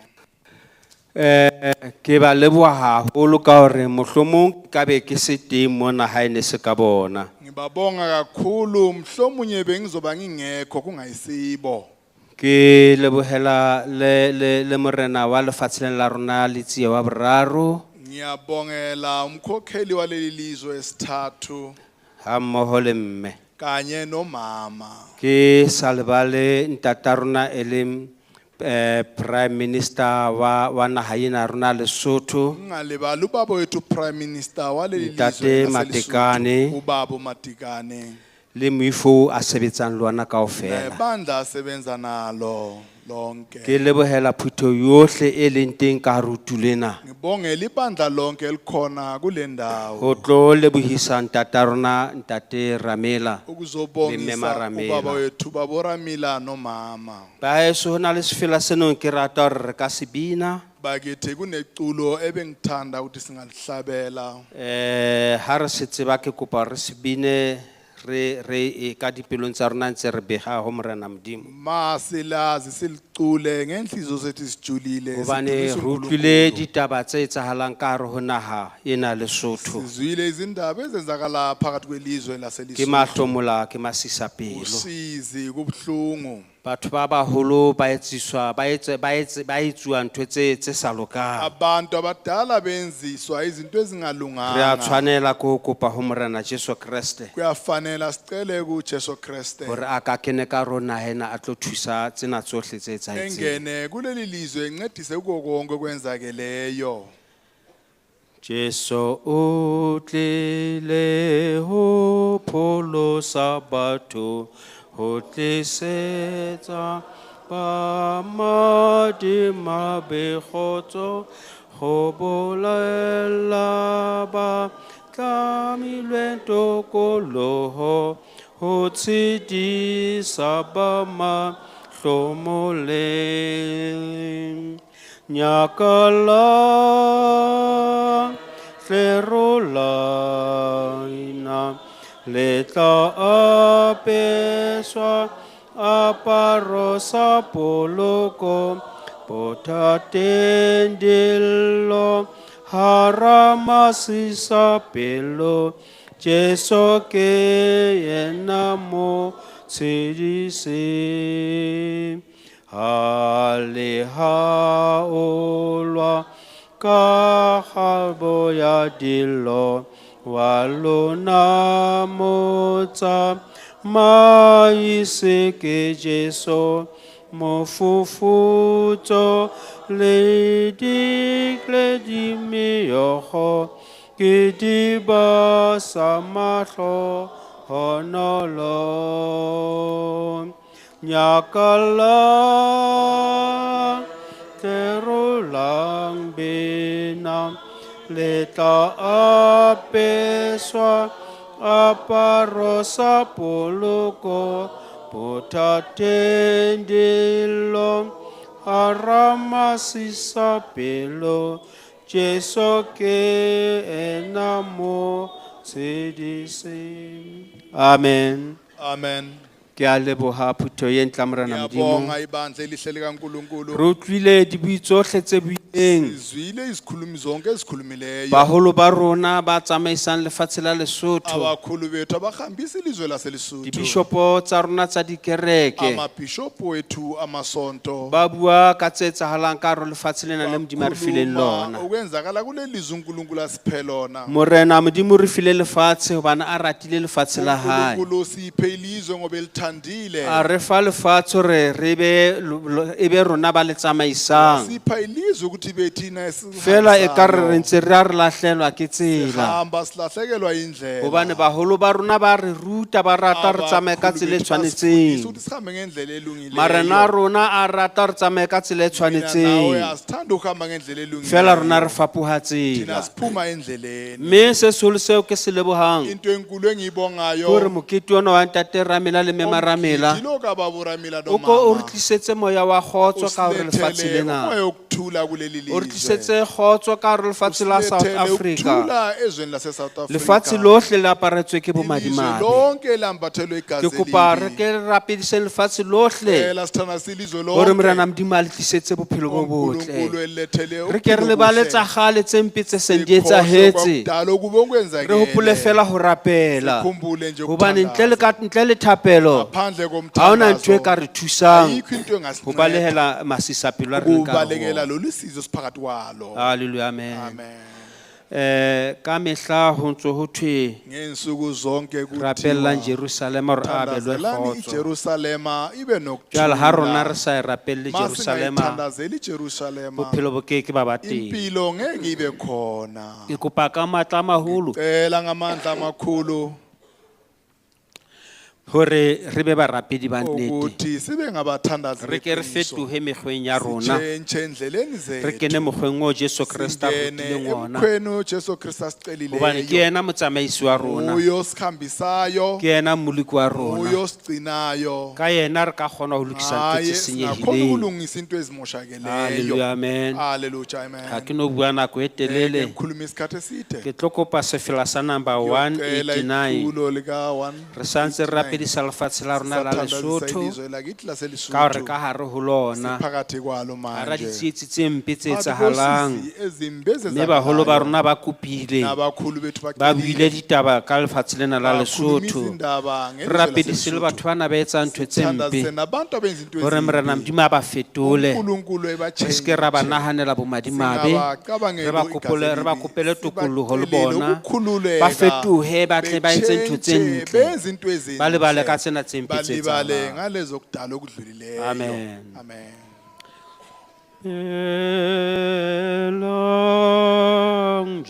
Ke ba leboha haholo ka hore mohlomong ka be ke se teng mona ha ene se ka bona. Ngibabonga kakhulu mhlomunye bengizoba ngingekho kungayisibo. Ke lebohela le morena wa lefatsheng la rona Letsie wa boraro. Ngiyabongela umkhokheli waleli lizwe esithathu. Ha mmoho le mme. Kanye nomama. Ke salebale ntata rona ele Prime Minister wa naha ena rona Lesotho. Ngalebala ubaba wethu Prime Minister waleli lizwe Ntate Matekane. Ubaba Matekane. Le moifo a sebetsang le ona kaofela. Nebandla asebenza nalo lonke. ke lebohela phutho yohle e leng teng ka hare ho tulo ena. Ngibongela ibandla lonke elikhona kule ndawo. Ho tlo lebohisa ntate a rona, ntate Ramela le mme Ukuzobongisa ubaba Maramela. wethu baboramila nomama. Baeso ho na le sefela senong ke rata hore re ka se bina. Bakithi kuneculo ebengithanda ukuthi singalihlabela. Ha re se tseba ke kopa hore re se bine re ka dipelong tsa rona ntse re bega ho Morena Modimo. Masilazi silicule ngenhliziyo zethu sijulile. Hobane sidumise re uNkulunkulu. utlwile ditaba tse etsahalang ka hare ho naha ena Lesotho. Sizwile izindaba ezenzakala phakathi kwelizwe Ke laseLesotho. mahlomola ke masisapelo. Usizi kubuhlungu. Batho ba baholo ba etsiswa ba etsuwa ntho tse sa lokang. Abantu abadala benziswa izinto Re a ezingalunganga. tshwanela ke ho kopa ho Morena Jesu Kriste Kuyafanele sicele kuJesu Kriste hore a ka kene ka rona hena a tlo thusa tsena tsohle tse etsahetseng. engene kuleli lizwe encedise kuko konke kwenzakeleyo. Jesu o tlile ho pholosa batho, ho tlisetsa ba madima bekgotso, ho bolella ba tlamilweng tokoloho, ho tshedisa ba mahlomoleng. Nyakala tlerola le tla apeswa aparo sa poloko, botateng dillo harama sisapelo, Jesu ke yena mo tshedise. Haleha olwa ka habo ya dillo, walona motsa maise ke Jesu, mofufutso le dikle di meyogo, ke di ba sa mahlo honolo. Nyakala terolang bina, le tla apeswa aparo sa poloko, botateng dillo harama sisapelo, Jesu ke ena mo tshedise. Amen. Amen. Ke a leboha phutho ye ntla Morena Modimo. Ngiyabonga ibandla elihle likaNkulunkulu. Re utlwile dibui tsohle tse buileng. Sizwile izikhulumi zonke ezikhulumileyo. Baholo ba rona ba tsamaisang lefatshe la Lesotho. Abakhulu bethu abahambisa ilizwe laseLesotho. Dibishopo tsa rona tsa dikereke. Amabishopu wethu amasonto. Ba bua ka tse etsahalang ka hare ho lefatshe lena le Modimo a re fileng lona. Okwenzakala kuleli lizwe uNkulunkulu asiphe lona. Morena Modimo re file lefatshe hobane a ratile lefatshe la hae. uNkulunkulu siphe ilizwe ngoba elithandile. A re fa lefatshe hore ebe rona ba le tsamaisang. Sipha ilizwe ukuthi bethina Fela e ka re ntse re a re lahlelwa ke tsela. sihamba silahlekelwa indlela. Hobane baholo ba rona ba re ruta ba rata re tsamaye ka tsela e tshwanetseng. Ukuthi sihambe ngendlela elungileyo. Marena a rona a rata re tsamaye ka tsela e Nawe tshwanetseng. asithanda ukuhamba ngendlela elungileyo. Fela rona re fapoha Thina tsela. siphuma endleleni. Mme se seholo seo ke se lebohang Into enkulu engiyibongayo. hore mokete ona wa ntate Ramela le mme Maramela Ngilo ka ba boramila o ko o re nomama. tlisetse moya wa kgotso ka hore lefatshe lena. Umoya wokuthula kuleli O re lizwe. tlisetse kgotso ka hore lefatshe la South Usilethele Africa. ukuthula ezweni lase-South Africa. Lefatshe lohle le aparetswe ke Ilizwe bomadimabe. lonke lambathelwe igazi Ke kopa re elibi. ke re rapedise lefatshe lohle Phela sithanda silizwe hore lonke. Morena Modimo a le tlisetse bophelo bo uNkulunkulu botle. elethele Re ke re ubuphilo lebale obuhle. tsa kgale tse mpe tse seng di Sikhohlwe etsahetse. kwakudala ukube okwenzakele. Re hopole fela ho rapela. Sikhumbule nje Hobane ukuthandaza. ntle le thapelo Ngaphandle ha ona ntho e komthandazo. ka re thusang Ayikho into ho engasinceda. balehela masisapelo a re leng ka hare ho Ukubalekela ona. lolu sizo siphakathi kwalo. Haleluya, amen. Amen. Ka mehla ho ntso ho thwe Ngensuku zonke rapellang kuthiwa Jerusalem hore a belwe thandazelani kgotso. iJerusalema ibe Jwale ha rona nokuthula. re sa e rapelle Jerusalema, Masingayithandazeli iJerusalema. bophelo bo ke ba ba teng. Impilo ngeke ibe khona. Ke kopa ka matla a maholo Cela ngamandla amakhulu hore re be barapedi ba nnete ukuthi sibe ngabathandazi re ke re beqiniso. fetohe mekgweng ya rona Sitshentshe endleleni re zethu. kene mokgweng o Jesu Kriste a Singene rutileng ona emkhweni uJesu Kristu hobane ke asicelileyo. yena motsamaisi wa rona Uyo sikhambisayo. ke yena mmoleki wa rona Uyo sigcinayo. ka yena re ka kgona ho lokisa ntho Hayi tse singakhona senyehileng ukulungisa into ezimoshakeleyo. Hallelujah, amen. Hallelujah, amen. ga ke no bua nako e telele Ngikhuluma isikhathi eside. ke tlo kopa sefela sa number Ngiyocela 189 itulo lika 1. re santse re rapedisa lefatshe la rona la Lesotho ka hore ka hare ho lona phakathi kwalo hara manje. ditsietsi tse mpe tse Phakathi etsahalang kwesizwe ezimbi mme baholo ba ezenzakalayo. rona ba kopile Nabakhulu bethu ba bacelile. buile ditaba ka lefatshe lena la Bakhuluma Lesotho izindaba re ngelizwe rapedise le laseLesotho. batho bana ba etsang ntho tse Sithandazise mpe nabantu abenza into hore morena ezimbi. modimo a ba fetole uNkulunkulu re ebatshentshe. seke ra ba nahanela bomadimabe Singabacabangeli re ba kopele tokoloho le bona ukukhululeka. ba fetohe ba tle ba etse ntho tse Betshentshe, ntle benze into ezinhle. ba lebale ka tsena tse mpe tse Balibale etsahalang. ngalezo kudala okudlulileyo. Amen. Amen. Elong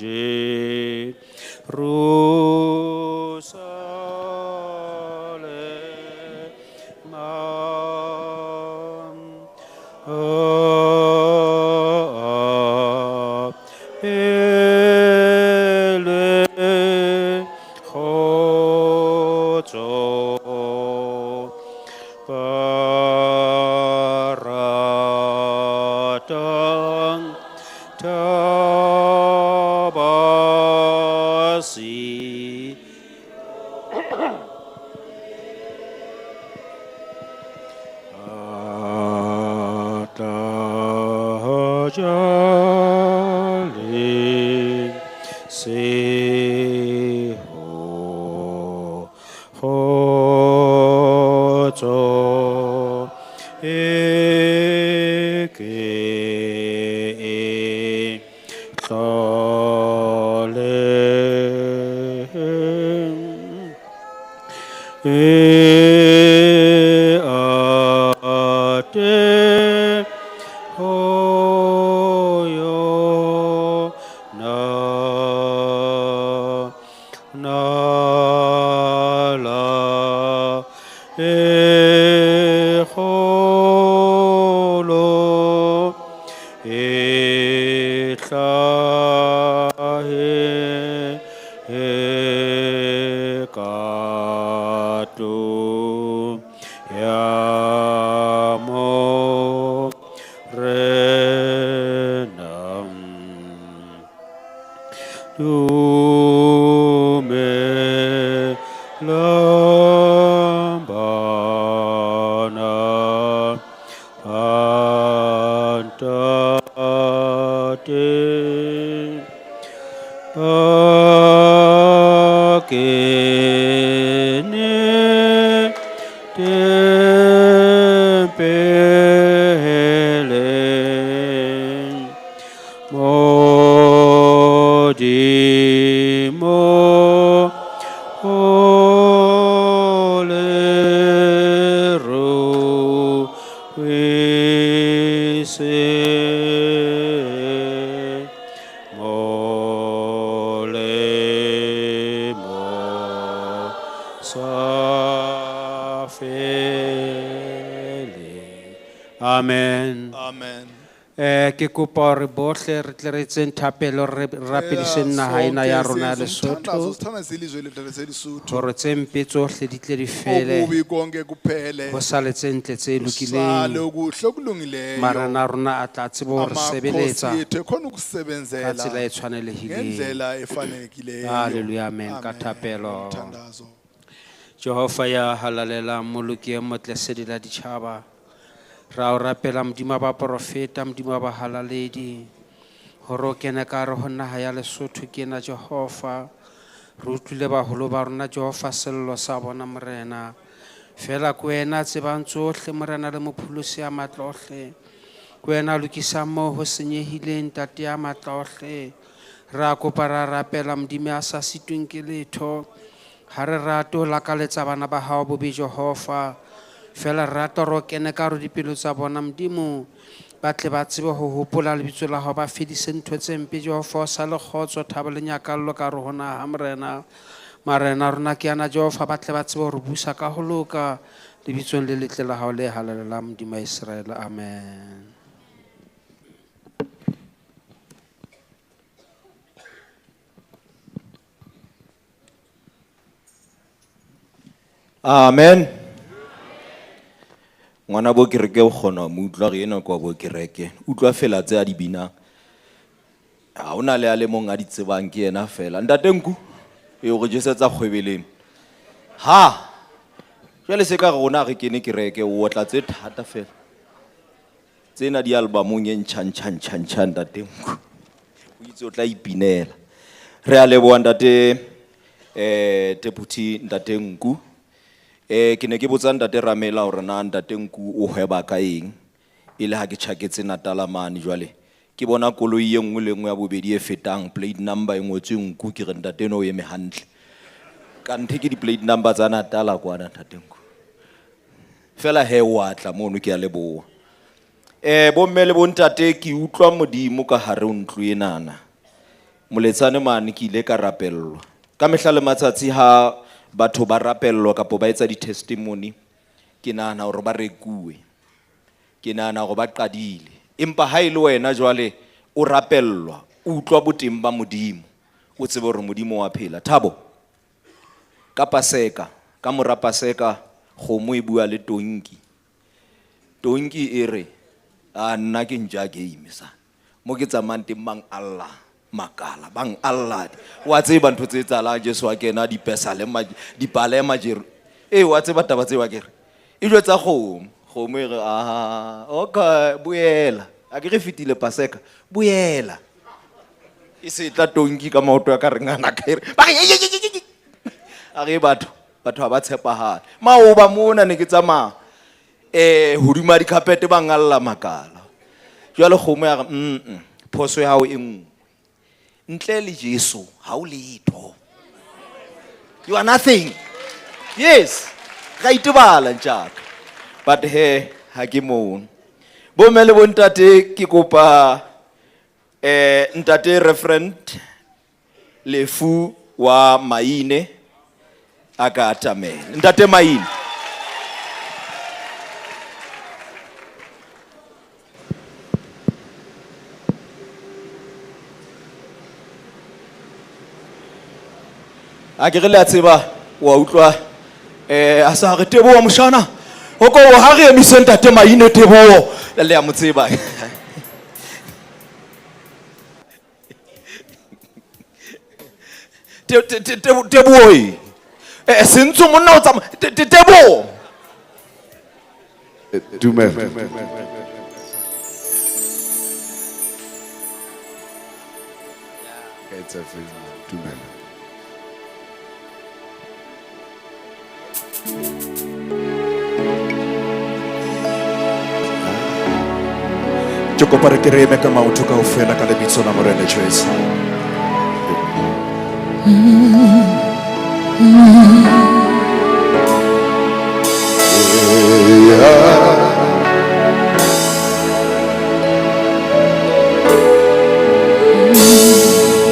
Jerusalem Thaba si Atajali sehopotso lambana antate akene tempele modimo olero wise molemo safele. Amen. Amen. Ke kopa hore bohle re tle re etseng thapelo re rapediseng naha ena ya rona ya Lesotho hore tse mpe tsohle di tle di fele Okubi konke kuphele. ho sale tse ntle tse Sale lokileng okuhle okulungileyo. marena a rona a tla tseba hore sebeletsa Amakhosi ethu ekhona ka ukusebenzela tsela e tshwanelehileng. ngendlela efanelekileyo. Hallelujah, amen. Ka thapelo. Mthandazo. Jehova ya halalela moloki e motle sedi la ditjhaba ra o rapela modimo ba profeta modimo ba halaledi hore o kene ka re ho naha ya Lesotho ke ena Jehova re utlwile baholo ba rona Jehova sello sa bona morena fela ke wena tsebang tsohle morena le mopholosi ya matlohle ke wena lokisang moo ho senyehileng tate ya matlohle ra kopa ra rapela modimo a sa sitweng ke letho ha re rate ho lakaletsa bana ba hao bobe Jehova fela rata ro kene ka ro dipelo tsa bona modimo ba tle ba tsebe ho hopola lebitso la hao ba fedise ntho tse mpe Jehova o sa le kgotso thaba le nyakallo ka re hona ha morena marena rona ke ana Jehova ba tle ba tsebe hore busa ka ho loka lebitsong le letle la hao le halalelang Modimo wa Israel. Amen. Amen. Ngwana bo kereke o kgona mo utlwa re ena kwa bo kereke utlwa fela tse a di binang ha ona le a le mong a di tsebang ke ena fela ntate nku e go jesetsa kgwebeleng ha jale se ka rona re kene kereke o otla tse thata fela tsena di albumong e ntšha ntate nku o itse o tla ipinela re a leboa ntate deputy ntate nku ke ne ke botsa ntate Ramela hore na ntate nku o hweba ka eng ile ha ke tshaketse Natalamane jwale ke bona koloi e nngwe le nngwe ya bobedi e fetang plate number e ngotswe nku ke re ntate no eme hantle ka nthe ke di plate number tsa Natala kwana ntate nku fela he watla mono ke a leboa bo mme le bo ntate ke utlwa Modimo ka hare o ntlo enana moletsane mane ke ile ka rapellwa ka mehla le matsatsi ha batho ba rapellwa kapo ba etsa di testimony ke nahana hore ba rekuwe ke nahana hore ba qadile empa ha ile wena jwale o rapellwa o utlwa boteng ba Modimo o tsebe hore Modimo wa phela Thabo ka Paseka ka mora Paseka kgomo e bua le tonki e re a nna ke nja game sa mo ke tsamang teng mang Allah makala bang Allah wa tseba ntho tse tsala Jesu wa kena di pesa le di pale majeru wa tseba taba tse wa kere e jwetsa kgomo e re okay buela a ke re fitile Paseka buela e se tla tonki ka maoto ya ka rengana ka ere ba a re batho ha ba tshepahala maoba mona ne ke tsamaya hodima di carpet bang Allah makala jwale kgomo ya re phoso ya hao e nngwe ntle le Jesu ha o letho you are nothing yes ga itebala ntjaka but he ha ke mo bo mele bo ntate ke kopa ntate referent lefu wa Maine aka atamela ntate Maine a ke re le a tseba wa utlwa a sa re Teboho moshana o ko ha re emise ntate Maine Teboho le a mo tseba Teboho sentse monna o tsama Teboho dumela it's a dumela Ke kopa re kereme ka maoto kaofela ka lebitso la Morena Jesu.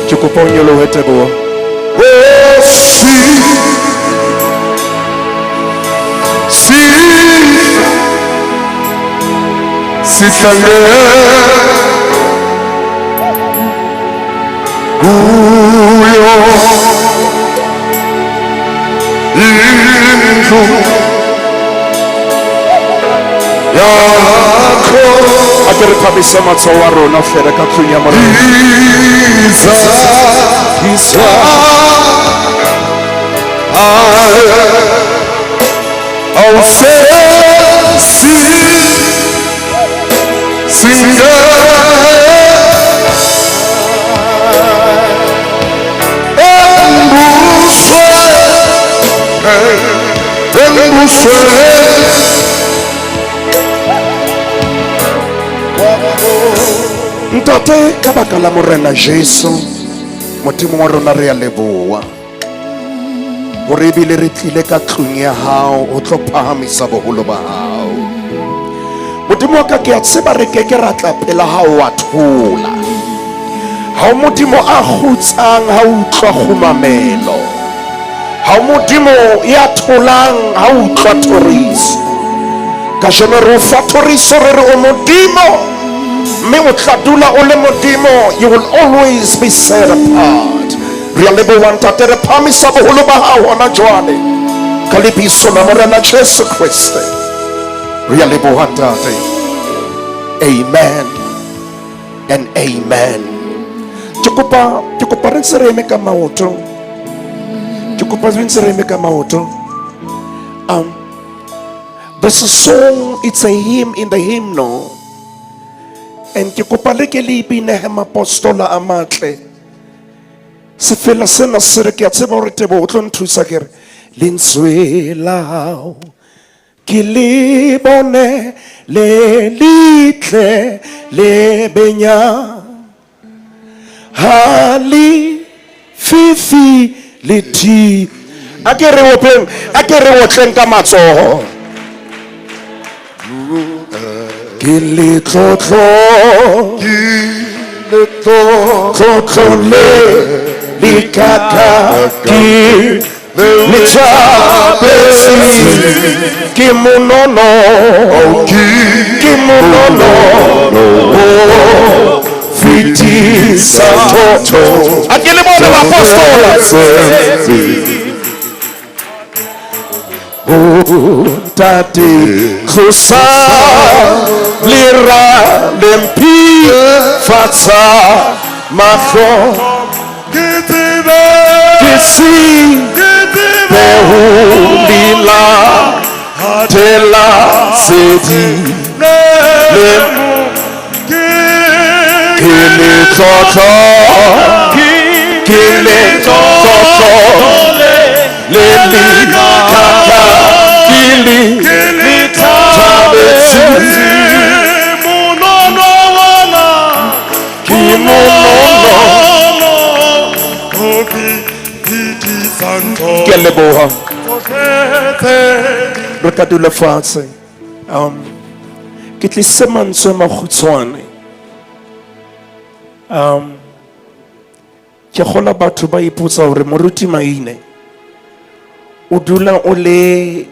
Ke kopa o nyolohe Teboho. Sihlale kuyo indlu yakho ake re phamisa matshwao wa rona fela ka tlung ya Morena. I'll say Ntate ka baka la Morena Jesu Modimo wa rona re a leboha hore ebile re tlile ka tlung ya hao o tlo phahamisa boholo ba hao. Modimo wa ka ke a tseba re ke ra tla pela ha o a thola ha o Modimo a khutsang ha o utlwa khumamelo ha modimo ya tholang ha utlwa thoriso ka jeno re fa thoriso re re o modimo mme o tla dula o le modimo. You will always be set apart. Re a leboha ntate, re phamisa boholo ba hao hona jwale ka lebitso la Morena Jesu Kriste. Re a leboha ntate. Amen and amen. Ke kopa re ntse re eme ka maoto. Ke kopa re ntse re eme ka maoto. There's a song, it's a hymn in the hymnal. And ke kopa le ke le ipine he mapostola a matle. Se fela sena se re ke a tseba hore tebo o tlo nthusa ke re lentswe lao ke le bone le litle le benya hali fifi le ti a ke re otleng ka matsoho ke le tlotlo le likaka ki le tabesi ki monono fiti santo akele bona l'apostolo tate khosa lira lempi fatsa mafo kisi behulila tela sedi lemu kile toto leli kaka kili tabesi munono wana kimono obi titi santo keleboha rekadula fatshe ke tlise mantswe magutshwane ke gola batho ba ipotsa hore moruti maine o dula o le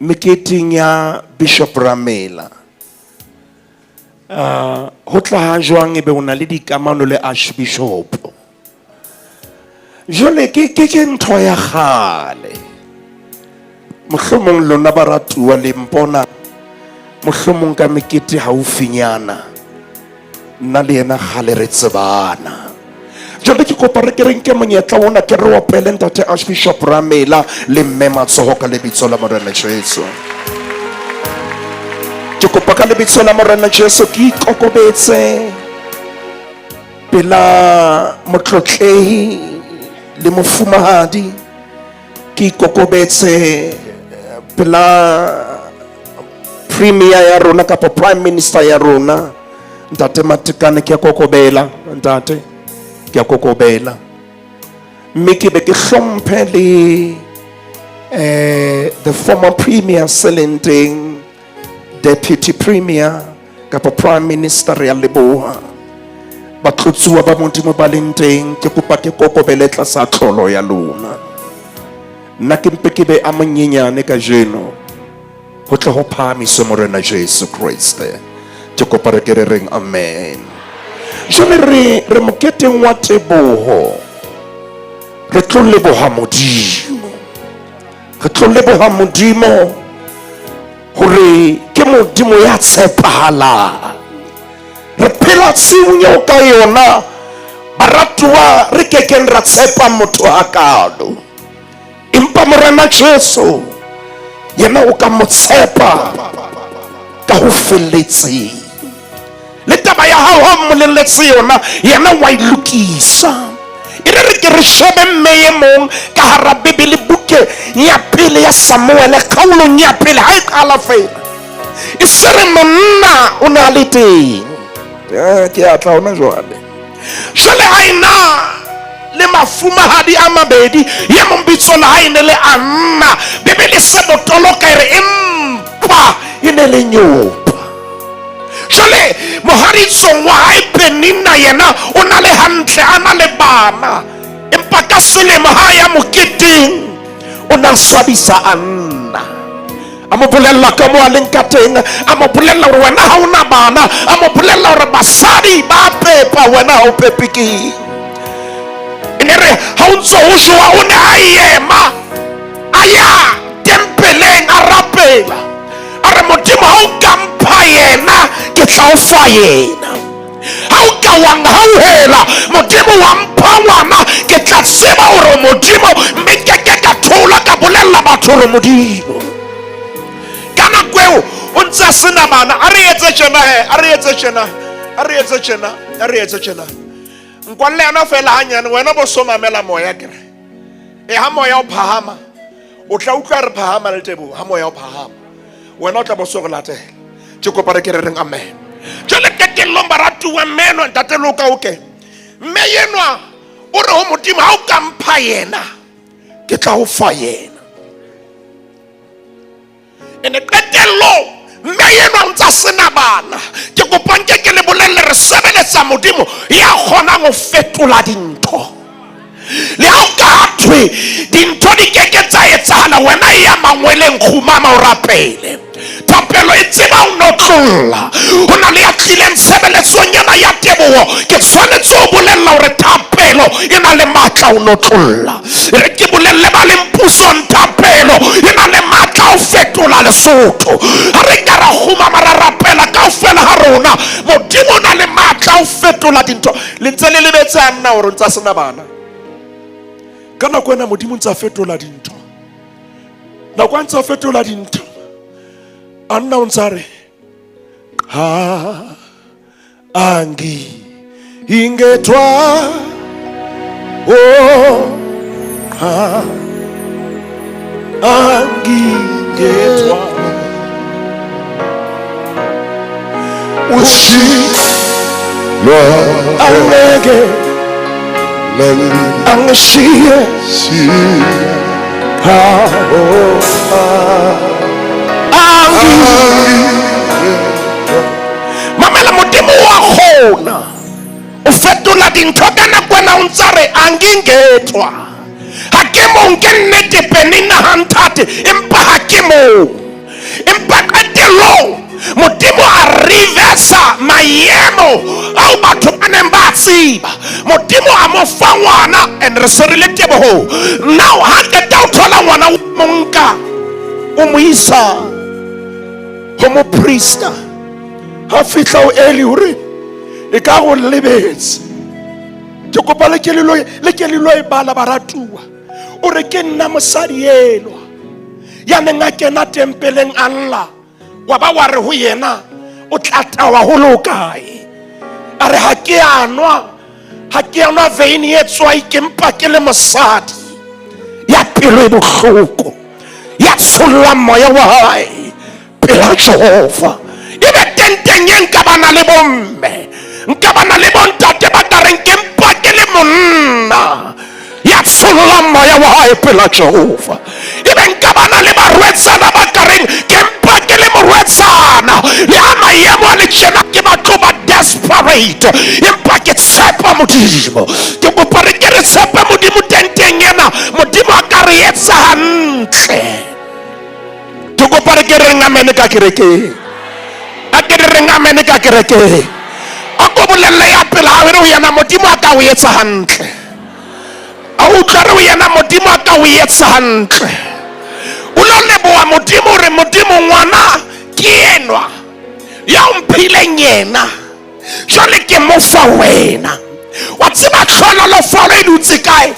meketeng ya Bishop Ramela ho tla ha jwang ebe o na le dikamano le Archbishop jole ke ntho ya gale mohlomong lona ba ratuwa le mpona mohlomong ka mekete haufinyana nna le yena gale re tsebana jole ke kopa re ke renke monyetla ona ke re opele ntate Archbishop Ramela le mme Matsoho ka lebitso la Morena Jesu. Ke kopa ka lebitso la Morena Jesu ke ikokobetse pela motlotlehi le mofumahadi, ke ikokobetse pela premier ya rona kapa prime minister ya rona ntate Matekane ke kokobela ntate ke a kokobela mme ke be ke hlomphe le the former premier Selenteng, deputy premier kapa prime minister ya leboha batlotsuwa ba modimo ba leng teng ke kopa ke kokobele tlasa tlolo ya lona nna ke mpe ke be a monyenyane ka jeno ho tla ho phahamiswe Morena Jesu Kriste. Ke kopa re ke re reng amen. Jole re moketeng wa teboho re tlo leboha modimo hore ke modimo ya tshepahala re phela tsiung eo ka yona baratuwa re kekeng ra tshepa motho hakalo empa Morena Jesu yena o ka mo tshepa ka ho felletseng le taba ya hao ha mmolelletse yona yena wa ilukisa e re ke re shebe mmeye mong ka hara Bibele buke ya pele ya Samuel kgaolong ya pele ha e qala fela e sere monna o na le teng ke a tla ona jwale jale haina le mafumahadi a mabedi ya mombitso la haine le Anna Bibele se botoloka e re empa e ne le nyopa jale moharitsong wa hae Penina yena o na le hantle ana le bana empa ka selemo ha ya moketeng o na swabisa anna a mo bolella ka mo a leng ka teng, a mo bolella hore wena ha ona bana, a mo bolella hore basadi ba pepa wena ha o pepike. Ene re ha o ntso o joa o ne a ema a ya tempeleng a rapela a re Modimo ha o ka mpha yena ke tla o fa yena, ha o ka wa ngauhela Modimo wa mpha ngwana ke tla tseba hore Modimo, mme ke ka thola ka bolella batho hore Modimo ka nako eo o ntse a sena bana. A re etse tjena nkwalle yana fela hanyane, wena bo so mamela moya kere e ha moya o phahama o tla utlwa re phahama le Teboho. Ha moya o phahama wena o tla bo so re latela. Ke kopa re ke re reng amen. Jale ke ke lomba ratuwa meno ntate loka oke mme yenwa o re ho Modimo ha o ka mpha yena ke tla o fa yena. Ene qetelo mme yenwa ntsa sena bana, ke kopa nke ke le bolelle re sebeletsa Modimo ya kgona go fetola dintho. Le ha o ka thwe dintho di keke tsa etsahala wena ya mangweleng khumama o rapele thapelo e tseba o notlolla o na le ya tlileng sebeletsong yana ya Teboho. Ke tshwanetse o bolella hore thapelo e na le matla o notlolla. Re ke bolelle ba le mpusong thapelo e na le matla o fetola Lesotho. Ha re ka ra khumama ra rapela kaofela ha rona Modimo o na le matla o fetola dintho. Le ntse le lebetse a nna hore ntsa sena bana ka nako ena Modimo ntse a fetola dintho. Nako a ntse a fetola dintho anna o ntse a re ha angi ingethwa oh ha angi ingethwa ushilo angeke angishiye ha oh mamela Modimo wa khona o fetola dintho ka nako ena o ntse re angingethwa ha ke mo nke nnete penina hantate empa ha ke mo empa qetelo Modimo a reversa maemo ao batho ba neng ba tsiba. Modimo a mo fa ngwana and re se re le Teboho now ha ke ta o thola ngwana o monka o mo isa ho mo priesta ha fihla o eli hore e ka go lebetse. Ke kopa le ke lo e bala baratuwa o re ke nna mosadi elwa ya neng a kena tempeleng Allah wa ba wa re ho yena o tla tawa ho lokae. A re ha ke anwa veini e tswai ke mpa ke le mosadi ya pelo e bohloko ya tsholla moya wa hae pela Jehova. Ebe tenteng ye nka bana le bomme nka bana le bontate ba ka reng ke mpa ke le monna ya tsholla moya wa hae pela Jehova. Ebe nka bana le barwetsana ba ka reng ke mpa ke le morwetsana le ha maemo a le tjena ke batho ba desperate empa ke tshepa Modimo. Ke kopa re ke re tshepa Modimo tenteng yena Modimo a ka re etsa hantle. Ke kopa re ke reng amen ka kereke a ke reng amen ka kereke a ko bolelle ya pela ha re o yena Modimo a ka o etsa hantle. A o tla re o yena Modimo a ka o etsa hantle. O lo leboha Modimo re Modimo ngwana ke enwa ya o mphileng yena jwale ke mo fa wena wa tseba tlhola lo fa le dutse kae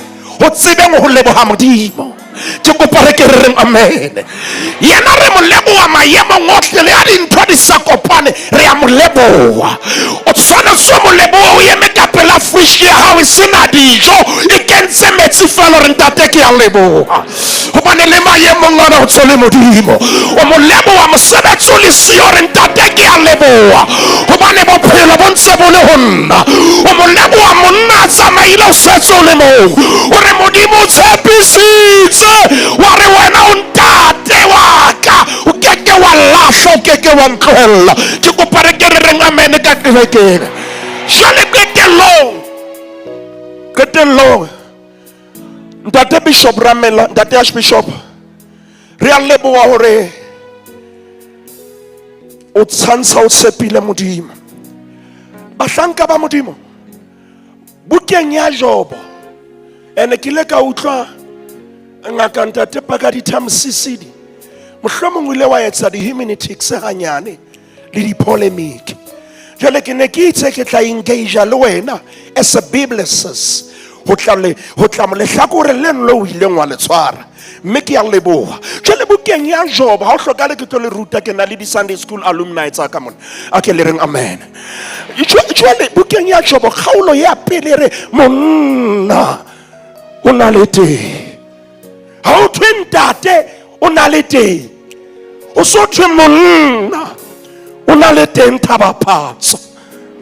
o tsebeng ho leboha Modimo. Ke kopa re ke reng amen. Yena re mo leboha maemo ngohle le a dintho di sa kopane re a mo leboha. O tshwanetse mo leboha o eme ka pela fridge ya hao e sena dijo e kentse metsi fela re ntate ke a leboha hobane le maemo ngwana o tshole Modimo. O mo leboha mosebetsi o le siyo re ntate ke a leboha hobane bophelo bo ntse bo le ho nna. O mo leboha monna a tsamaile o setse o le moo o re Modimo o tshepisitse wa re wena o ntate wa ka o keke wa lahla o keke wa ntlohella. Ke kopa re ke re reng amen ka kerekeng. Jale qetellong Ntate Bishop Ramela, Ntate Archbishop, re a leboha hore o tshantsha o tshepile Modimo. Bahlanka ba Modimo, bukeng ya Job, ene ke ile ka utlwa ngaka Ntate Pakadi Thamsisidi, mohlomong o ile wa etsa di-hermeneutics hanyane le di-polemic. Jwale ke ne ke itse ke tla engage le wena as a biblicist ho tla mo lehlakore le nlo o ileng wa le tshwara, mme ke a leboha. Jwale bukeng ya Job ha o hlokale ke tlo le ruta, ke na le di-Sunday school alumni tsa ka mona a ke le reng amen. Jwale bukeng ya Job kgaolo ya pele re monna o na le teng, ha o thwe ntate o na le teng, o so thwe monna o na le teng. Thaba Phatsoa,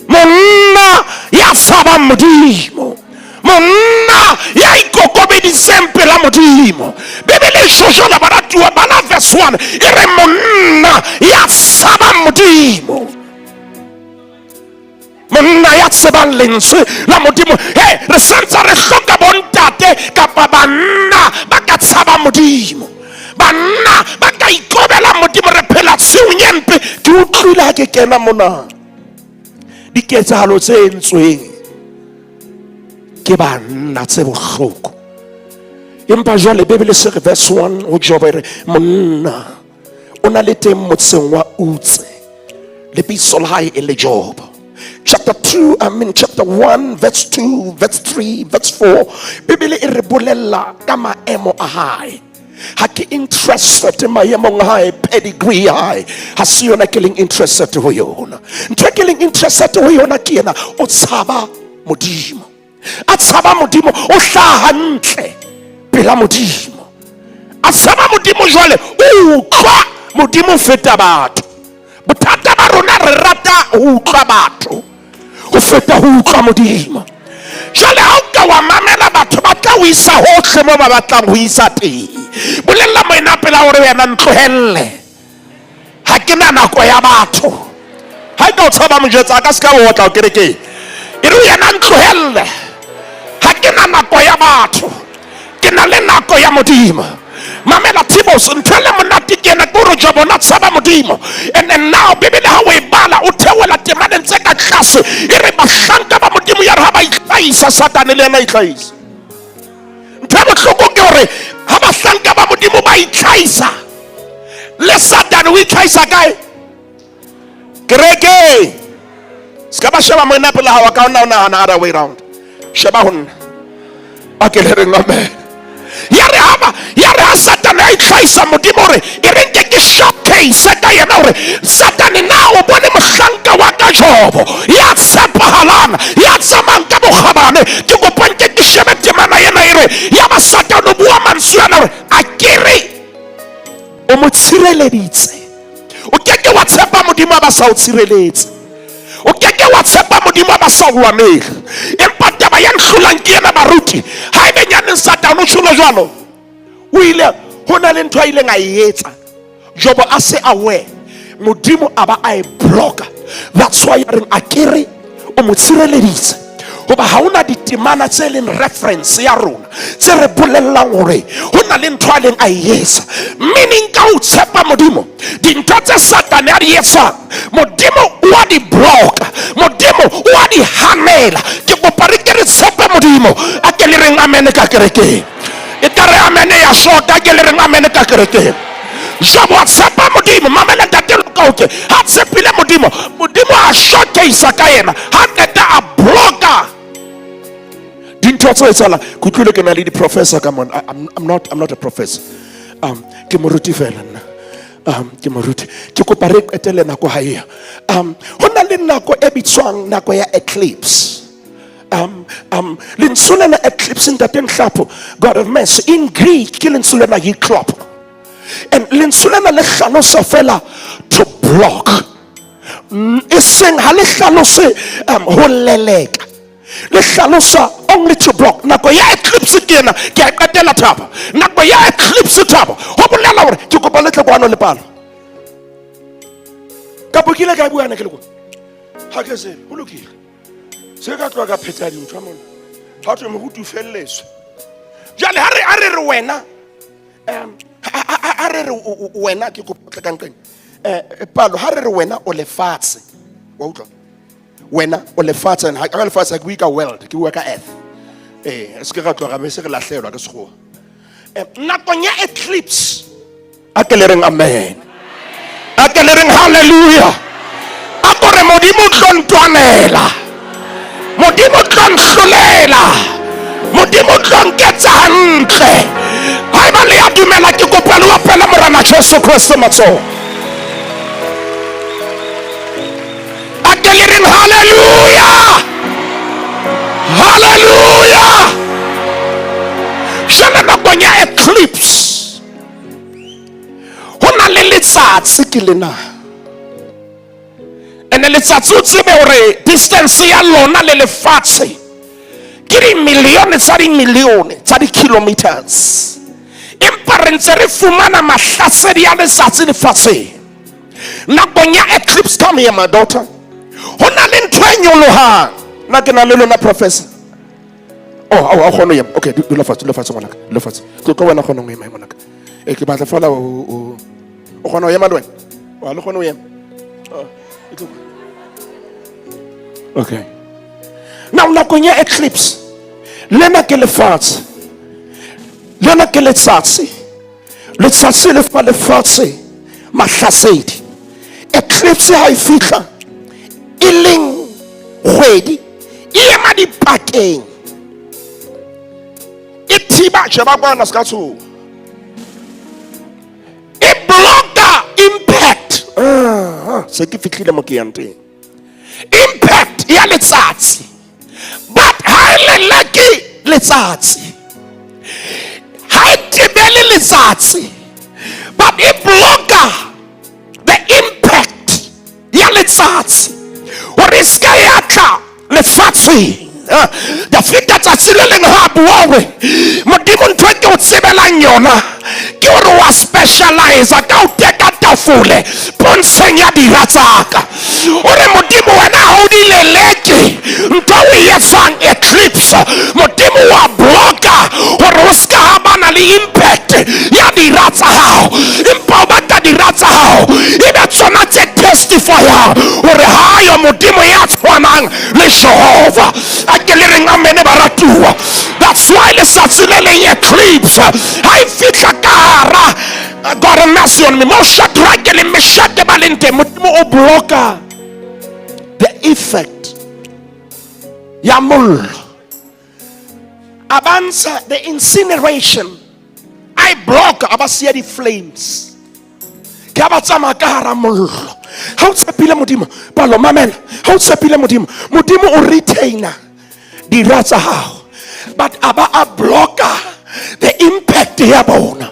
monna ya tshabang Modimo, monna ya ikokobeditseng pela Modimo. Bebele shoshola baratuwa bana verse 1 e re monna ya tshabang Modimo, monna ya tsebang lentswe la Modimo. He, re santse re hloka bontate kapa banna ba ka tshabang Modimo, banna ba ka ikobela Modimo. Re phela tshiung e mpe. Ke utlwile ha ke kena mona diketsahalo tse entsweng ke banna tse bohloko, empa jwale Bebele se re verse 1 ho Job e re monna o na le teng motseng wa Utse, lebitso la hae e le Job. Chapter 1 verse 2 verse 3 verse 4 Bebele e re bolella ka maemo a hae. Ha ke interested maemong a hae, pedigree ya hae ha se yona ke leng interested ho yona. Ntho e ke leng interested ho yona ke yena o tshaba Modimo, a tshaba Modimo, o hlaha hantle pela Modimo, a tshaba Modimo. Jwale o utlwa Modimo feta batho. Bothata ba rona re rata ho utlwa batho ho feta ho utlwa Modimo. Jwale ha o ka wa mamela batho ba tla o isa hohle mo ba batlang ho isa teng. Bolella moena pela hore wena ntlohelle, ha ke na nako ya batho. Ha ke o tshaba mojetsa ka ska o tla o kerekeng e re yena ntlohelle, ha ke na nako ya batho, ke na le nako ya Modimo. Mamela Tibos ntele monate ke na go Job na tshaba Modimo. And then now Bebele ha we bala o thewela temane tse ka tlase e re bahlanka ba Modimo ya re ha ba itlhaisa Satane le ena itlhaisa. Ntaba hloko ke hore ha bahlanka ba Modimo ba itlhaisa le Satane o itlhaisa kae kereke. Ska ba sheba mona pela ha wa ka ona na other way round. Sheba honna akele re ngame ya re ha Satane a itlhaisa Modimo hore e re nke ke showcase ka yena hore Satane na o bone mohlanka wa ka Job ya tshepahalang ya tsamang ka bokgabane. Ke kopanke ke shebe temana yena e re ya ba Satane o bua mantswe ana hore a kere o mo tshireleditse. O keke wa tshepa Modimo ba sa o tshireletse, o keke wa tshepa Modimo ba sa lwanele. Empa taba ya nhlolang ke yena baruti ha e benyane Satane o tsholo jwalo o ile hona le ntho a ile nga etsa Job a se aware Modimo aba a blocker. That's why re akere o mo tshireleditse hoba ha una ditemana tse leng reference ya rona tse re bolellang hore hona le ntho a leng a etsa. Meaning ka o tshepa Modimo dintho tse Satane a di etsa Modimo wa di block, Modimo wa di hanela. Ke kopa re ke re tshepa Modimo a ke le reng amen ka kereke e tare amen ya shota ke le reng amen ka kereke. Job wa tshepa Modimo mamela tatelo ka oke ha tshepile Modimo, Modimo a showcase ka yena ha neta a blocker dintho tse tsala. Kutlwile ke na le di professor. Come on, I'm not a professor. Ke moruti fela nna. Ke moruti ke kopa re etele nako ha ya hona le nako e bitswang nako ya eclipse. Linsulena eclipse in that hlapo, God of mercy, in Greek ke linsulena yiklop, and linsulena le hlalosa fela to block. Iseng ha le hlalose ho leleka, le hlalosa only to block. Nako ya eclipse ke na ke a qetela Thaba, nako ya eclipse Thaba ho bolela hore ke kopa le tlekwana le palo ka bokile ka buana ke le go ha ke se ho lokile se ka tloa ka pheta dintho mona ha tlo mo go tufelletswe. jale ha re re wena ha re re wena ke go potla ka nqeng palo ha re re wena o lefatshe wa utlwa wena o lefatshe ha ka lefatshe ke buika world ke bua ka earth se ke ga tloga me se re lahlelwa ke segoa nakong ya eclipse a ke le reng amen a ke le reng hallelujah a gore modimo tlo ntwanela modimo tlo nhlolela modimo tlo nketsa hantle ha ba le ya dumela ke kopa le wapela morana Jesu Kristo matso a ke le reng hallelujah hallelujah jana nakong ya eclipse hona le letsatsi ke lena ene letsatsi o tsebe hore distance ya lona le lefatshe ke di milione tsa di kilometers empa re ntse re fumana mahlasedi ya letsatsi lefatsheng nakong ya eclipse. Come here my daughter, hona le ntho e nyolohang na ke na le lona professor. Oh khono ya okay dula fatshe ngwanaka dula fatshe tlo wena khono ngwe ngwanaka ke batla fela o khono ya malwen wa le khono ya okay now nakong ya eclipse lena ke lefatshe lena ke letsatsi le fa lefatshe mahlasedi eclipse ha e fihla e leng kgwedi e ema dipakeng e thiba sheba bana ska tso e blocka impact se ke fihlile mo ke yang teng impact ya letsatsi but ha le lucky letsatsi ha tibele letsatsi but e blocka the impact ya letsatsi or iska yatla lefatsi da fita tsatsi le leng ha buawe modimo ntho ke o tsebelang yona ke hore wa specialize ka o teka tafole pontsheng ya diratsaka ore modimo wena ha o di leleke ntho o etsang eclipse modimo wa blocka hore o ska ha bana le impact ya diratsa hao empa o batla diratsa hao e be tsona tse testify hore ha yo modimo ya tshwanang le Jehova a ke le reng amene baratuwa. That's why le satsile eclipse ha e fitla ka hara God have mercy on me mo shadrake le meshake balente modimo o blocka the effect ya mollo avanza the incineration I block abasia di flames ke abatsama ka hara mollo ha o tshepile modimo palo mamela ha o tshepile modimo o retainer di ratsa hao but aba a blocka the impact ya bona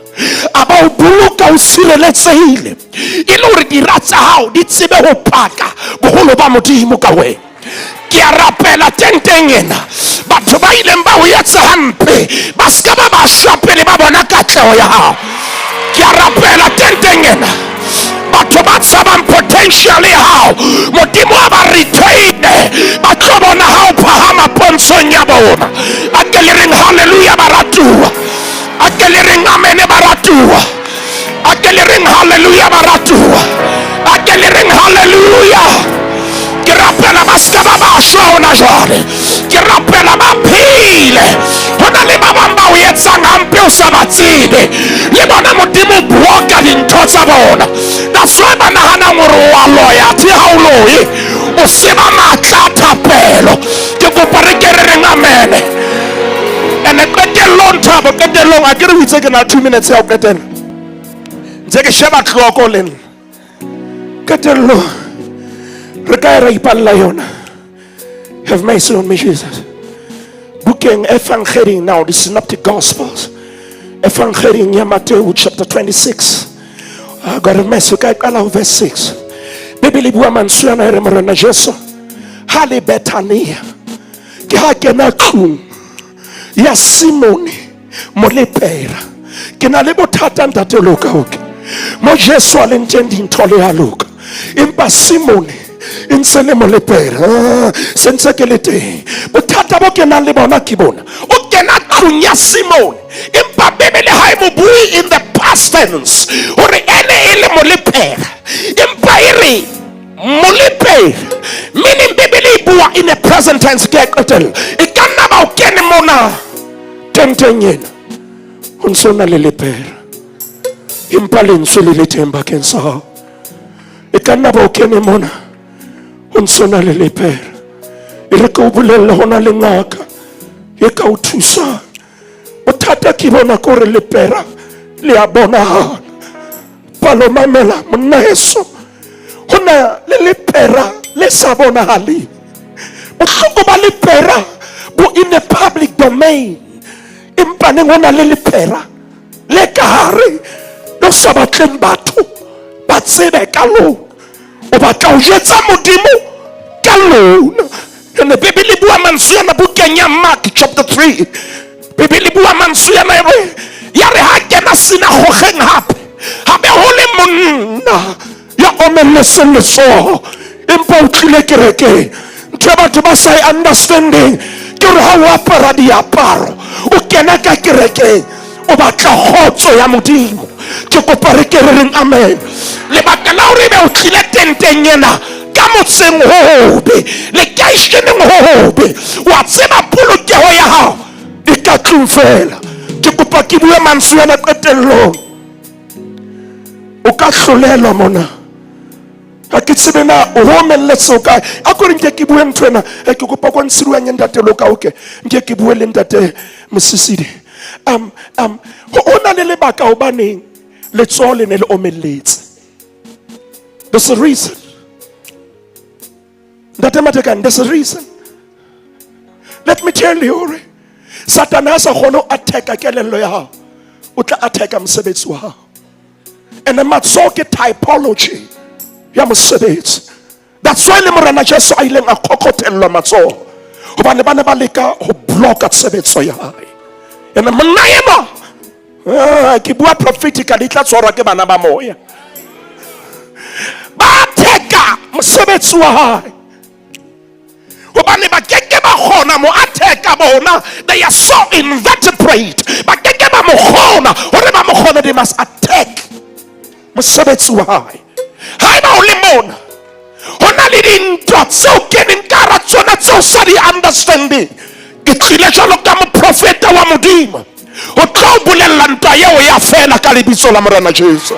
aba o boloka o sireletsehile e le hore di ratsa hao di tsebe ho phaka boholo ba modimo ka wena. Ke a rapela tenteng ena batho ba ileng ba o etsa hampe ba ska ba ba shapele ba bona katleho ya hao. Ke a rapela tenteng ena batho ba tshabang potential ya hao modimo a ba retain ba tlo bona hao phahama pontshong ya bona. A ke le reng hallelujah baratuwa, a ke le reng amen baratuwa, a ke le reng hallelujah baratuwa, a ke le reng hallelujah. Ke rapela ba ska ba ba shona jwale, ke rapela ba phile hona le ba bang ba o etsang hampe o sa ba tsebe le bona modimo bloka dintho tsa bona. That's why ba nahana gore wa loya ti ha o loye o se ba matla thapelo. Ke kopa re ke re reng amen ene qetellong Thabo qetellong a ke re witse ke na 2 minutes ya o qetella ntse ke sheba tlhoko lena qetellong have mercy on me, Jesus. Booking Evangelion now, the Synoptic Gospels. Evangelion Mathabo chapter 26. God have mercy. Verse 6. Bibili bua mansuana remorana Jesu. Hale Betania. Kihakena kum. Ya Simoni. Molepera. Kina lebo tatanta te loka oke. Mo Jesu alentendi ntole ya loka. Impa Simoni. e ntse le mo lepera sentse ke le teng bothata bo kenang le bona ke bona o kena tlong ya Simone empa Bebele ha e mo bue in the past tense hore ene e le mo lepera empa e re mo lepera meaning Bebele e bua in the present tense ke qetella e ka nna ba o kene mona tenteng yena o ntse o na le lepera empa lentswe le le teng bakeng sa hao e ka nna ba o kene mona o ntse o na le lepera e re ka o bolella hona le ngaka e ka o thusang bothata ke bona ko re lepera le a bonahala palo mamela monna heso hona le lepera le sa bonahaleng bohloko ba lepera bo in the public domain empa neng hona le lepera le ka hare no sa batleng batho ba tsebe ka lona o batla o jetsa modimo ka lona ene Bebele bua mantswe yana bukeng ya Mark chapter 3 Bebele bua mantswe yana ya re ha kena sinagogeng hape ho le monna ya omeletseng letsoho empa o tlile kereke ntho batho ba sa understanding ke re ha o apara diaparo o kena ka kereke o batla khotso ya modimo ke kopa re ke re reng amen le batla o re be o tlile tenteng yena ka motseng hobe le kaisheneng hobe wa tseba polokeho ya hao e ka tlufela ke kopa ke bua mantswe yana qetellong o ka hlolelwa mona ha ke tsebe na o romelletse o kae a ko re nke ke bue ntwena ke kopa go ntsiriwa ntate lo ka oke nke ke bue le ntate Mosisidi ho ona le lebaka o baneng letsoho le ne le omelletse there's a reason ntate Matekan there's a reason let me tell you Satan ha sa kgone attack kelello ya hao o tla attack mosebetsi wa hao and matsoho ke typology ya mosebetsi that's why le morena Jesu a ileng a khokotellwa matsoho hobane ba ne ba leka ho blocka tshebetso ya hae ene monna ema ke bua prophetically tla tshwarwa ke bana ba moya ba teka mosebetsi wa hae hobane ba keke ba khona mo ateka bona they are so invertebrate ba keke ba mo khona hore ba mo khona they must attack mosebetsi wa hae ha ba o le mona hona le dintwa tseo keneng ka hara tsona tseo sa di understanding ke tlile jalo ka moprofeta wa modimo o tlo bolella ntwa eo ya fela ka lebitso la morena Jesu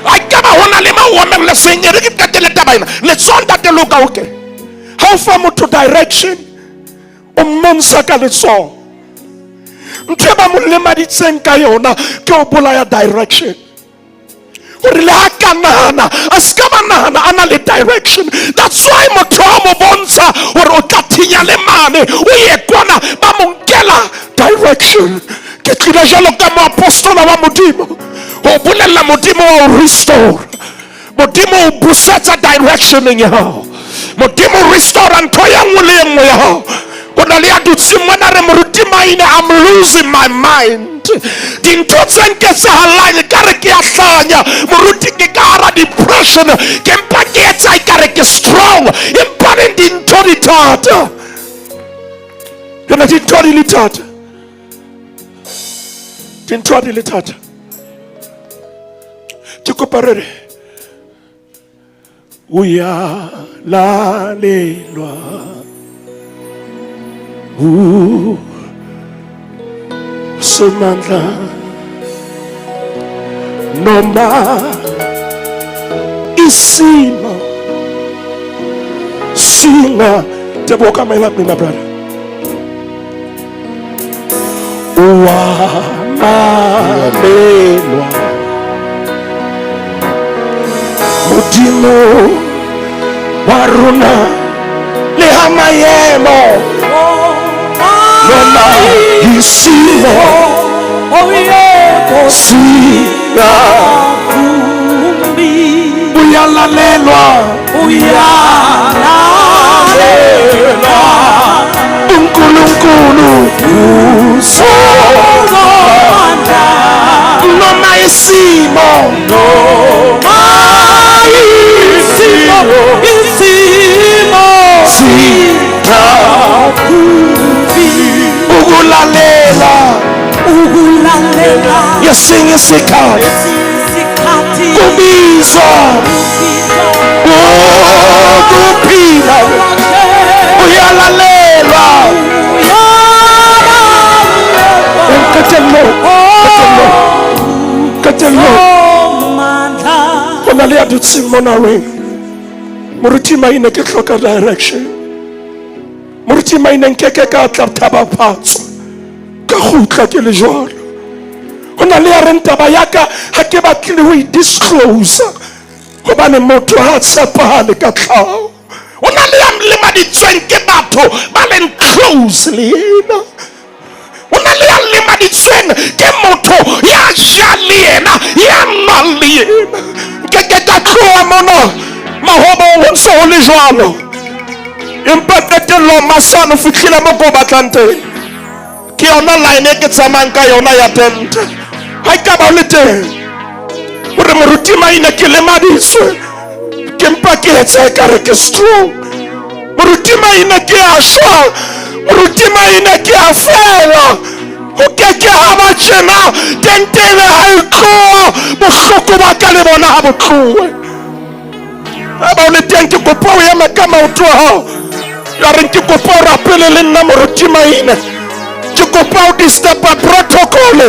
a ka ba hona le maomello le senyere ke tatele tabaina le tsonta te loka okay how far mo to direction o monsa ka letso ntwe ba mo lemaditseng ka yona ke o bolaya direction gore le ha nahana a ska ba nahana ana le direction that's why motho a mo bontsha gore o tla thinya le mane o ye kwana ba mo nkela direction ke tlile jalo ka mo apostola wa modimo o bolella modimo wa restore modimo o busetsa direction ya hao modimo restore ntho ya nngwe le nngwe ya hao ona le a dutse mona re moruti maine I'm losing my mind dintho tse nke tsa halane ka re ke a hlanya moruti ke ka hara depression ke mpa ke etsa ka re ke strong empa le dintho di thata yona dintho di le thata dintho di le thata ke kopa re uyalalelwa Samantha noma isimo singa teboho come help me my brother uyalalelwa modimo wa rona le ha maemo noma isimo singa uyalalelwa uNkulunkulu uzobanda noma isimo ukulalela yesinye isikhathi kubizwa ukuphila uyalalelwa katelo ona le a dutse mo naweng moruti maine ke hloka direction moruti maine nkeke ka tla Thaba Phatsoa ka gutla ke le jwalo ona le a reng taba yaka ha ke batle ho disclose gobane motho ha tshepahale ka tlhao ona le a lemaditsweng ke batho ba leng close le yena ona le a lemaditsweng ke motho ya ja le yena ya nwa le yena nkeke ka tloha mona Mahobong ho ntse ho le jwalo empa qetellong masano fihlile mo ko batlang teng ke yona line e ke tsamayang ka yona ya tente ha e ka ba le teng hore moruti maine ke lemaditswe ke mpa ke etsa e kare ke strong moruti maine ke a shwa moruti maine ke a fela o keke ha ba tjena tentele ha e tloha bohloko ba ka le bona ha botlowe ba o le teng ke kopa o ema ka maoto a hao ya reng ke kopa o rapele le nna moruti maine ke kopa o distepa protocol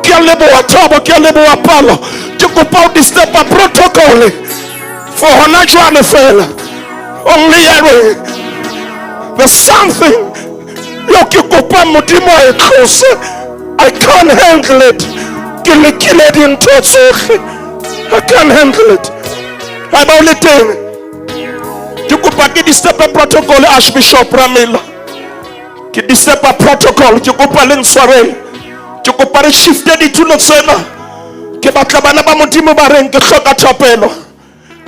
ke a leboha Thaba ke a leboha Palo ke kopa o distepa protocol for hona jwale fela only yare there's something yo ke kopa modimo e tlose I can't handle it ke le kile dintho tsohle I can't handle it I ba le teng ke kopa ke distepa protocol Archbishop Ramela ke distepa protocol ke kopa le ntshwarele ke kopa re shifte ditulo tsena ke batla bana ba modimo ba reng ke hloka thapelo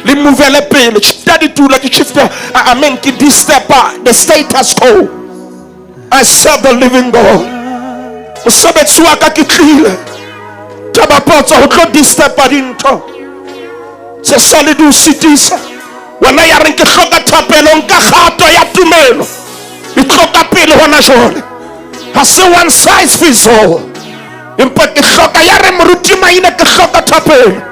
le movele pele shifta ditulo ke shifta I mean ke distepa the status quo I serve the living God mosebetsi wa ka ke tlile Thaba Phatsoa ho tlo distepa dintho se sale di o sitisa wena ya reng ke hloka thapelo nka kgato ya tumelo e hloka pele hona jwale ha se one size fits all empa ke hloka ya re moruti maine ke hloka thapelo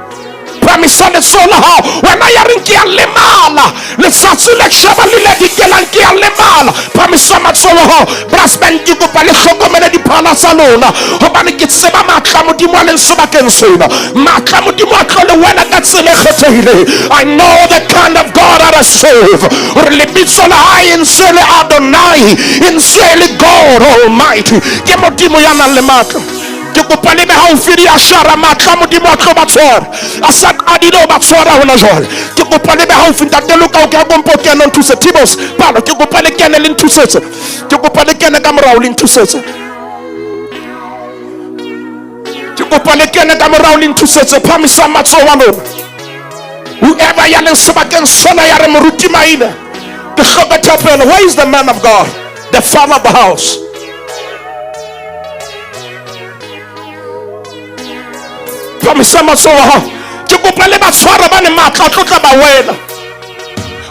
phamisa letsoho la hao wena ya reng ke a lemala letsatsi le sheba le le dikelang ke a lemala phamisa matsoho la hao brasband ke kopa le hlokomele diphala tsa lona hobane ke tseba matla modimo a leng sebakeng sena matla modimo a tlo le wena ka tsela e kgethehileng I know the kind of God that I serve hore lebitso la hae e ntse le Adonai e ntse le God Almighty ke modimo ya nang le matla ke kopa le be haufi di ashara matla modimo a tlo ba tshwara a sa adile ba tshwara hona jwale ke kopa le be haufi ntate loka o ka bompo kena nthuse Tibos Palo ke kopa le kene le nthusetse ke kopa le kene ka morao le nthusetse ke kopa le kene ka morao le nthusetse phamisa matsoho wa lona whoever ya leng sebakeng sona ya re moruti maina ke hloka thapelo where is the man of God the father of the house phamisa matsoho wa hao ke kopa le ba tshwara ba ne matla a tlo tla ba wela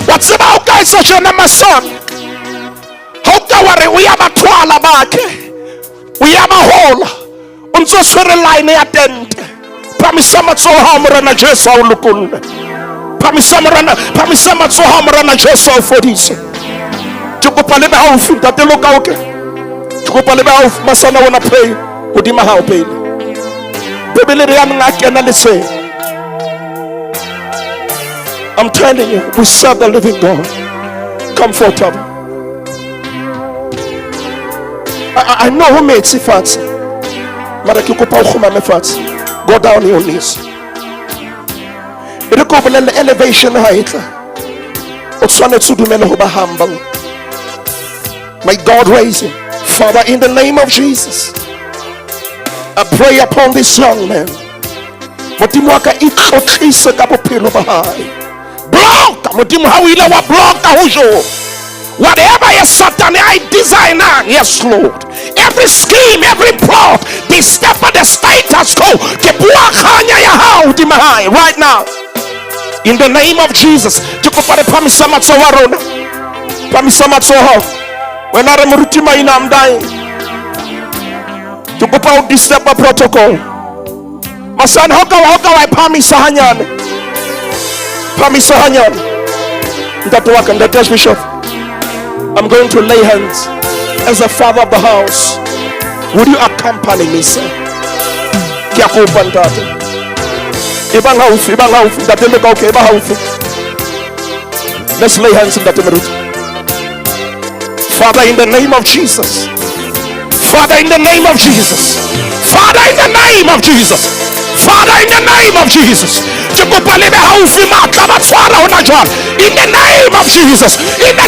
wa tseba o ka etsa jona masana ha o ka wa re o ya ba thwala bakhe o ya ba hola o ntse o tshwere line ya tente phamisa matsoho wa hao morena Jesu a o lokolle phamisa matsoho wa hao morena Jesu a o fodise ke kopa le be haufi ntate loka o ke kopa le be haufi masana wona pray hodima hao pele bebele re ya nna kena le se I'm telling you we serve the living God comfortable I know who made it fast mara ke kopa o khumame fast go down on your knees re ko bolela elevation height o tshwanetse o dumele ho ba humble may God raise him Father in the name of Jesus I pray upon this young man modimo wa ka itlotlise ka bophelo ba hae block modimo ha o ile wa block ho jo whatever is Satan I design yes Lord every scheme every plot this step of the status quo ke bua khanya ya hao di mahai right now in the name of Jesus ke kopare phamisa matsoho wa rona phamisa matsoho wena re moruti maina I'm dying To go out this step of protocol. My son, how can I promise hanyane? Promise hanyane. That work and the Bishop. I'm going to lay hands as the father of the house. Would you accompany me, sir? Ibang house, that they look okay, let's lay hands in that root. Father, in the name of Jesus. Father, in the name of Jesus. Father, in the name of Jesus. Father, in the name of Jesus. In the name of Jesus. In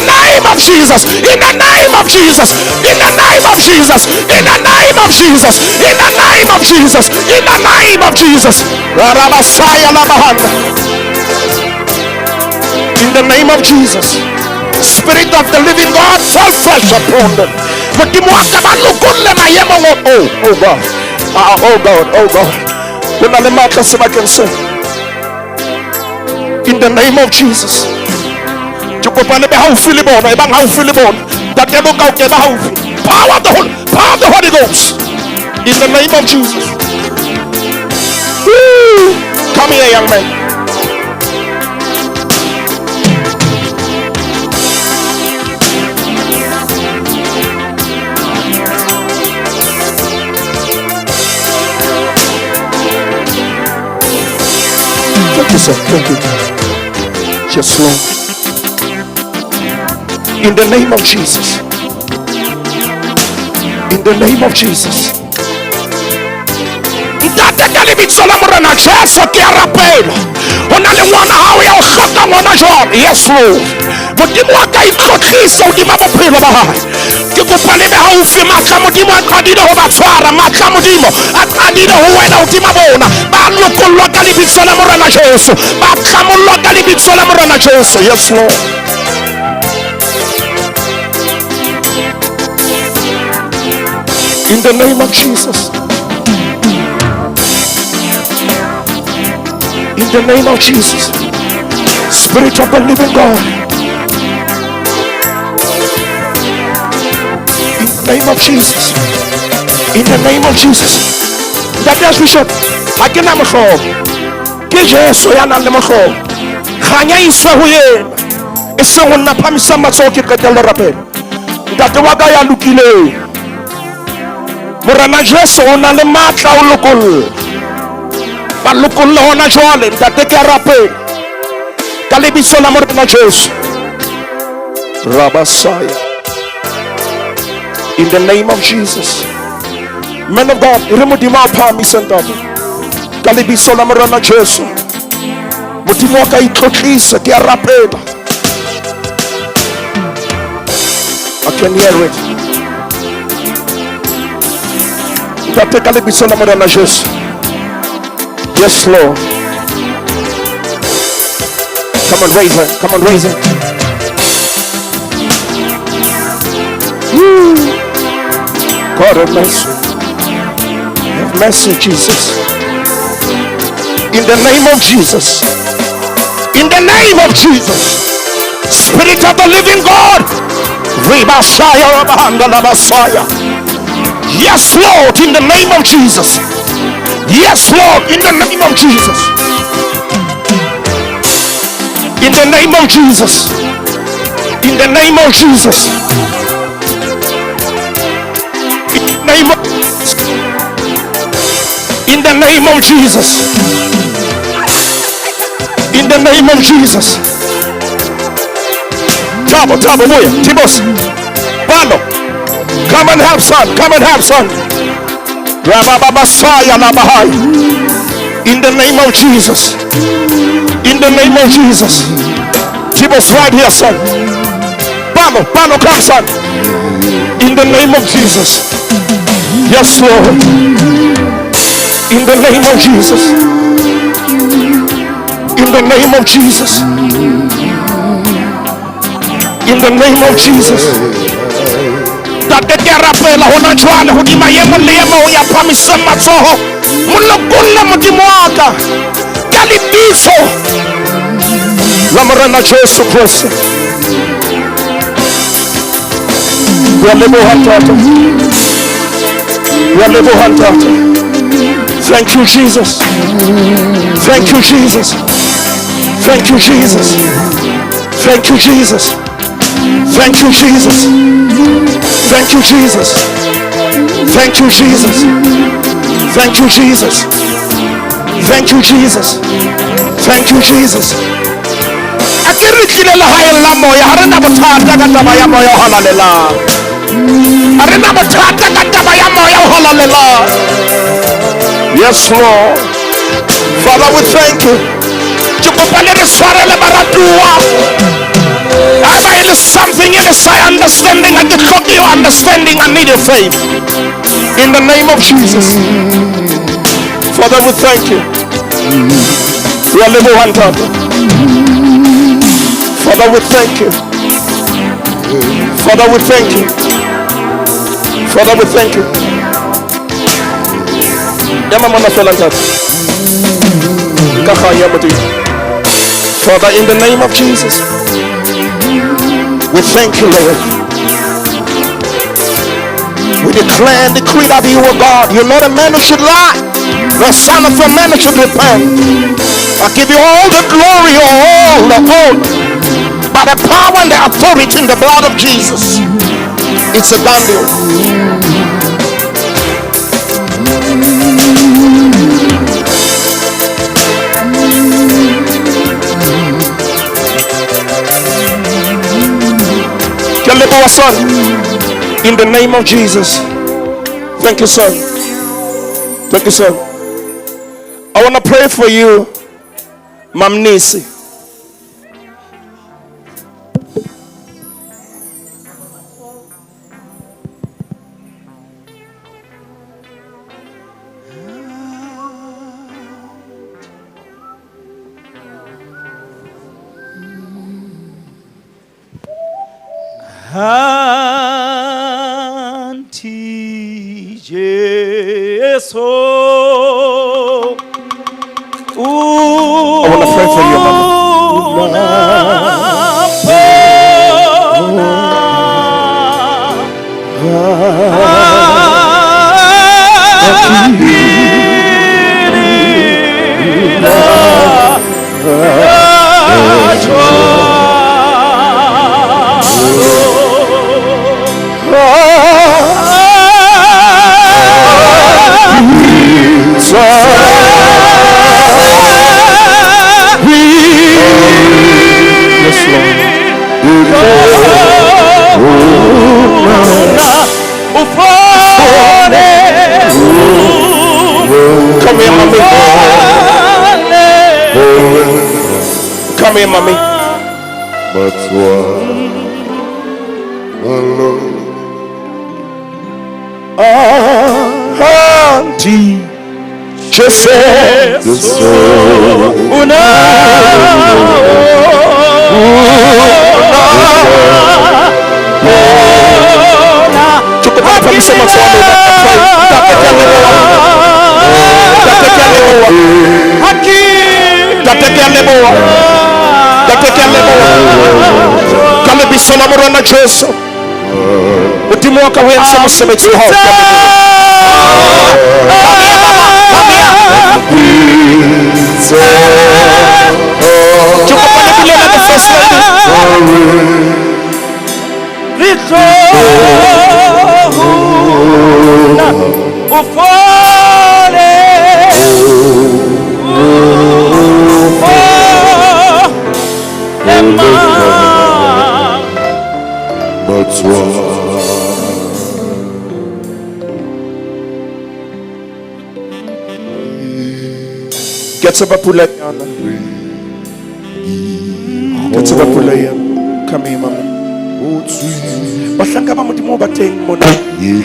the name of Jesus. In the name of Jesus. In the name of Jesus. In the name of Jesus. In the name of Jesus. In the name of Jesus. In the name of Jesus. Spirit of the living God, fall fresh upon them. Oh God. Oh God. Oh God. In the name of Jesus. Power of the Holy Ghost. In the name of Jesus. Woo. Come here, young man. Thank you. Yes, Lord. In the name of Jesus. In the name of Jesus. Yes, Lord. Ke kopa le be haufi matla modimo a qadile ho ba tshwara matla modimo a qadile ho wena hodima bona ba lokollwa ka lebitso la morena Jesu ba tlamollwa ka lebitso la morena Jesu. Yes, Lord. In the name of Jesus. In the name of Jesus. Spirit of the living God. Name of Jesus. In the name of Jesus. That is Bishop. I can have a call. Get Jesus, I am a call. Hanya iswa huye. Ese wana pamisa matsoki katela rape. That the wagaya lukile. Murana Jesus ona le matla ulukul. Ba lukul ona jwale. That the karape. Kalibiso na murana Jesus. Rabasaya. In the name of Jesus. Men of God, remudima pa mi sentado. Kalibi solamara na Jesu. Mutimo ka ikotlisa ki arapela. I can hear it. Tate kalibi solamara na Jesu. Yes, Lord. Come on, raise it. Come on, raise it. Woo. God have mercy. Have mercy, Jesus. In the name of Jesus. In the name of Jesus. Spirit of the living God. Yes, Lord, in the name of Jesus. Yes, Lord, in the name of Jesus. In the name of Jesus. In the name of Jesus. In the name of Jesus. In the name of Jesus. Thaba, Tibos, Palo, come and have son, come and have son. In the name of Jesus. In the name of Jesus. Tibos, right here, son. Palo, come, son. In the name of Jesus. Yes, Lord. In the name of Jesus. In the name of Jesus. In the name of Jesus. That the garapela hona jwala hodima yemo lemo ya pamisa matsoho mulokulla mudimoaka kalibiso la morena Jesu Kristo. Ya lemo hatata. Thank you, Jesus. Thank you, Jesus. Thank you, Jesus. Thank you, Jesus. Thank you, Jesus. Thank you, Jesus. Thank you, Jesus. Thank you, Jesus. Thank you, Jesus. Thank you, Jesus. Akiritlile la hae la moya ha rena bothata ka taba ya moya o halalela. Ha rena bothata ka taba ya moya o halalela. Yes, Lord. Father, we thank you. There is something in this understanding. I get from your understanding. I need your faith. In the name of Jesus. Father, we thank you. We are living one time. Father, we thank you. Father, we thank you. Father, we thank you. Father, in the name of Jesus, we thank you, Lord. We declare and decree that you are God. You're not a man who should lie, nor son of a man who should repent. I give you all the glory, all the honor, by the power and the authority in the blood of Jesus. It's a done deal. Son, in the name of Jesus. Thank you, son. Thank you, son. I want to pray for you, Mam Nisi. Anti Jesu. I want to pray for you, Come here, mommy. Come here, mommy. Phatsoa alone. Auntie Jesus. Kama bisona murana Jesu mutima wako wense musemeki ho chukupane vile na first Get some pula yana. Get some pula yana. Come here, mama. Bahlanga ba modimo ba teng mona.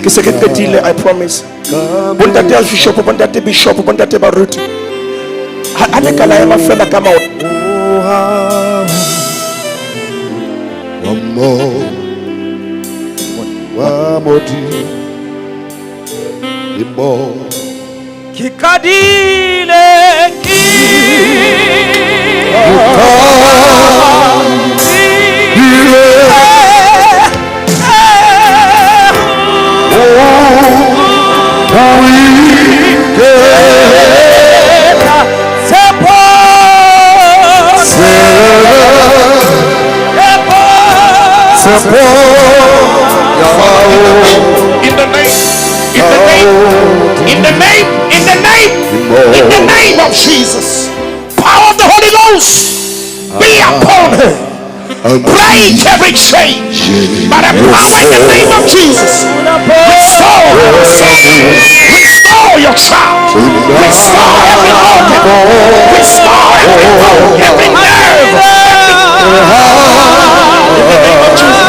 Ke se ke qetile, I promise. Bontate bishop, bontate bishop, bontate baruti. Ha ne kala ya mafela kama one more deep. Kikadile In the name, in the name, in the name, in the name, in the name of Jesus. Power of the Holy Ghost be upon her. Break every chain by the power in the name of Jesus. Restore her son. Restore your child. Restore every organ. Restore every bone, every nerve. In the name of Jesus.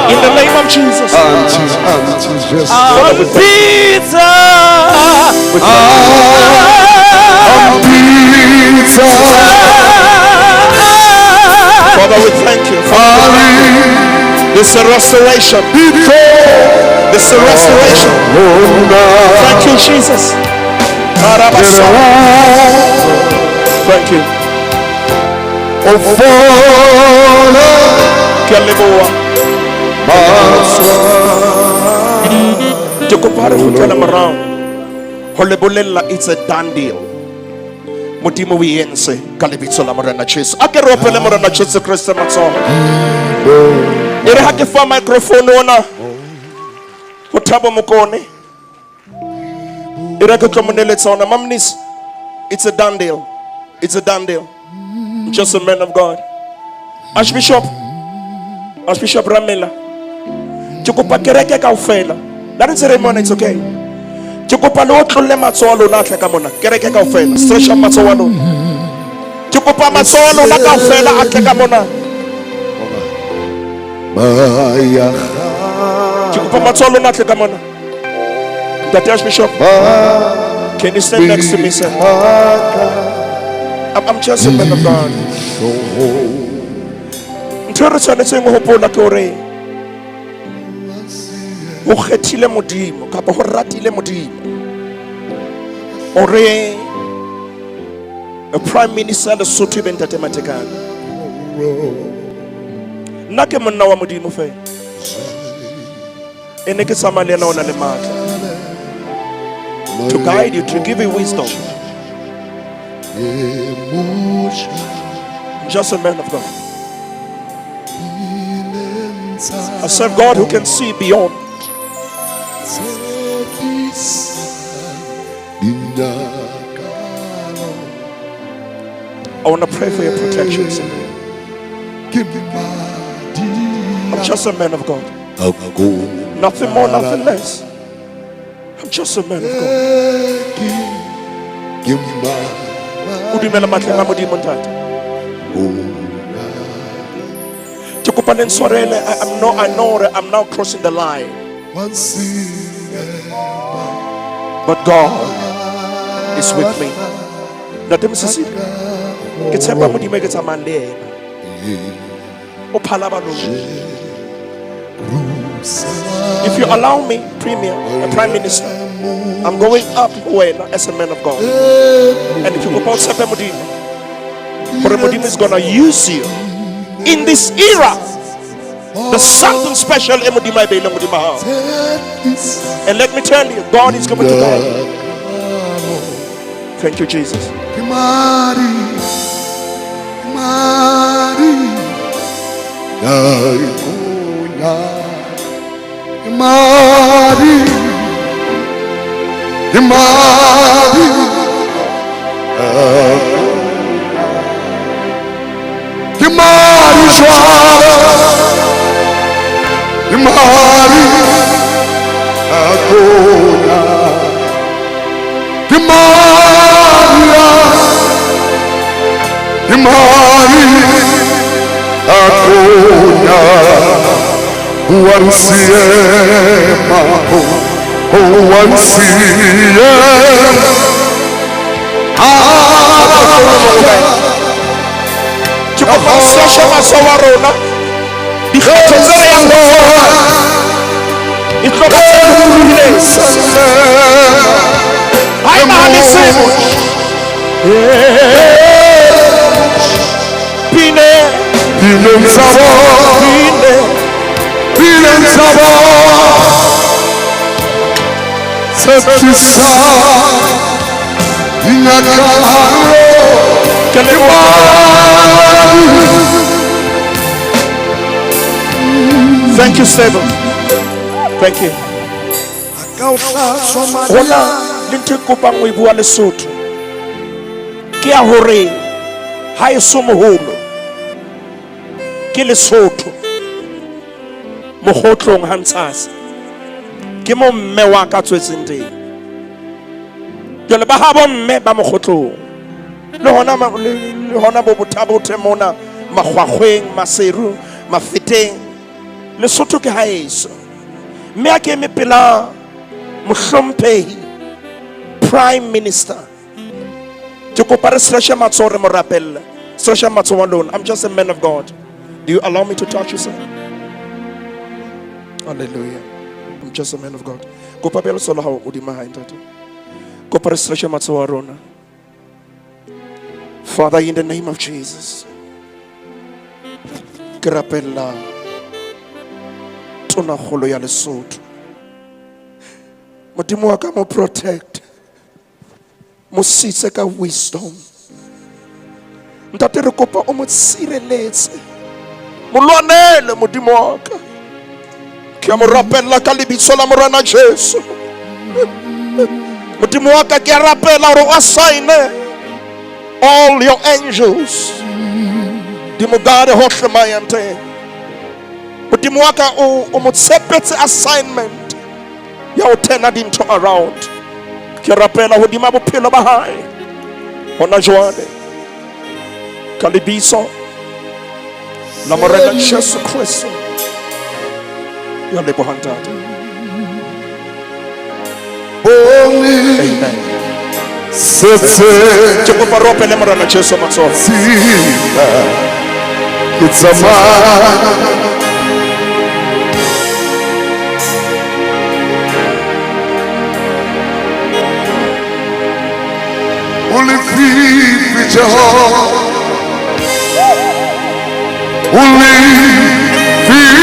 In the name of Jesus. Father, we thank you. This is a restoration. This is a restoration. Thank you, Jesus. Thank you. It's a done deal. Modimo we yense ka lebitso la Morena Jesu. A ke re opele Morena Jesu Kriste matsoho. Ere ha ke fa microphone ona go Thaba mokone. Ere ke tlomoneletsa ona mamnis. It's a done deal. It's a done deal. I'm just a man of God. Archbishop Ramela. Ke kopa kereke kaofela. That is ceremony, it's okay. Ke kopa le o tlolle matsoho lona tle ka mona. Kereke kaofela. Stretch up matsoho lona. Ke kopa matsoho lona kaofela a tle ka mona. Ke kopa matsoho lona tle ka mona. That Archbishop, can you stand next to me, sir? I'm just a man of God. Ntho re tshwanetseng go hopola ke hore o kgethile Modimo kapa ho ratile Modimo. Ore a prime minister Lesotho be Ntate Matekane. Nna ke monna wa Modimo fe. Ene ke tsamaya le yena o na le matla to guide you, to give you wisdom. Just a man of God. I serve God who can see beyond. I want to pray for your protection, sir. I'm just a man of God. Nothing more, nothing less. I'm just a man of God. Udimela matlenga Modimo Ntate. Tukupane nswarele, I know that I'm now crossing the line. But God is with me. Ntate Msisi. Ke tshepa Modimo ke tsamaya le yena. O phala ba lona. If you allow me, Premier, the Prime Minister, I'm going up as a man of God. And if you go about Sepe Modimo, Modimo is going to use you in this era. There's something special in Modimo. And let me tell you, God is coming to guide you. Thank you, Jesus. Septisa, Thank you, stable. Thank you. Hona le ntho e kopang o e bua Lesotho. Ke a hore ha e so moholo. Ke Lesotho. Mogotlong ha ntshase. Ke mo mme wa ka tswetseng teng. Jole ba ha bo mme ba mogotlong. Le hona bo Mathabo mona magwagweng maseru mafeteng Lesotho ke ha eso. Mme a ke me pela mohlomphehi Prime Minister. To kopare slasha matsore mo rapella. Slasha matso alone. I'm just a man of God. Do you allow me to touch you, sir? Hallelujah. I'm just a man of God. Kopapelo solo ha udima ha ntate. Kopare slasha matso arona. Father, in the name of Jesus. Krapella tona kholo ya Lesotho. Modimo wa ka mo protect. Mo sitse ka wisdom. Ntate re kopa o mo sireletse. Mo lwanele modimo wa ka. Ke mo rapella ka lebitso la morena Jesu. Modimo wa ka ke rapela hore o sign all your angels. Dimo gare hohle mayante. Modimo wa ka o mo tshepetse assignment. Ya o tena dintho around. Ke rapela hodima bophelo ba hae. Hona jwale. Ka lebitso la morena Jesu Kristo. Ya leboha ntate. Amen. Setse Tshoko pa ropele morena Jesu matsoho. It's a man. Only feed with your heart. Only feed.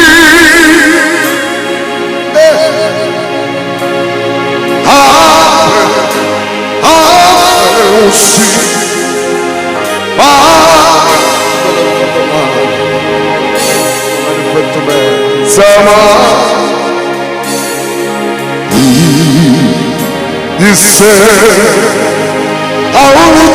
I'll see. He said, I will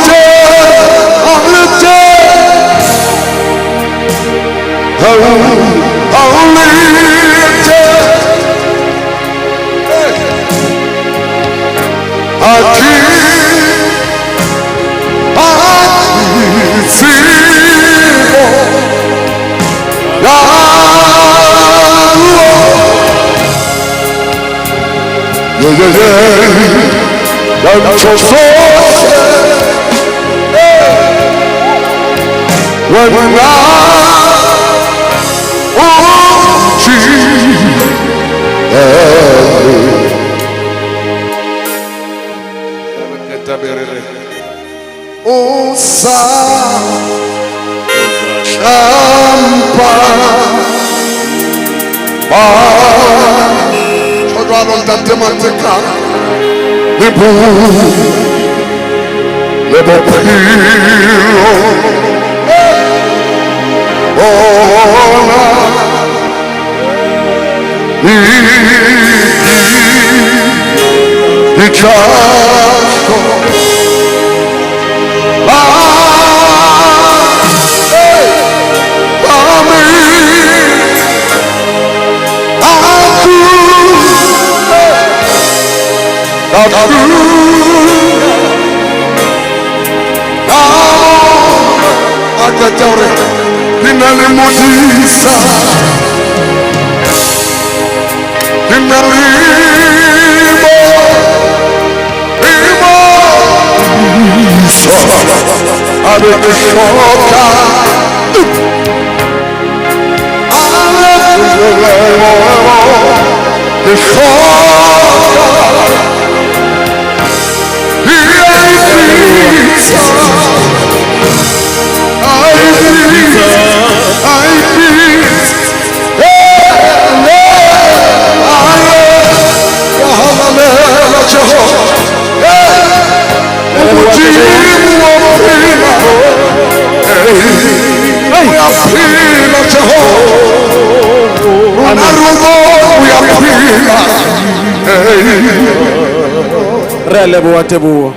a leboha Teboho.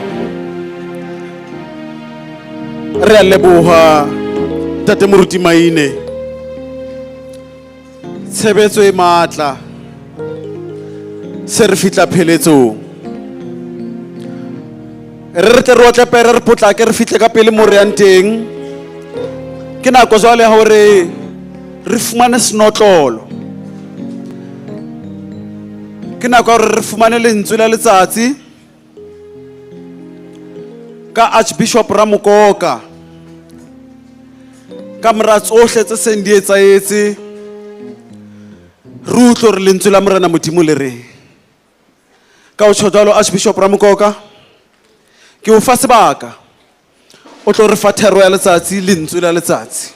Re a leboha Tate Moruti Maine. Tshebetso e matla. Se re fitla pheletsong. Re tle re otle pere re potlake re fihle ka pele mo re yang teng. Ke nako jwale ya hore re fumane senotlolo. Ke nako ya hore re fumane lentswe la letsatsi ka Archbishop Ramokoka ka mora tsohle tse seng di etsahetse. Re utlwe hore lentswe la Morena Modimo le reng. Ka o tjho jwalo Archbishop Ramokoka, ke o fa sebaka o tlo re fa thero ya letsatsi, lentswe la letsatsi.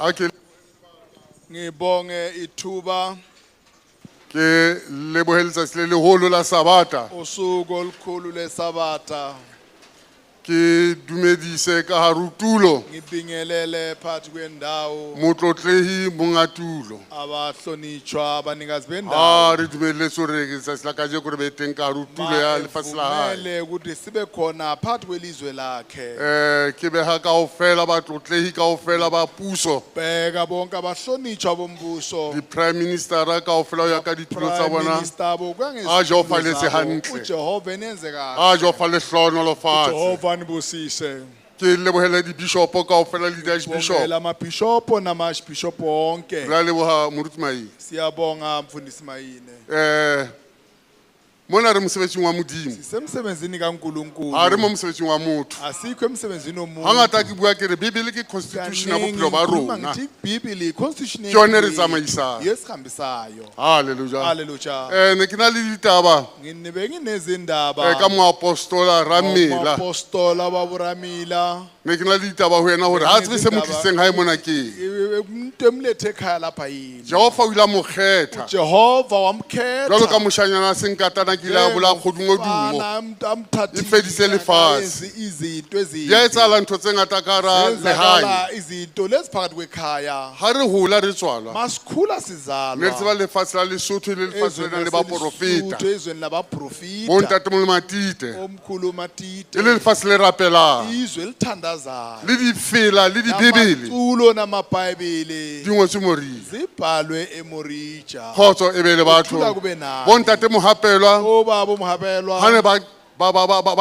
Ake ngibonge ithuba ke lebohela letsatsi le leholo la Sabata. usuku olukhulu lesabata Ke dumedise ka harutulo ngibingelele phathi kwendawo motlotlehi mongatulo. abahlonitshwa abanikazi bendawo Re dumeletse hore letsatsi la kajeko re be teng ka harutulo ya lefatshe la hae. mele ukuthi sibe khona phathi kwelizwe lakhe Ke beha kaofela batlotlehi kaofela ba puso. bheka bonke abahlonitshwa bombuso Di-prime minister kaofela ho ya ka ditulo tsa bona. minister A jofaletse hantle. uJehova enenze kahle A jofalle hlono fatshe. Jehova nibusise Ke lebohela di-bishop kaofela le di-archbishop. Sibongela amabhishopo namashibhishopo onke Re a leboha Moruti Maine. siyabonga mfundisi Maine Mona re mosebetsing wa Modimo. sisemsebenzini kaNkulunkulu Ha re mo mosebetsing wa motho. asikho emsebenzini womuntu Hangata ke bua ke re Bibele ke constitution ya bophelo ba rona. ngithi Bibele constitution Ke yona re tsamaisayo. yesihambisayo Hallelujah. haleluya Ne ke na le ditaba nginibe nginezindaba ka moapostola Ramela. apostola baburamila Ne ke na le ditaba ho yena hore ha tsebe se mo tlisitseng hae mona ke. bemlethe ekhaya lapha yini. Jehova o ile a mo kgetha Jehova wamkhetha. jwalo ka moshanyana a seng katana kile a bola kgodumo dumo e fedise lefatshe Izinto di a etsahala ntho tse ngata ka hara lehae izinto lezi phakathi kwekhaya. ha re hola re tswalwa Masikhula sizalwa. ne re tseba lefatshe la Lesotho le lefatshe le nang le baprofeta Ezweni labaprofita. bontatemoholo Matite Omkhulu Matite. e le lefatshe le rapelang Izwe lithandazayo. le difela le dibebele Namaculo namabhayibheli. di ngotswe moriri Zibhalwe eMorija. kgotso e be le batho Ukuthula kube nani. bontate mohapelwa Obaba Mohapelwa. ha ne ba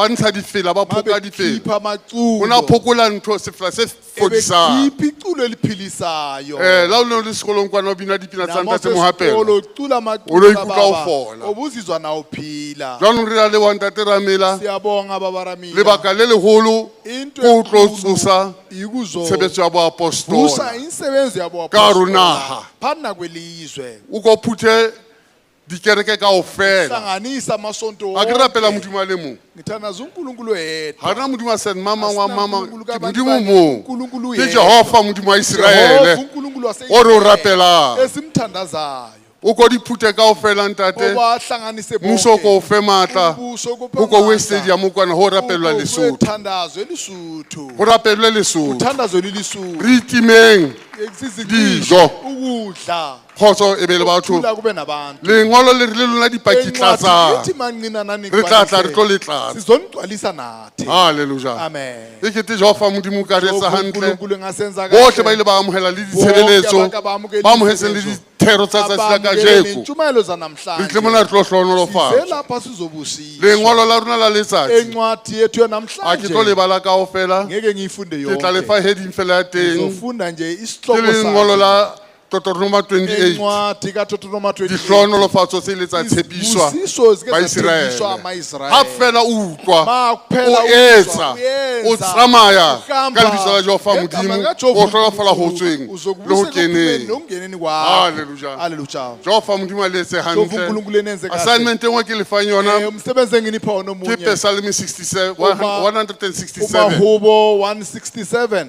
ntsha difela ba phoka difela Khipha amaculo. o ne a phokola ntho sefela se fodisang Ebekhipha iculo eliphilisayo. la o ne o le sekolong kwana o bina dipina tsa ntate mohapelwa Namaseskolo ucula o lo amaculo ikutlwa o kababa. fola Obuzizwa nawo phila. jwanong re na le bontate ramela Siyabonga baba Ramila. lebaka le leholo Into ko o tlo enkulu tsosa ikuzo tshebetso ya boapostola vusa insebenzi yabo ka hare ho naha phana kwelizwe. o ko phuthe dikereke kaofela Hlanganisa amasonto a ke rapela modimo a le mong ngithandaza uNkulunkulu yedwa. ga rena modimo a sen mama wa mama Asina ke uNkulunkulu modimo kabantu mong uNkulunkulu ke yedwa. jehova modimo wa Jehova iseraele uNkulunkulu o re o rapelang esimthandazayo. o ko diphute kaofela ntate Oba hlanganise mmuso o ko o fe maatla o ko we stadium kwana ho rapelwa Lesotho Uthandazo elisuthu. ho rapelwe Lesotho Uthandazo lilisuthu. re itimeng dijo Ukudla. kgotso e be le batho Ukuthula kube nabantu. lengolo le re le lona dipaki tlatsang Encwadi ithi manqina nani re tla tla re tlo le tlatsa sizonigcwalisa nathi. halleluja Amen. e kete jehova modimo o ka re etsa hantle uNkulunkulu ngasenza bohle ba ile ba amohela le ditshebeletso ba amohetseng le dithero tsa tsatsi la kajeko Intshumayelo re zanamhlanje. tle mona re tlo hlohonolofatsa Zelapha sizobusisa. lengolo la rona la letsatsi Encwadi yethu a ke tlo yanamhlanje. lebala kaofela Ngeke ngiyifunde ke tla yonke. lefa heading fela ya teng Ngizofunda nje ke isihloko lengolo sakhe. la Deuteronomy 28 Encwadi kaDuteronomy 28. dihlohonolofatso tse ile tsa tshepiswa Izibusiso zike Baiseraele. zatshepiswa ama-Israyele. ha fela o utlwa Ma o kuphela etsa uyenza, o tsamaya uhamba, ka lebitso la jehova ngegama modimo likaJehova o hlohonolofala ho uNkulunkulu, tsweng le ho uzokubusela ekuphumeni keneng nokungeneni kwakho. halleluja Hallelujah. jehova modimo a le etse Jehova hantle uNkulunkulu enenze kahle. assignment e nngwe ke lefang yona Umsebenzi enginipha wona ke omunye. Psalm 67 167 uMahubo 167.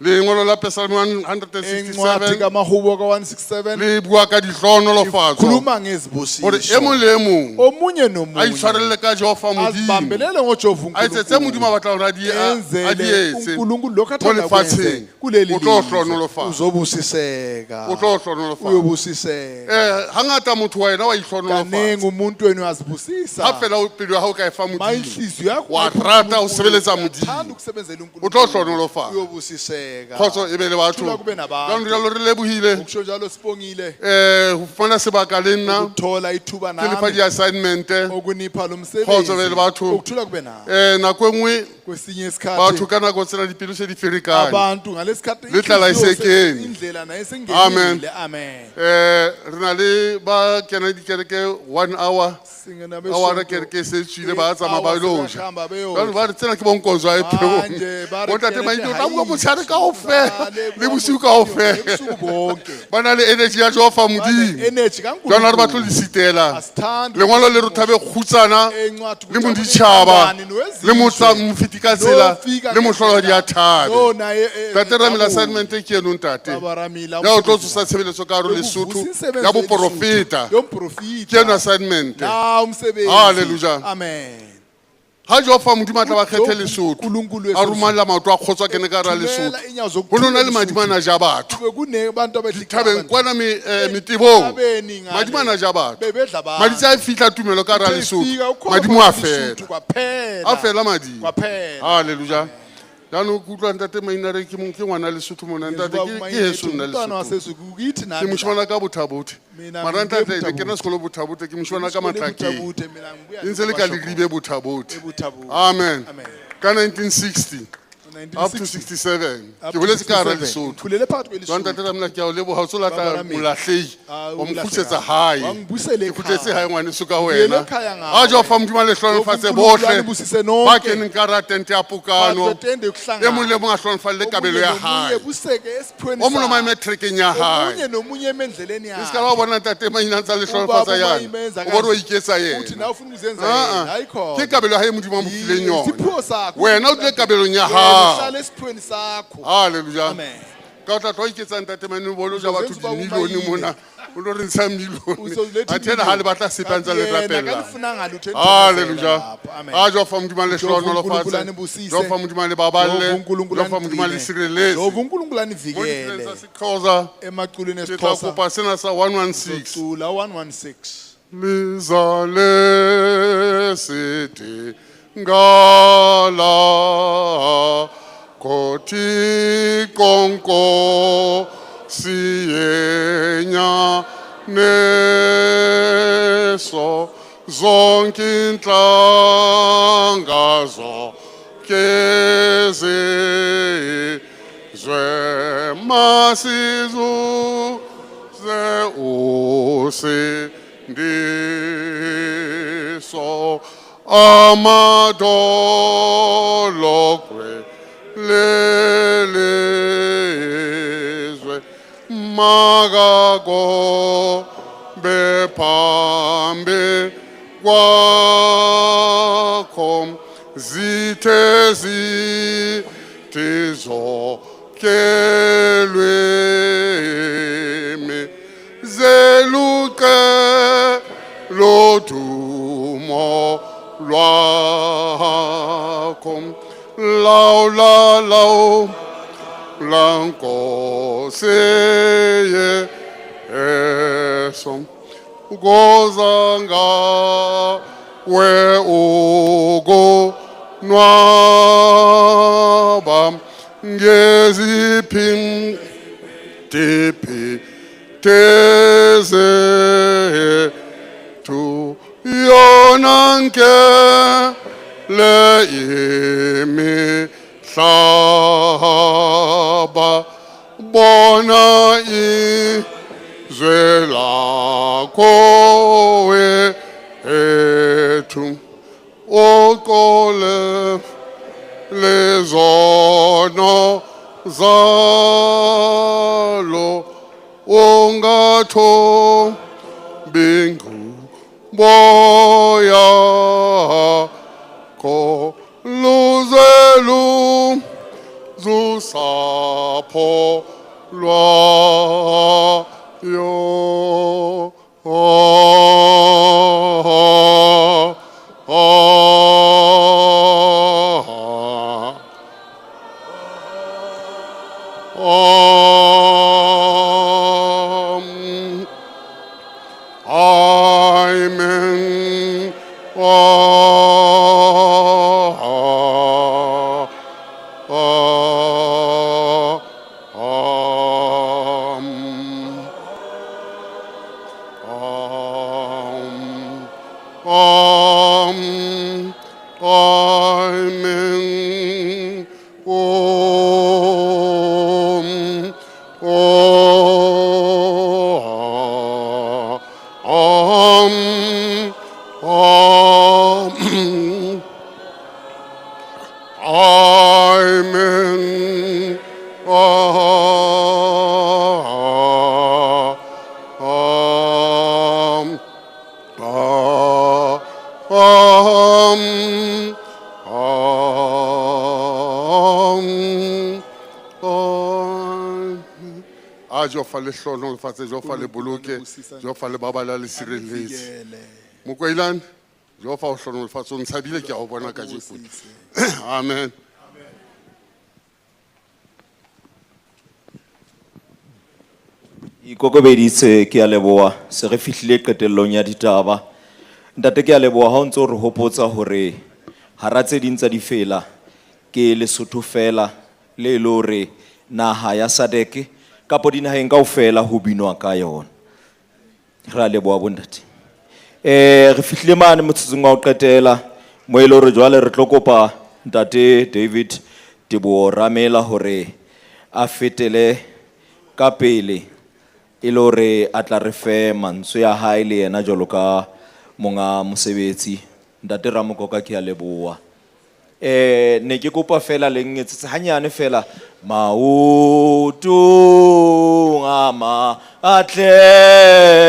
lengolo la Psalm Encwadi 167 kaMahubo ka-167 le bua ka dihlohonolofatso khuluma gore ngezibusiso. e mong le e mong Omunye a nomunye itshwarelle ka jehova modimo azibambelele ngojehova a etse tse modimo a batla hore a di enzele etse uNkulunkulu lokho mo athanda lefatsheng ukwenze kuleli o tlo lizwe. hlohonolofatsa Uzobusiseka. o tlo hlohonolofatsa Uyobusiseka. hangata motho wena wa ihlohonolofatsa Kaningi umuntu wenu uyazibusisa. ha fela pelo ya hao ka e fa Ma modimo inhliziyo yakho wa ayikho rata ho uNkulunkulu, sebeletsa uyathanda modimo ukusebenzela o uNkulunkulu. tlo hlohonolofatsa Uyobusiseka. kgotso e be le batho Thula kube nabantu. jalo jalo re lebohile Ukusho njalo sibongile ho fumana sebaka le nna ukuthola ithuba ke lefa nami di-assignment okunipha lo kgotso be le msebenzi. batho Ukuthula kube nawe. nako e nngwe Kwesinye batho isikhathi ka nako tsena dipelo se di ferekane abantu ngalesikhathi Le hlala e se kene. indlela naye Amen. sengenile. Amen. re na le ba kena dikereke 1 hour Singena awara kereke e se tswile ba tsamaya ba lo ja jalo ba re tsena ke bonkozwa e peong Manje ba re bontate kereke maite o ha tla bua e motshare kaofela le bosiu Ebusuku kaofela bonke. ba na le energy ya jehova modimo Energy jalo re batlo le kaNkulunkulu. sitela Asithandi lengolo le re thabe kgutsana encwadi le ukuthi moditšhaba abangani nowezizwe. le mofiti ka tsela Nofika le mohlolodi ya thabe No, naye, tate ramela Mathabo. assignment e ke eno ntate Baba Ramila, ya o tlo tsosa tshebeletso ka hare ho lesotho ya boprofeta ke eno assignment Na umsebenzi. Hallelujah. Amen. ha jehova modimo a tla ba kgethe lesotho a romalela maoto a kgotswa kene ka hara lesotho Thumela inyawo go ne o na le zokuthula madimo a na ja batho Kube kunebantu dithabeng abedla kwana metebong Dithabeni ngale. madimo a na ja batho bebedla abantu. maditse a fitlha tumelo ka hara Uthe ifika, lesotho ukhona madimo a khona fela iSotho kwaphela. a fela madimo Kwaphela. halleluja jaanong ke utlwa ntate maina re ke ngwana lesotho mona ntate ke heso nna Umntwana lesotho wasesuku kithi ke nami la. moshwana ka bothabote Mina mara ngibuye ntate ke eButhabute. kena sekolo bothabote ke moshwana ka Isikole matlakeng eButhabute, mina ngibuya e ntse le ka eBashoko. legribe bothabote eButhabute. amen Amen. ka 1960 up to 1960. 67 Up ke to boletse ka hara 67. lesotho Khulele phakathi kwelesotho. jwang ntate ramela ke a o leboga o tso latla Baba Ramela. molatlhei Ah, wa o mokgutsetsa lahleka. gae Wa ngibusela ke kgutletse ekhaya. gae ngwaneso ka Buyele wena ekhaya ngawe. a jehova modimo a lehlonofatse Jehova bohle uNkulunkulu anibusise nonke. ba keneng ka hara tente ya pokano Phakathi kwetende yokuhlangana. e mong le mong a hlonofalele kabelo ya Omunye hae nomunye buseke esiphweni o mong le mong a sakhe. eme trekeng ya hae Omunye nomunye emendleleni e yakhe. se ka ba bona ntate maina ntsa lehlonofatsa yana o bore o iketsa Uthi yena na ufuna ukuzenza yena. Hayikhona. ke kabelo ya hae modimo a mo fileng yona Isipho sakho. wena o tlile kabelong ya Wena gago hlala esiphweni sakho. halleluja Amen. ka o tla tlo iketsang tatemane bolo ja batho dimilione mona o lo re ntsha milione a tena ha le batla sepantsa le rapella haleluya a jo fa modimo le hlono lo fatse jo fa modimo le baballe jo fa modimo le sireletse uNkulunkulu anivikele Xhosa emaculweni ke tla esiXhosa kopa sena sa 116 cula 116 Lizale siti ngala koti konko siyenya neso zonke inhlanga keze zwe masizu ze usi ndiso amadolo lelezwe magago bepambe kwakho zitezi tizo kelwemi zeluke lodumo lwakho law lankoseye eso gozanga we ugo nwaba ngeziphin tipi teze tu yonanke le imi hlaba bona izwe lakho wethu okole lezono zalo ongatho bingu boya ko luzelu zusapho lwa yo Jofa le hlono lefatshe jofa le boloke jofa le babala le sireletse Mokoilane jofa o hlono lefatshe o ntshabile ke a o bona ka Jesu amen ikokobeditse ke a leboa se re fihlile qetellong ya ditaba ntate ke a leboa ha o ntse o re hopotsa hore hara tse ding tsa difela ke Lesotho fela le le hore naha ya Sadeke kapo dinaheng kaofela ho binwa ka yona re a leboa bontate re fihlile mane motsotsong wa ho qetela mo ile hore jwale re tlo kopa ntate David Teboho Ramela hore a fetele ka pele ile hore a tla re fe mantswe ya hae le yena jwalo ka monga mosebetsi ntate Ramokoka ke a leboa ne ke kopa fela le ngetsetse hanyane fela maoto ama atlile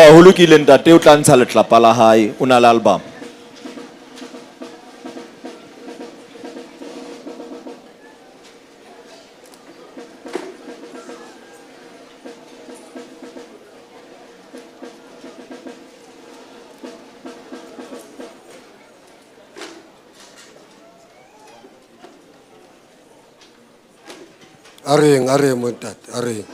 ho lokile ntate o tla ntsha letlapa la hae o na le album. Areng montate, areng.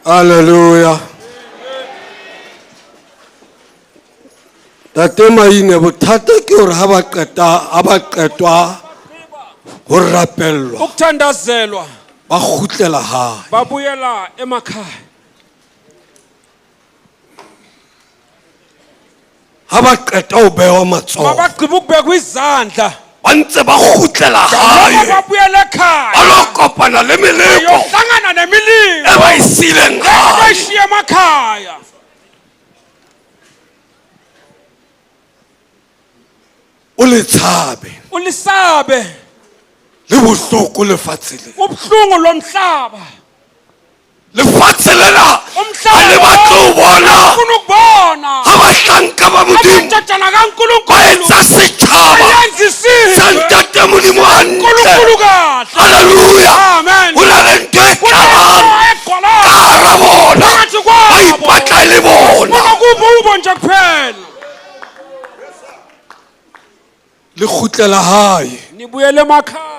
Hallelujah. Tate maine bothata ke hore ha ba qetwa ho rapellwa ukuthandazelwa ba kgutlela hae. babuyela emakhaya. Ha ba qeta ho bewa matsoho Mabagqiba ukubekwa izandla ba ntse ba kgutlela hae babuyela ekhaya. ba lo kopana le meleko Bayohlangana nemililo e ba e sileng hae. bayishiya emakhaya. O le tshabe Ulisabe le bohloko lefatshe le. ubuhlungu lomhlaba. Lefatshe lena ha le batle ho bona Ufuna ukubona ha bahlanka ba Modimo abathathana kaNkulunkulu ba etsa setjhaba bayenza isizwe sa ntate Modimo hantle. uNkulunkulu kahle. Haleluya. Amen. Ho na le ntho e qalang ka hara bona ba ipatla le bona. Ufuna kubo nje kuphela. Le kgutlela hae Nibuyele emakhaya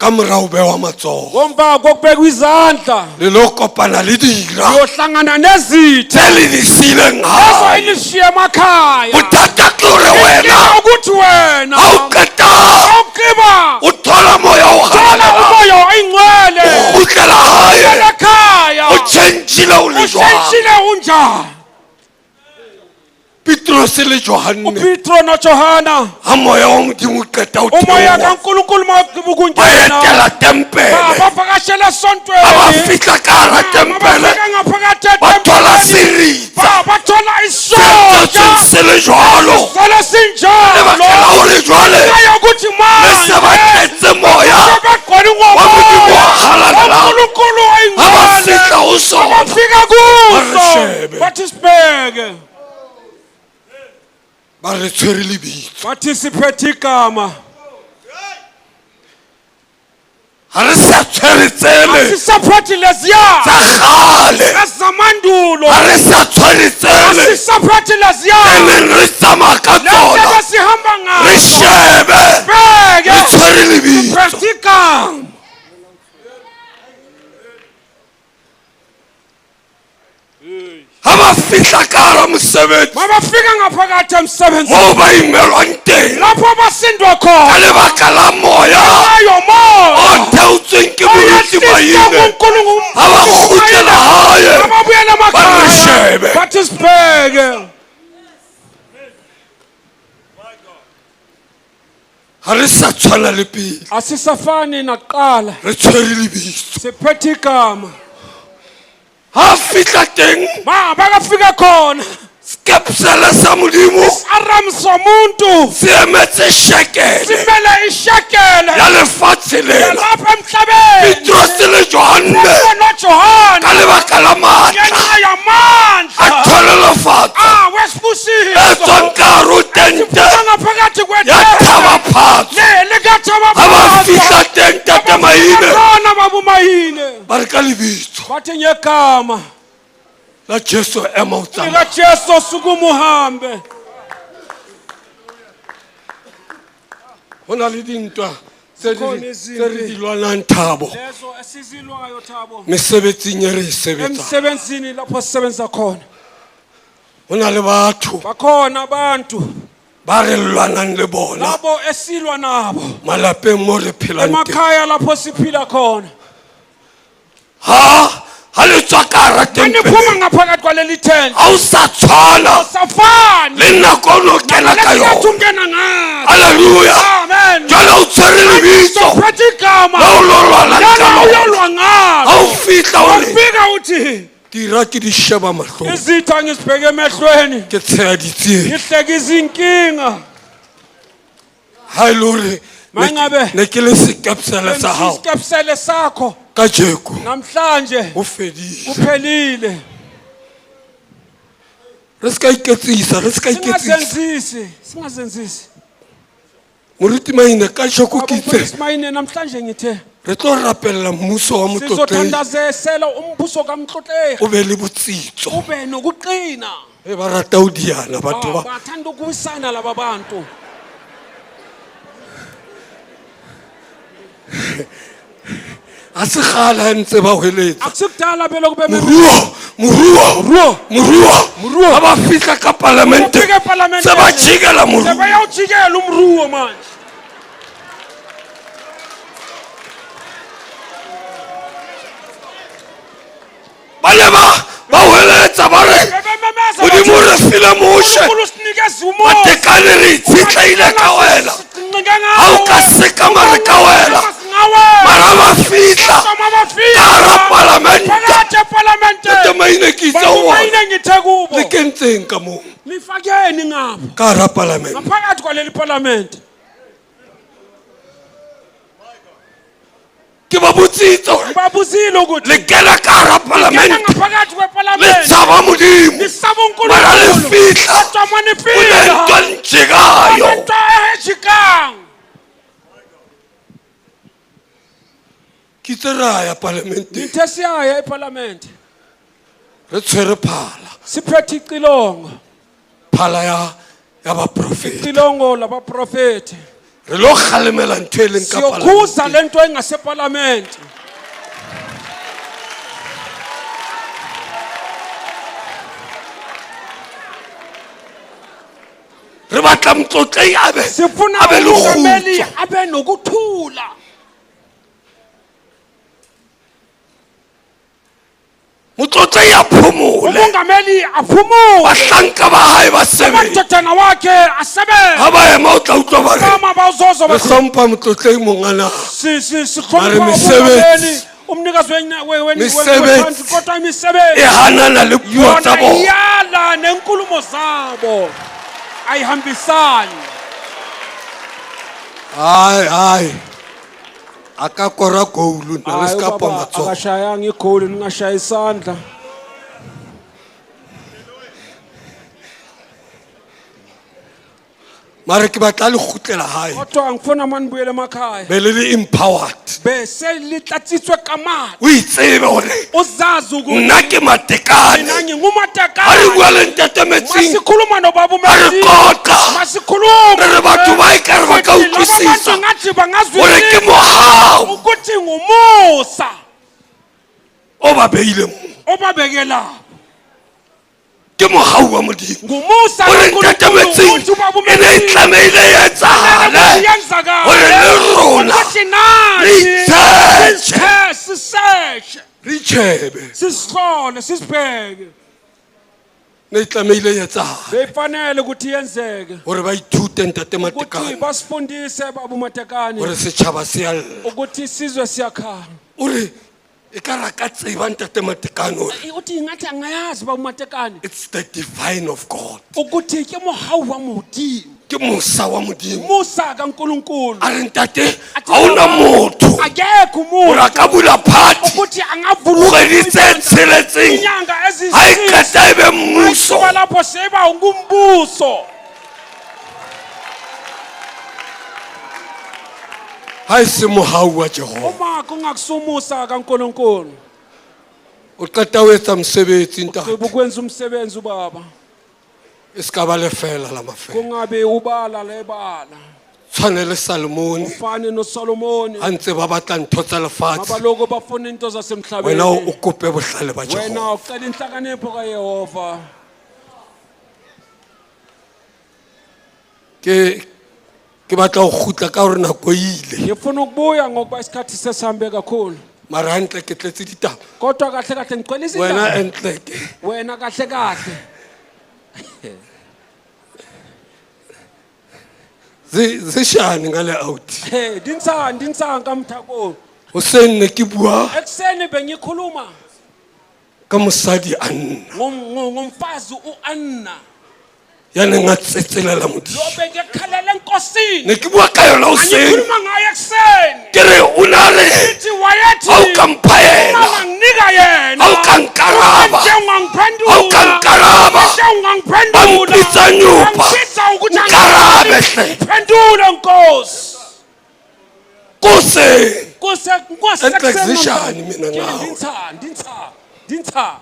ka mora ho bewa matsoho ngomva kokubekwa izandla. le lo kopana le dira Uyohlangana nezitha tse le di sileng lezo hae. elishiya emakhaya. Bothata ke hore wena ukuthi wena ha o qeta awugqiba o thola moya o thola galela umoya oyingcwele o kgutlela hae ekhaya o tjhentjhile o le jwang. ushintshile unjani. Petros le Johane uPetro noJohana ha moya wa Modimo o qeta ho umoya theoha kaNkulunkulu mawugqiba ba etela ukungena tempele bavakashela ha ba esontweni fihla ka hara tempele bafika ngaphakathi ba thola etempeleni seritsa bathola se isoja se le jwalo solo sinjalo lebakela hore jwale yokuthi le se ba tletse moya bagqola wa Modimo wa halala uNkulunkulu ha ba oyingcwele fihla ho sona bafika ba re kuso shebe bathi sibheke ba re tshwere lebitso bathi siphethe igama ha re sa tshwere tsele asisaphathi leziya tsa kgale ezamandulo ha re sa tshwere tsele asisaphathi leziya tse neng re tsamaya ka tsona lezi sihamba re ngazo shebe bheke re tshwere lebitso siphethe igama. ha ba fihla ka hara mosebetsi mabafika ngaphakathi emsebenzini moo ba imelwang teng lapho basindwa ka khona lebaka la moya ayo o moya theotsweng ke moruti maine ha ba kgutlela hae ababuyela ba re emakhaya shebe bathi sibheke ha re sa tshwana le pele asisafani nakuqala re tshwere lebitso siphethe igama. ha fihla teng bakafika khona skepsele sa Modimo isaramu somuntu se emetse shekele simele ishekele ya lefatshe lena yalapha emhlabeni. Petros le Johane noJohana ka lebaka la matla ngenxa yamandla a tholelofatsa wesibusiso e tswang ka hare ho tente ngaphakathi ya Thaba Phatsoa ha ba fihla teng tate maine khona babumayine ba re ka lebitso bathi ngegama la Jesu ema o tsamaya likaJesu sukuma uhambe. ho na le dintwa tse re di lwanang Thabo lezo esizilwayo Thabo mesebetsing e re e sebetsang emsebenzini lapho sisebenza khona ho na le batho bakhona abantu ba re lwanang le bona labo esilwa nabo malapeng mo re phelang teng emakhaya lapho siphila khona. ha le tswa ka hara niphuma tempele ngaphakathi kwaleli tent ha o sa tshwana safani le nako o no kena ka yona ungena ngayo. haleluya Amen. jwale o tshwere lebitso sophethe igama la o lo lwana ka lona uyolwa ngalo ha o fihla o le ufika uthi dira ke di sheba mahlong izitha ngisibheke emehlweni ke tsheya ditsieng ngihleka izinkinga ha e le hore mangabe ne ke le sekepsele sa hao isikepsele sakho ka jeko namhlanje o fedile uphelile. re ska iketsisa re ska iketsisa singazenzisi moruti maine ka jeko ke itse mayine namhlanje ngithe re tlo rapella mmuso wa motlotlehi sizothandazesela umbuso kaMtlotlehi o be le botsitso ube nokuqina. ba rata ho diana batho ba bathanda ukuwisana laba bantu. a se kgala ntse ba hweletsa akusukudala belo kube moruo ha ba fihla ka parlamente se ba jikela moruo bayawujikela umruo manje bane ba hweletsa ba re modimo re file moshe matekane re itshetleile ka wena ga o ka seka mare ka wena mara ba fitla ka hara palamente tamaine ke itsa o bona le kentseng ka moo Lifakeni ngapho. ka hara palamente Ngaphakathi kwaleli parliament. ke ba botsitse hore Babuzile ukuthi le kena ka hara palamente ngaphakathi le kweparliament. tshaba modimo Lisaba mara le uNkulunkulu. fitla Kodwa manifika. unento njekayo Into ejikang. ke itse re a ya parlamenteng Nithe siyaya eparliament. re tshwere phala Siphethe icilongo. phala ya baprofeti Icilongo labaprofeti. re lo kgalemela ntho e leng ka Siyokhuza lento engaseparliament. re batla mtlotlei Sifuna abe le umongameli kgutso abe nokuthula. motlotlei a phomole Umongameli aphumule. bahlanka ba hae ba sebetsa Amadodana wakhe asebenze. ha ba ema o tla utlwa ba re Mama bawuzozo re hlompha motlotlei mongana sihlonipha Mare umongameli. Umnikazi wethu kodwa e imisebenzi hanana le puo tsa yona bona iyala nenkulumo zabo ayihambisani. hayi a ka kora goulu na le ska pa matsogo Akashayanga igoli ningashaya isandla. mare ke batla le kgutlela hae Kodwa ngifuna mani buyele emakhaya. be le le empowered Bese litlatsitswe kamati. o itsebe gore Uzazi ukuthi nna ke matekane mina ha re ngingumatekane. bua le ntatemetsing Masikhuluma nobaba ha re uMessi. qoqa Masikhuluma. re re batho ba ekare ba ka utlwisisa gore ke mogao ukuthi ngumusa o ba beile mo obabekela. ke mogau wa modimo Ngumusa gore ntatemetsing e ne e tlameile e etsagale gore le rona re itsheche siseshe re itšhebe sisihlole sisibheke. ne e tlameile e etsagale Beyifanele ukuthi yenzeke gore ba ithute ntate ukuthi matekane basifundise baba umatekane gore setšhaba se a lla ukuthi isizwe siyakhala. ore e ka ra ka tseba ntate matekane ore Uthi ngathi angayazi baba umatekane it's the divine of God ukuthi ke mohau wa modimo. ke mosa wa modimo Musa kaNkulunkulu. a re ntate ga ona motho Akekho gore a umuntu ka bula phati ukuthi angavula kgwedi tse tsheletseng inyanga ga e qeta e be mmuso Ayisuka lapho seba ngumbuso. ga e se mogau wa jehova Uma kungakusumusa kaNkulunkulu o qeta o etsa mosebetsi ntate ukwenza umsebenzi ubaba. e se ka ba lefela la mafela Kungabe ubala lebala. tshwane le salomone Ufane noSolomoni ga ntse ba batla ntho tsa lefatshe abaloko bafuna into wena zasemhlabeni. o kope bohlale ba Wena jehova ucela inhlakanipho kaYehova. ke batla go gutla ka gore nako e ile Ngifuna ukubuya ngokuba isikhathi sesihambe kakhulu. mara gantle ke tletse ditaba Kodwa kahle kahle ngicela wena izindaba. entleke Wena kahle kahle. zishane ngale out Hey, dinsang ka Mathabo. hoseng ne ke bua Ekseni bengikhuluma ka mosadi a nna ngomfazi uAnna. ya neng a tsetselela modimo Lo bekekhalela enkosini. ne ke bua ka yona hoseng Angikhuluma ngaye ekseni. ke re o na le Ithi wayethi ga o ka mpha ena uma nginika yena. ga o ka nkaraba Ungangiphendula. ga o ka nkaraba Ungangiphendula. Bampitsa nyupa. Bampitsa ukuthi Nkarabe hle. Phendula Nkosi. kose Nkosi Exhibition mina ngawe. Dintsha.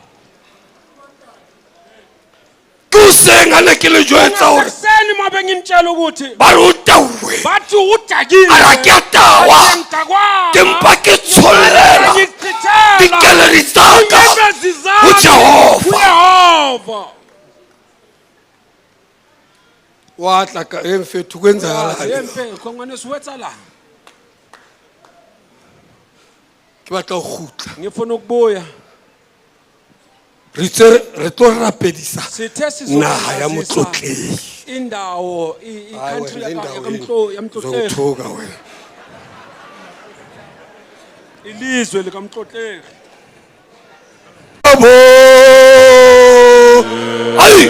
kuseng a ne ke le jwetsa gore Ekseni mabe ngintshela ukuthi ba re o tauwe bathi udakile. a ra ke a tawa ke mpa ke tsholela dikeledi tsaka go jehova Jehova. wa tla ka emfethu kwenzakalani Yempe khongwane siwetsa la. ke batla go gutla Ngifuna ukubuya. re tse re tlo rapedisa Sithe naha ya sizolazisa motlotlehi. indawo Hayi i-country wena, indawo yamtlotlegi zokuthuka wena. ilizwe likamtlotlegi Ai!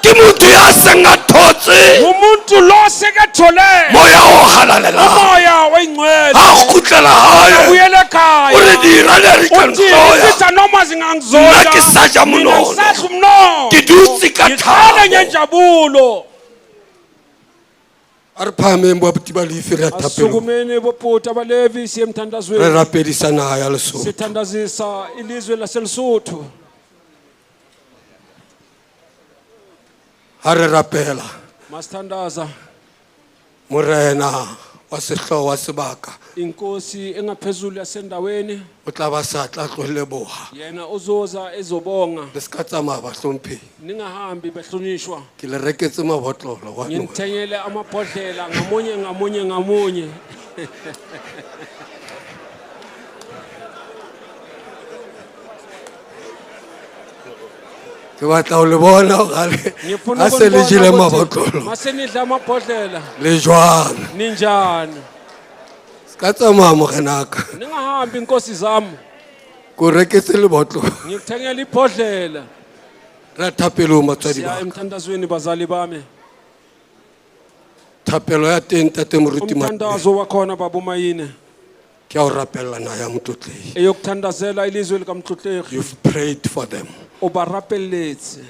Ke motho ya seng a thotse umuntu lo sekethole moya o halalela umoya oyingcwele a kgutlela hae uyele ekhaya o re dirane re ka uthi ntoya isitha noma zingangizonda nna ke sa ja mina monono ngisadla umnono ke dutse ka ngihlale thabo ngenjabulo a re phahameng boabuti ba leifi re ya thapelong asukumeni bobhuti abalevi siye re emthandazweni rapedisa naha ya Lesotho sithandazisa ilizwe laseLesotho ha re rapela masithandaza morena wa sehloho wa sebaka inkosi engaphezulu yasendaweni o tla ba sa tla tlohelleboha yena uzoza ezobonga le ska tsamaya bahlomphehi ningahambi behlonishwa ke le reketse mabotlolo wa nong ngithengele amabhodlela ngamunye ngamunye ngamunye ke batla ho le bona gale ngifuna a se le jele ukunibona mabotlolo ukuthi masenidla amabhodlela le jwang ninjani ska tsamaya morenaka ningahambi inkosi zami ko reketse le botlolo ngikuthengela ibhodlela ra thapelo matswadi siya ba emthandazweni bazali bami thapelo ya teng tate moruti ma umthandazo wakhona babumayine ke a o rapella naha ya motlotlehi eyokuthandazela ilizwe likamtlotlegi you've prayed for them obarapelletse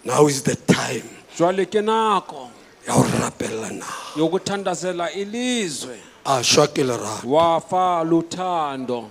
now is the time jwale ke nako ya ho rapella naha yokuthandazela ilizwe a shwa ke lerato wafa luthando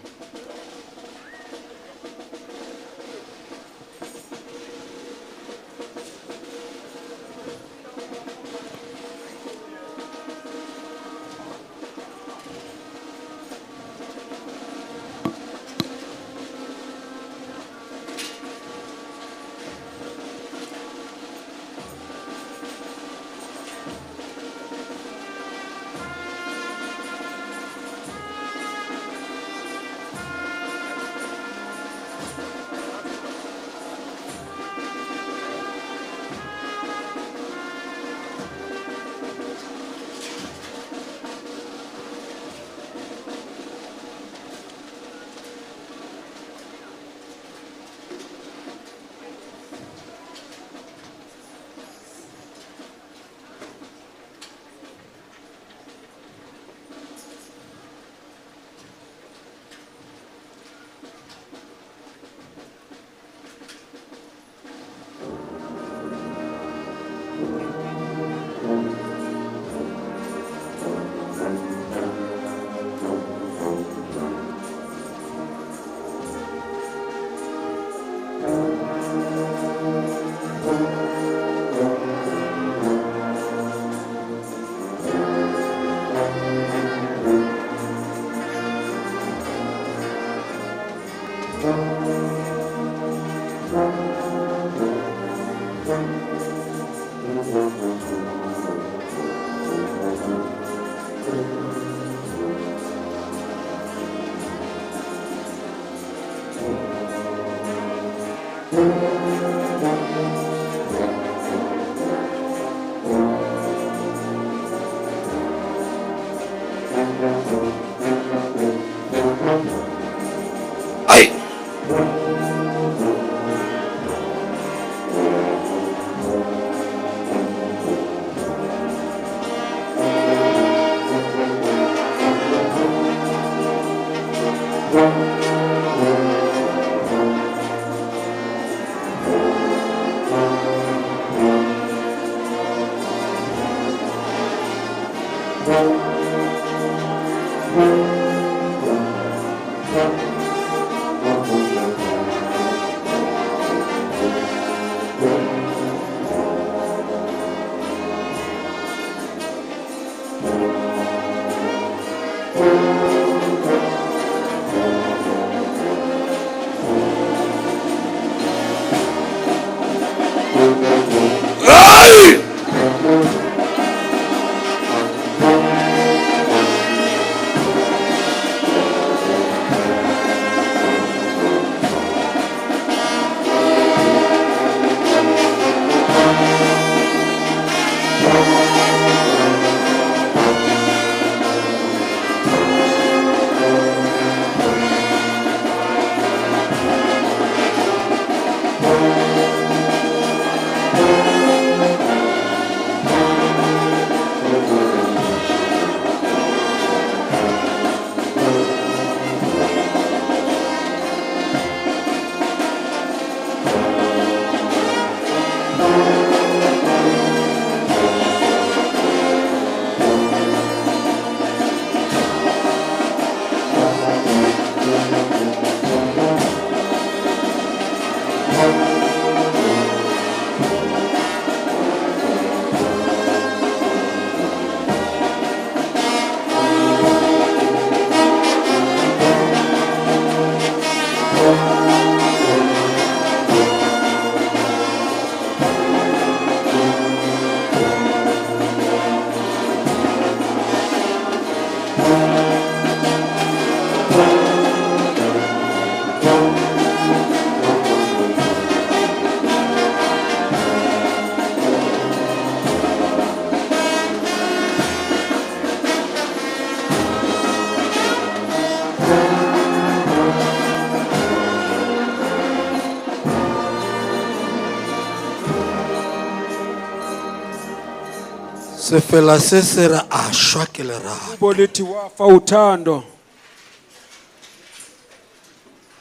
sefela se se re a shwa ke lerato Bolithi wafa uthando.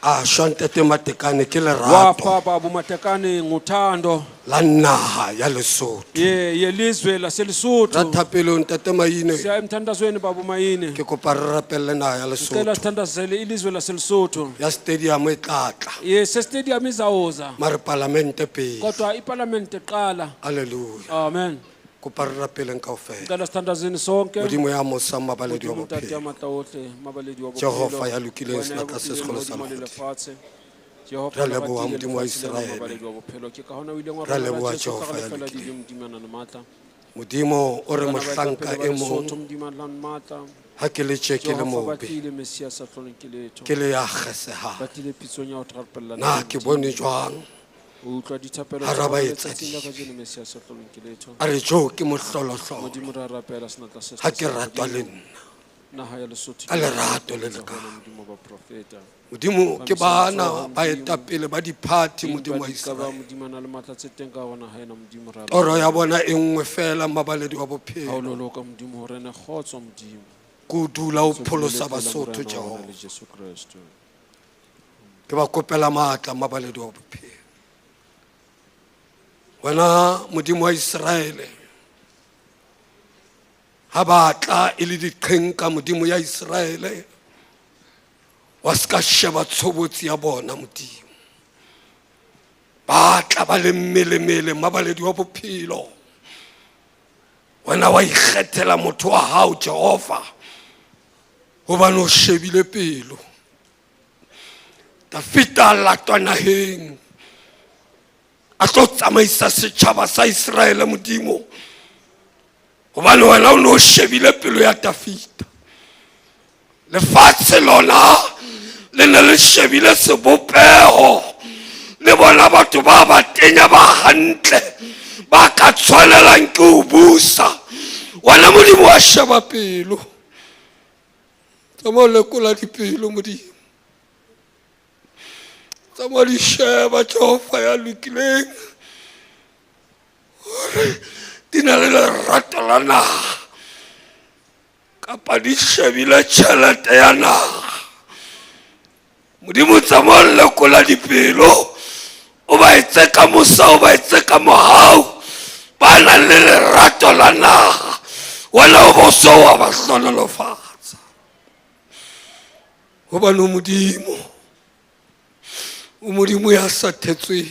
a shwa ntate Matekane ke lerato Wafa baba Matekane nguthando. la naha ya Lesotho Yelizwe laseLesotho. ra thapelo ntate Maine Siya emthandazweni baba Mayini. ke kopa re rapelle naha ya Sicela Lesotho sithandazele ilizwe laseLesotho. ya stadium e tlatla Yes, stadium izawuza. mare parlamente pele Kodwa iparlament eqala. haleluya Amen. kopa re rapeleng kaofela Sicela sithandazeni sonke. modimo ya mosang mabaledi wa Ntate bophelo amahle mabaledi wa bophelo. Jehova ya lokileng Wena sebaka se ya segolo lokileng sa hodimo le lefatshe. lefatshe. Jehova Re ya leboha batile Modimo wa lefatshe le Israele. mabaledi wa bophelo. Ke ka hona o ileng wa Re rona leboha Jesu Jehova ka ya lefela lokileng. di modimana le matla. modimo o re Bana ba mohlanka etapele ba e Lesotho, mong modimana le matla. ha ke le tje ke le Jehova mobe batlile Mesia sa hloleng ke letho. ke le ya kgesehang Batlile pitsong ya ho tharapella na ke bone jwang o utlwa dithapelo Ha tsa ra ba rona etsa letsatsing la kajeno Mesia sa hloleng ke letho. a re jo ke mohlolohlolo Modimo re a rapela senatla se ha ke sa ratwa le Modimo. nna Naha ya Lesotho ka ke lerato le tsa lekalo rona, Modimo ba profeta. modimo ke Ba bana mesebetsi ba ya etapele ba diphathi Modimo. modimo wa Empa di ka ba Israele modimana le matla tse teng ka hona ha ena Modimo re a toro ya bona e nngwe fela mabaledi wa ha o bophelo loloka Modimo hore ne kgotso Modimo. ke o dula o So pholosa ke letela basotho Morena wa rona jehova le Jesu Kristo. ke ba kopela maatla mabaledi wa bophelo wena modimo wa Israele ha batla e le diqheng ka modimo ya Israele wa ska sheba tshobotsi ya bona modimo batla ba le mmelemele mabaledi wa bophelo wena wa ikgethela motho wa hao Jehova hobane o shebile pelo Dafita a latwa naheng a tlo tsamaisa setjhaba sa Israele modimo hobane wena o ne o shebile pelo ya Dafita lefatshe lona le ne le shebile sebopeho le bona batho ba ba tenya ba hantle ba ka tshwanelang ke ho busa wena modimo wa sheba pelo tsamao lekola dipelo modimo tsamao di sheba Jehova ya lokileng hore di na le lerato la naha kapa di shebile tjhelete ya naha modimo tsamao lekola dipelo o ba etse ka mosa o ba etse ka mohau ba na le lerato la naha wena o boso wa ba hlonolofatsa hobane o modimo ya sa thetsweng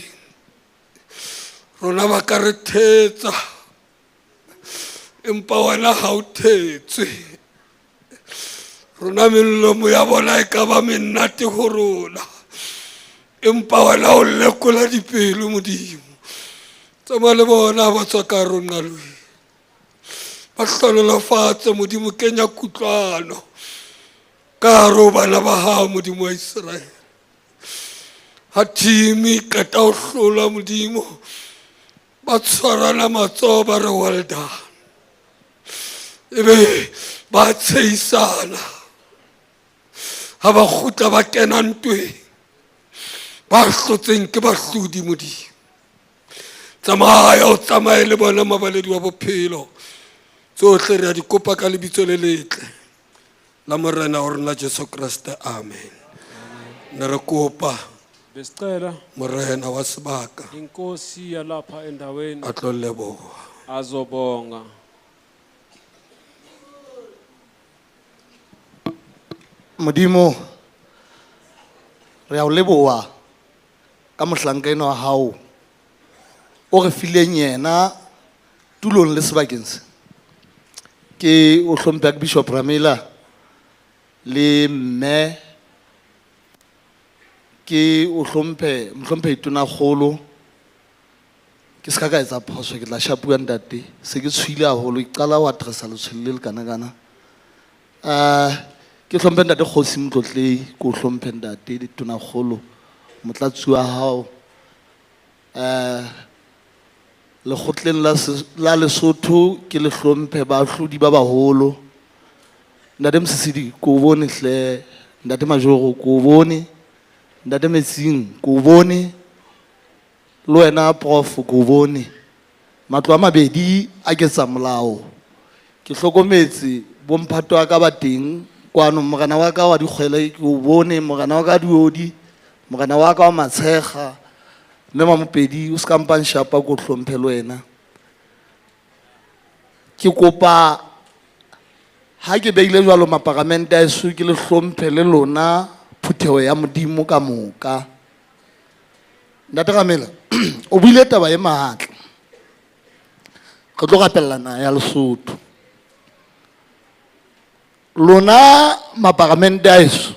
rona ba ka re thetsa empa wena ha o thetswe rona melomo ya bona e ka ba menate ho rona empa wena o lekola dipelo modimo tsamaya le bona ba tswa ka rona le ba hlonolofatse modimo kenya kutlwano ka hare ho bana ba hao modimo wa Israele ha team-e qeta ho hlola modimo ba tshwarana matsoho ba re well done ebe ba tsheisana ha ba kgutla ba kena ntweng ba hlotseng ke bahlodi modimo tsamaya o tsamaye le bona mabaledi wa bophelo tsohle re a di kopa ka lebitso le letle la morena wa rona Jesu Kriste amen ne re kopa Besicela morena wa sebaka inkosi yalapha endaweni a tlo leboha azobonga. Modimo re a o leboha ka mohlankana wa hao o re fileng yena tulong le sebakeng se ke o hlomphe ke Bishop Ramela le mme ke o hlomphe itona kgolo ke ska ka etsa phoso ke tla shapua ntate se ke tshwile haholo ke qala ho addressa letshwele le kana ke hlomphe ntate kgosi motlotlei ke o hlomphe ntate ditona kgolo motlatsi wa hao lekgotleng la Lesotho ke le hlomphe baahlodi ba baholo ntate Msisidi ke o bone hle ntate Majoro ke o bone ntate Metsing ke o bone le wena prof ke o bone matlo a mabedi a ketsa molao ke hlokometse bomphato wa ka ba teng kwano morena wa ka wa dikgwele ke o bone morena wa ka diodi morena wa ka wa matshega mme mamopedi o se ka mpang shapa ko hlomphe le wena ke kopa ha ke beile jwalo maparamente a eso ke le hlomphe le lona phutheho ya modimo ka moka ntate Ramela o buile taba e mahatla re tlo rapellana ya Lesotho lona maparamente a eso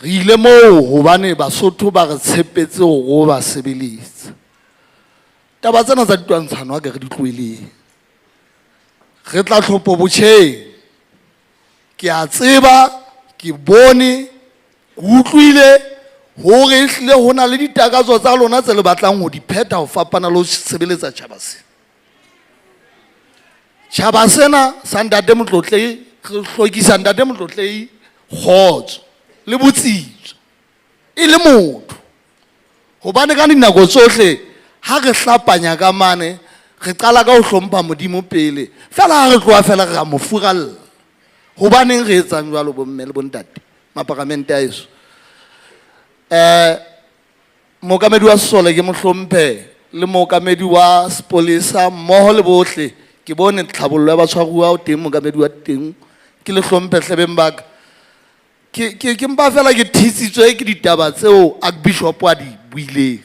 re ile moo hobane Basotho ba re tshepetse hore ba sebeletsa taba tsena tsa ditwantshano ha ke re di tloeleng re tla tlhopho botjheng ke a tseba ke bone ke utlwile hore ehlile ho na le ditakatso tsa lona tse le batlang ho di pheta ho fapana le ho sebeletsa tjhaba sena tjhaba sena sa ntate Motlotlei re hlokisa ntate Motlotlei kgotso le botsitso e le motho hobane ka dinako tsohle ha re hlapanya ka mane re qala ka ho hlompha modimo pele fela ha re tloa fela re a mo furalla hobaneng re etsang jwalo bomme le bontate maparamente a eso mookamedi wa Sesole ke mo hlomphe le mookamedi wa sepolesa mmoho le bohle ke bone tlhabollo ya batshwaruwa o teng mookamedi wa teng ke le hlomphe hlebeng baka ke mpa fela ke thisitswe ke ditaba tseo Archbishop a di buileng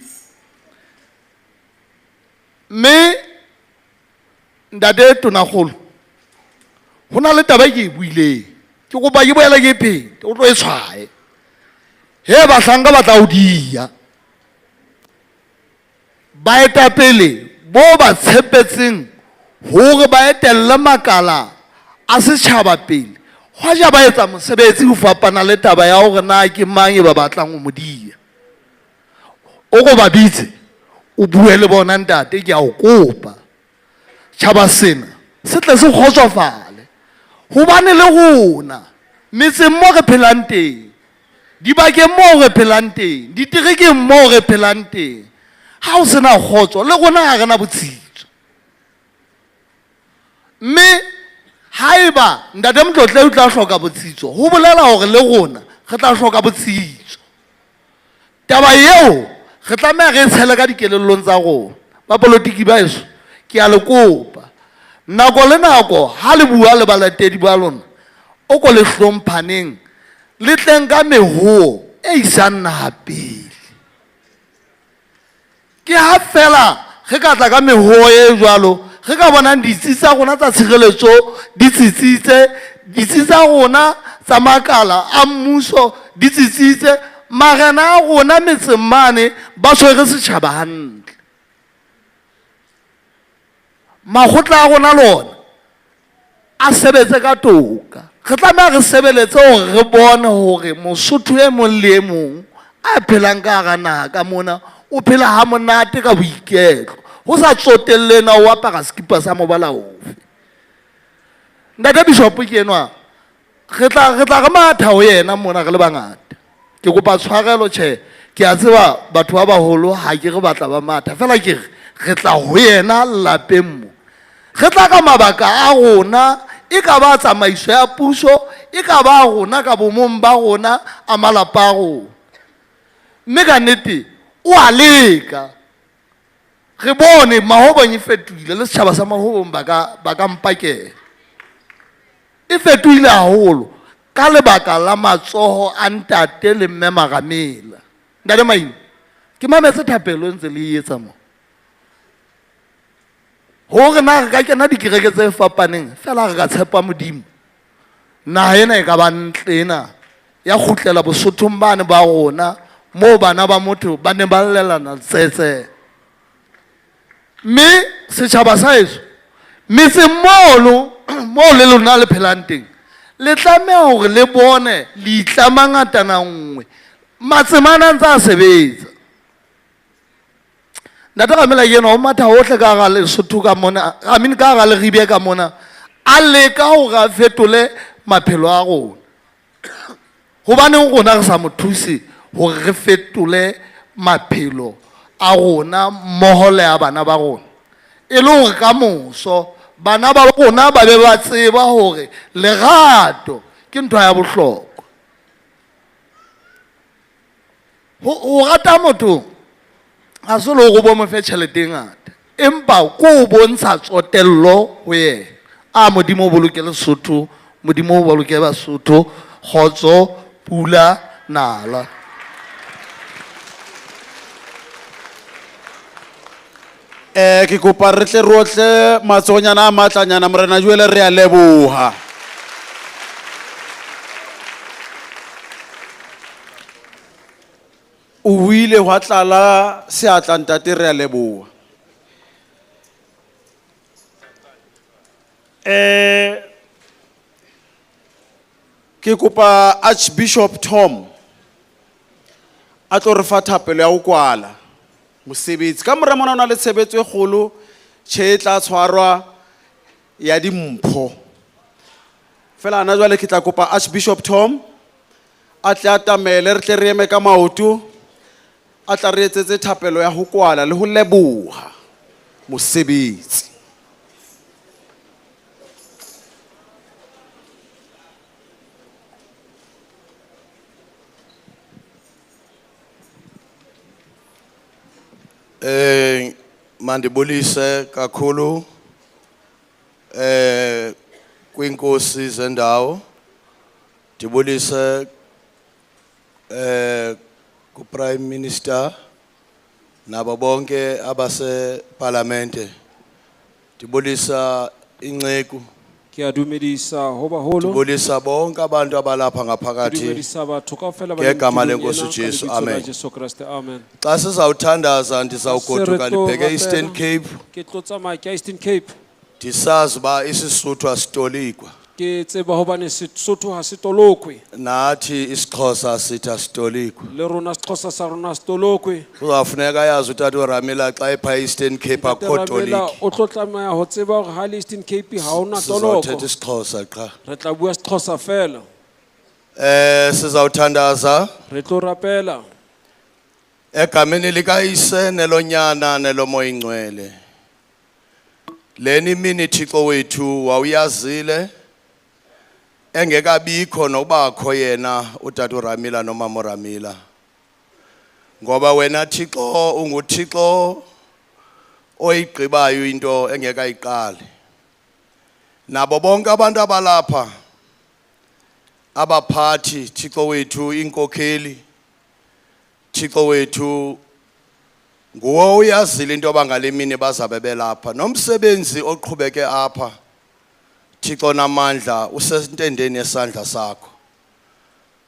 mme ntate Tonakgolo ho na le taba ke e buileng ke kopa ke boela ke phete o tlo e tshwaye he bahlanka ba tla o dia baetapele bo ba tshepetseng hore ba etelle makala a setjhaba pele ho ja ba etsa mosebetsi ho fapana le taba ya hore na ke mang e ba batlang ho modia o go ba bitse o bue le bona ntate ke a o kopa tjhaba sena se tle se kgotsofale hobane le rona metseng mo re phelang teng dibakeng moo re phelang teng diterekeng moo re phelang teng ha o sena kgotso le rona ha re na botsitso mme haeba ntate Motlotlei o tla hloka botsitso ho bolela hore le rona re tla hloka botsitso taba eo re tlameha re tshele ka dikelellong tsa rona ba politiki ba eso ke a le kopa nako le nako ha le bua le balatedi ba lona o ko le hlomphaneng le tleng ka mehuo e isang naha pele ke ha fela re ka tla ka mehuo e jwalo re ka bonang ditsi tsa rona tsa tshireletso di tsitsitse ditsi tsa rona tsa makala a mmuso di tsitsitse marena a rona metseng mane ba tshwere setjhaba hantle makgotla a rona lona a sebetse ka toka re tlameha re sebeletse hore re bone hore Mosotho e mong le e mong a phelang ka hara naha ka mona o phela ha monate ka boiketlo ho sa tsotelle na o apara skipa sa mobala ofe ntate Bishop ke enwa re tla re matha ho yena mona re le bangata ke kopa tshwarelo tjhe ke a tseba batho ba baholo ha ke re batla ba matha fela ke re tla ho yena lapeng mo re tla ka mabaka a rona e ka ba tsamaiso ya puso e ka ba rona ka bomong ba rona a malapa a rona mme ka nnete o a leka re bone Mahobong e fetohile le setjhaba sa Mahobong ba ka mpakela e fetohile haholo ka lebaka la matsoho a ntate le mme Maramela ntate Maina ke mametse thapelo ntse le etsa mo hore na re ka kena dikereke tse fapaneng fela re ka tshepa modimo naha ena e ka ba ntlena ya kgutlela Bosothong bane ba rona moo bana ba motho ba ne ba llelana tsetse mme setjhaba sa eso metseng moo le lona le phelang teng le tlameha hore le bone le itlama ngatana nngwe matsemana ntse a sebetsa ntate Ramela yena o matha hohle ka hara Lesotho ka mona ka hara Leribe ka mona a leka hore a fetole maphelo a rona hobaneng rona re sa mo thuse hore re fetole maphelo a rona mmoho le a bana ba rona e le hore ka moso bana ba rona ba be ba tseba hore lerato ke ntho ya bohlokwa. Ho rata motho ha se le go bo mo fe tšhelete e ngata, empa ko o bontsha tsotello ho yena. A Modimo o boloke Lesotho, Modimo o boloke Basotho, kgotso, pula, nala. Ke kopa re tle rohle matsonyana a matlanyana morena Joele re a leboha. O buile hwa tlala seatla ntate re a leboha. Ke kopa Archbishop Tom a tlo re fa thapelo ya ho kwala mosebetsi ka mora mona ona le tshebetso e kgolo tjhe tla tshwarwa ya dimpho. Fela ana jwale ke tla kopa Archbishop Tom a tle atamele re tle re eme ka maoto a tla re etsetse thapelo ya ho kwala le ho leboha mosebetsi. Mandibulise kakhulu kwinkosi zendawo, ndibulise ku Prime Minister nabo bonke abase parlamente, ndibulisa inceku, ke a dumedisa ho baholo, ndibulisa bonke abantu abalapha ngaphakathi dumedisa batho kaofela ba ngegama lenkosi Jesu, amen. Jesu Kriste, amen. Xa sizawuthandaza ndizawugoduka ndibheke Eastern Cape, ke tlo tsamaya ke Eastern Cape, ndisazi uba isiSuthu asitolikwa, ke tseba hobane Sesotho ha se tolokwe, nathi isiXhosa sithi asitolikwa. le rona Sexhosa sa rona se tolokwe. Kuzafuneka yazi utata uRamila xa epha Eastern Cape akho toliki. O tlo tsamaya ho tseba hore ha le Eastern Cape ha ona toloko, Sizothetha isiXhosa qha. re tla bua Sexhosa fela. Sizawuthandaza Re tlo rapela egameni likayise nelonyana nelomoya ingcwele. Leni mini Thixo wethu wawuyazile engekabikho nokubakho yena utata uRamila nomama uRamila, ngoba wena Thixo unguThixo oyigqibayo into engekayiqali. Nabo bonke abantu abalapha, abaphathi Thixo wethu, inkokheli Thixo wethu, nguwe uyazile into abangalemini bazabe belapha, nomsebenzi oqhubeke apha Thixo namandla usentendeni yesandla sakho.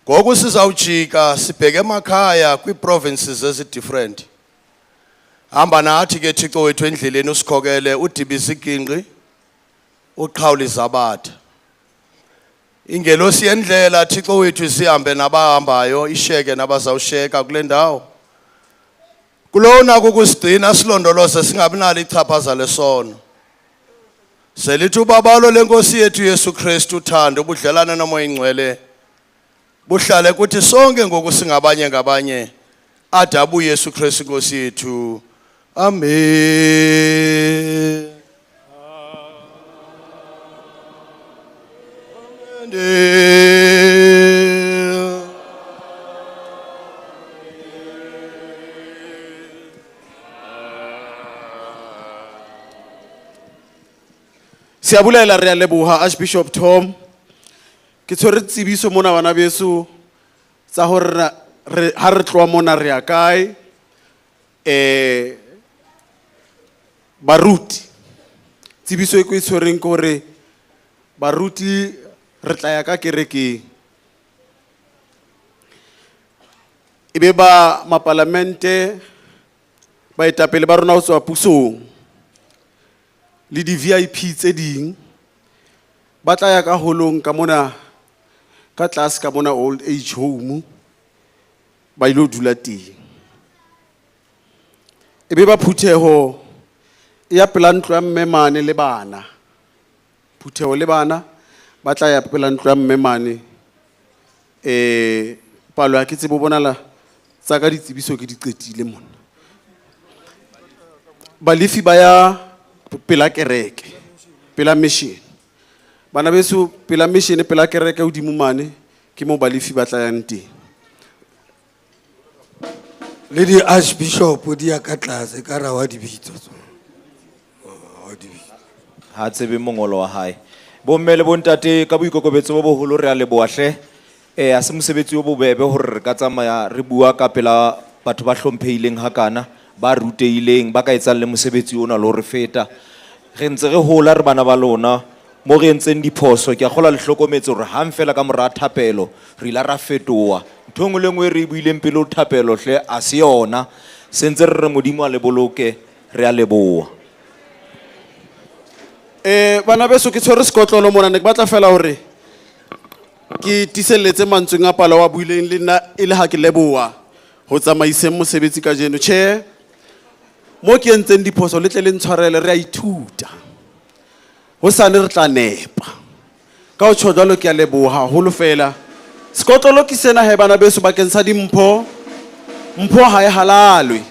Ngoku sizawujika sibheke emakhaya kwi-provinces ezi-different. Hamba nathi ke Thixo wethu endleleni usikhokele, udibisa iginqi, uqhawula izabatha. Ingelosi yendlela Thixo wethu sihambe nabahambayo, isheke nabazawusheka kule ndawo. Kulona kukusigcina silondoloze singabi nalo ichaphaza lesono. Selithi ubabalo lenkosi yethu Yesu Kristu, uthando, ubudlelane nomoya ingcwele buhlale kuthi sonke ngoku singabanye ngabanye ade abuye Yesu Kristu inkosi yethu, amen. Siabulela re a leboha Archbishop Tom. Ke tshwere tsebiso mona bana beso tsa hore ha re tloa mona re ya kae. Baruti tsebiso e ko e tshwereng ke hore baruti re tla ya ka kerekeng. Ebe ba mapalamente ba etapele ba rona ho tswa pusong le di VIP tse ding ba tla ya ka holong ka mona ka tlase ka mona old age home ba ilo dula teng. Ebe ba phutheho ya pela ntlo ya mmemane le bana, phutheho le bana ba tla ya pela ntlo ya mmemane. Palo ya ke tsebo bonala tsa ka ditsebiso ke di qetile mona. Balefi ba ya pela kereke pela mission. Bana beso pela mission pela kereke hodimo mane ke mo balefi ba tla yang teng. Le di archbishop di ya ka tlase ka ra wa di bitso. Ha tsebe mongolo wa hae. Bomme le bontate ka boikokobetso bo boholo re a leboha hle. A se mosebetsi o bobebe hore re ka tsamaya re bua ka pela batho ba hlomphehileng hakana, ba rutehileng, ba ka etsang le mosebetsi ona le hore feta. Re ntse re hola re bana ba lona mo re entseng diphoso ke a kgola le hlokometse hore hang fela ka mora thapelo re ila ra fetoa. Ntho engwe le engwe re buileng pele o thapelo hle a se yona. Sentse re re modimo a le boloke re a leboha. Bana beso ke tshwere sekotlolo mona ne ke batla fela hore ke tiselletse mantsweng a palo wa buileng le nna e le ha ke leboha ho tsamaiseng mosebetsi ka jeno. Tjhe, mo ke entseng diphoso le tle le ntshwarele re a ithuta. Hosane re tla nepa. Ka ho tjho jwalo ke a leboha haholo fela. Sekotlolo ke sena he bana beso bakeng sa dimpho. Mpho ha e halalwe.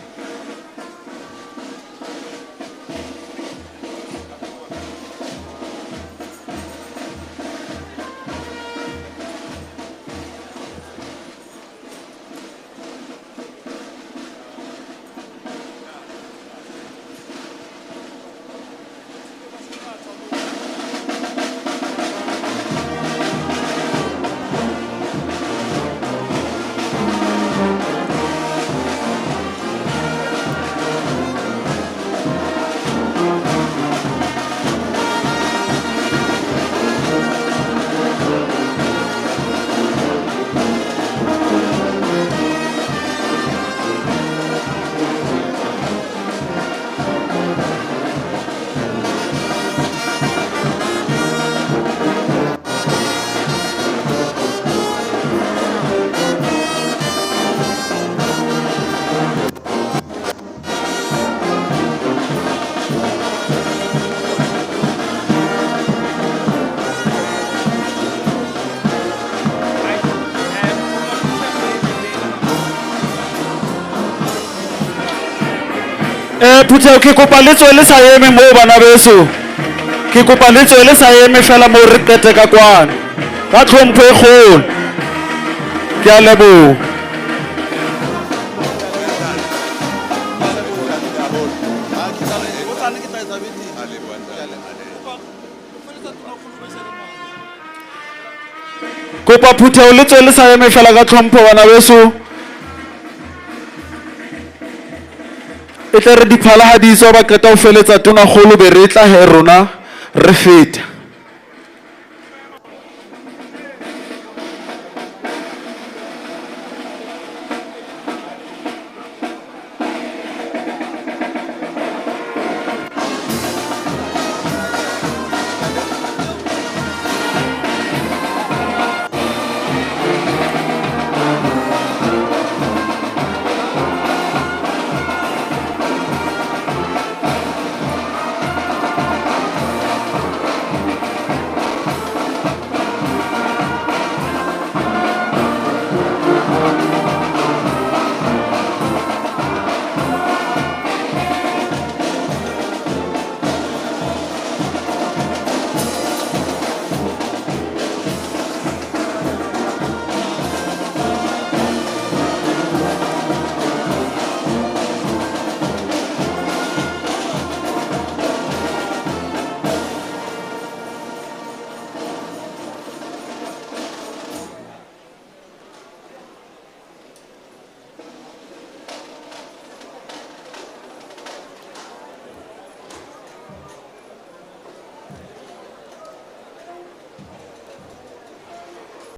Phuthe ke kopa le tswele sa eme mo bana beso. Ke kopa le tswele sa eme fela mo re qete ka kwana. Ka tlhompho e kgolo. Ke a leboha. Kopa phuthe o le tswele sa eme fela ka tlhompho bana beso. E tle re diphala ha di tswa ba qeta ho feletsa tona kgolo be re tla he rona re feta.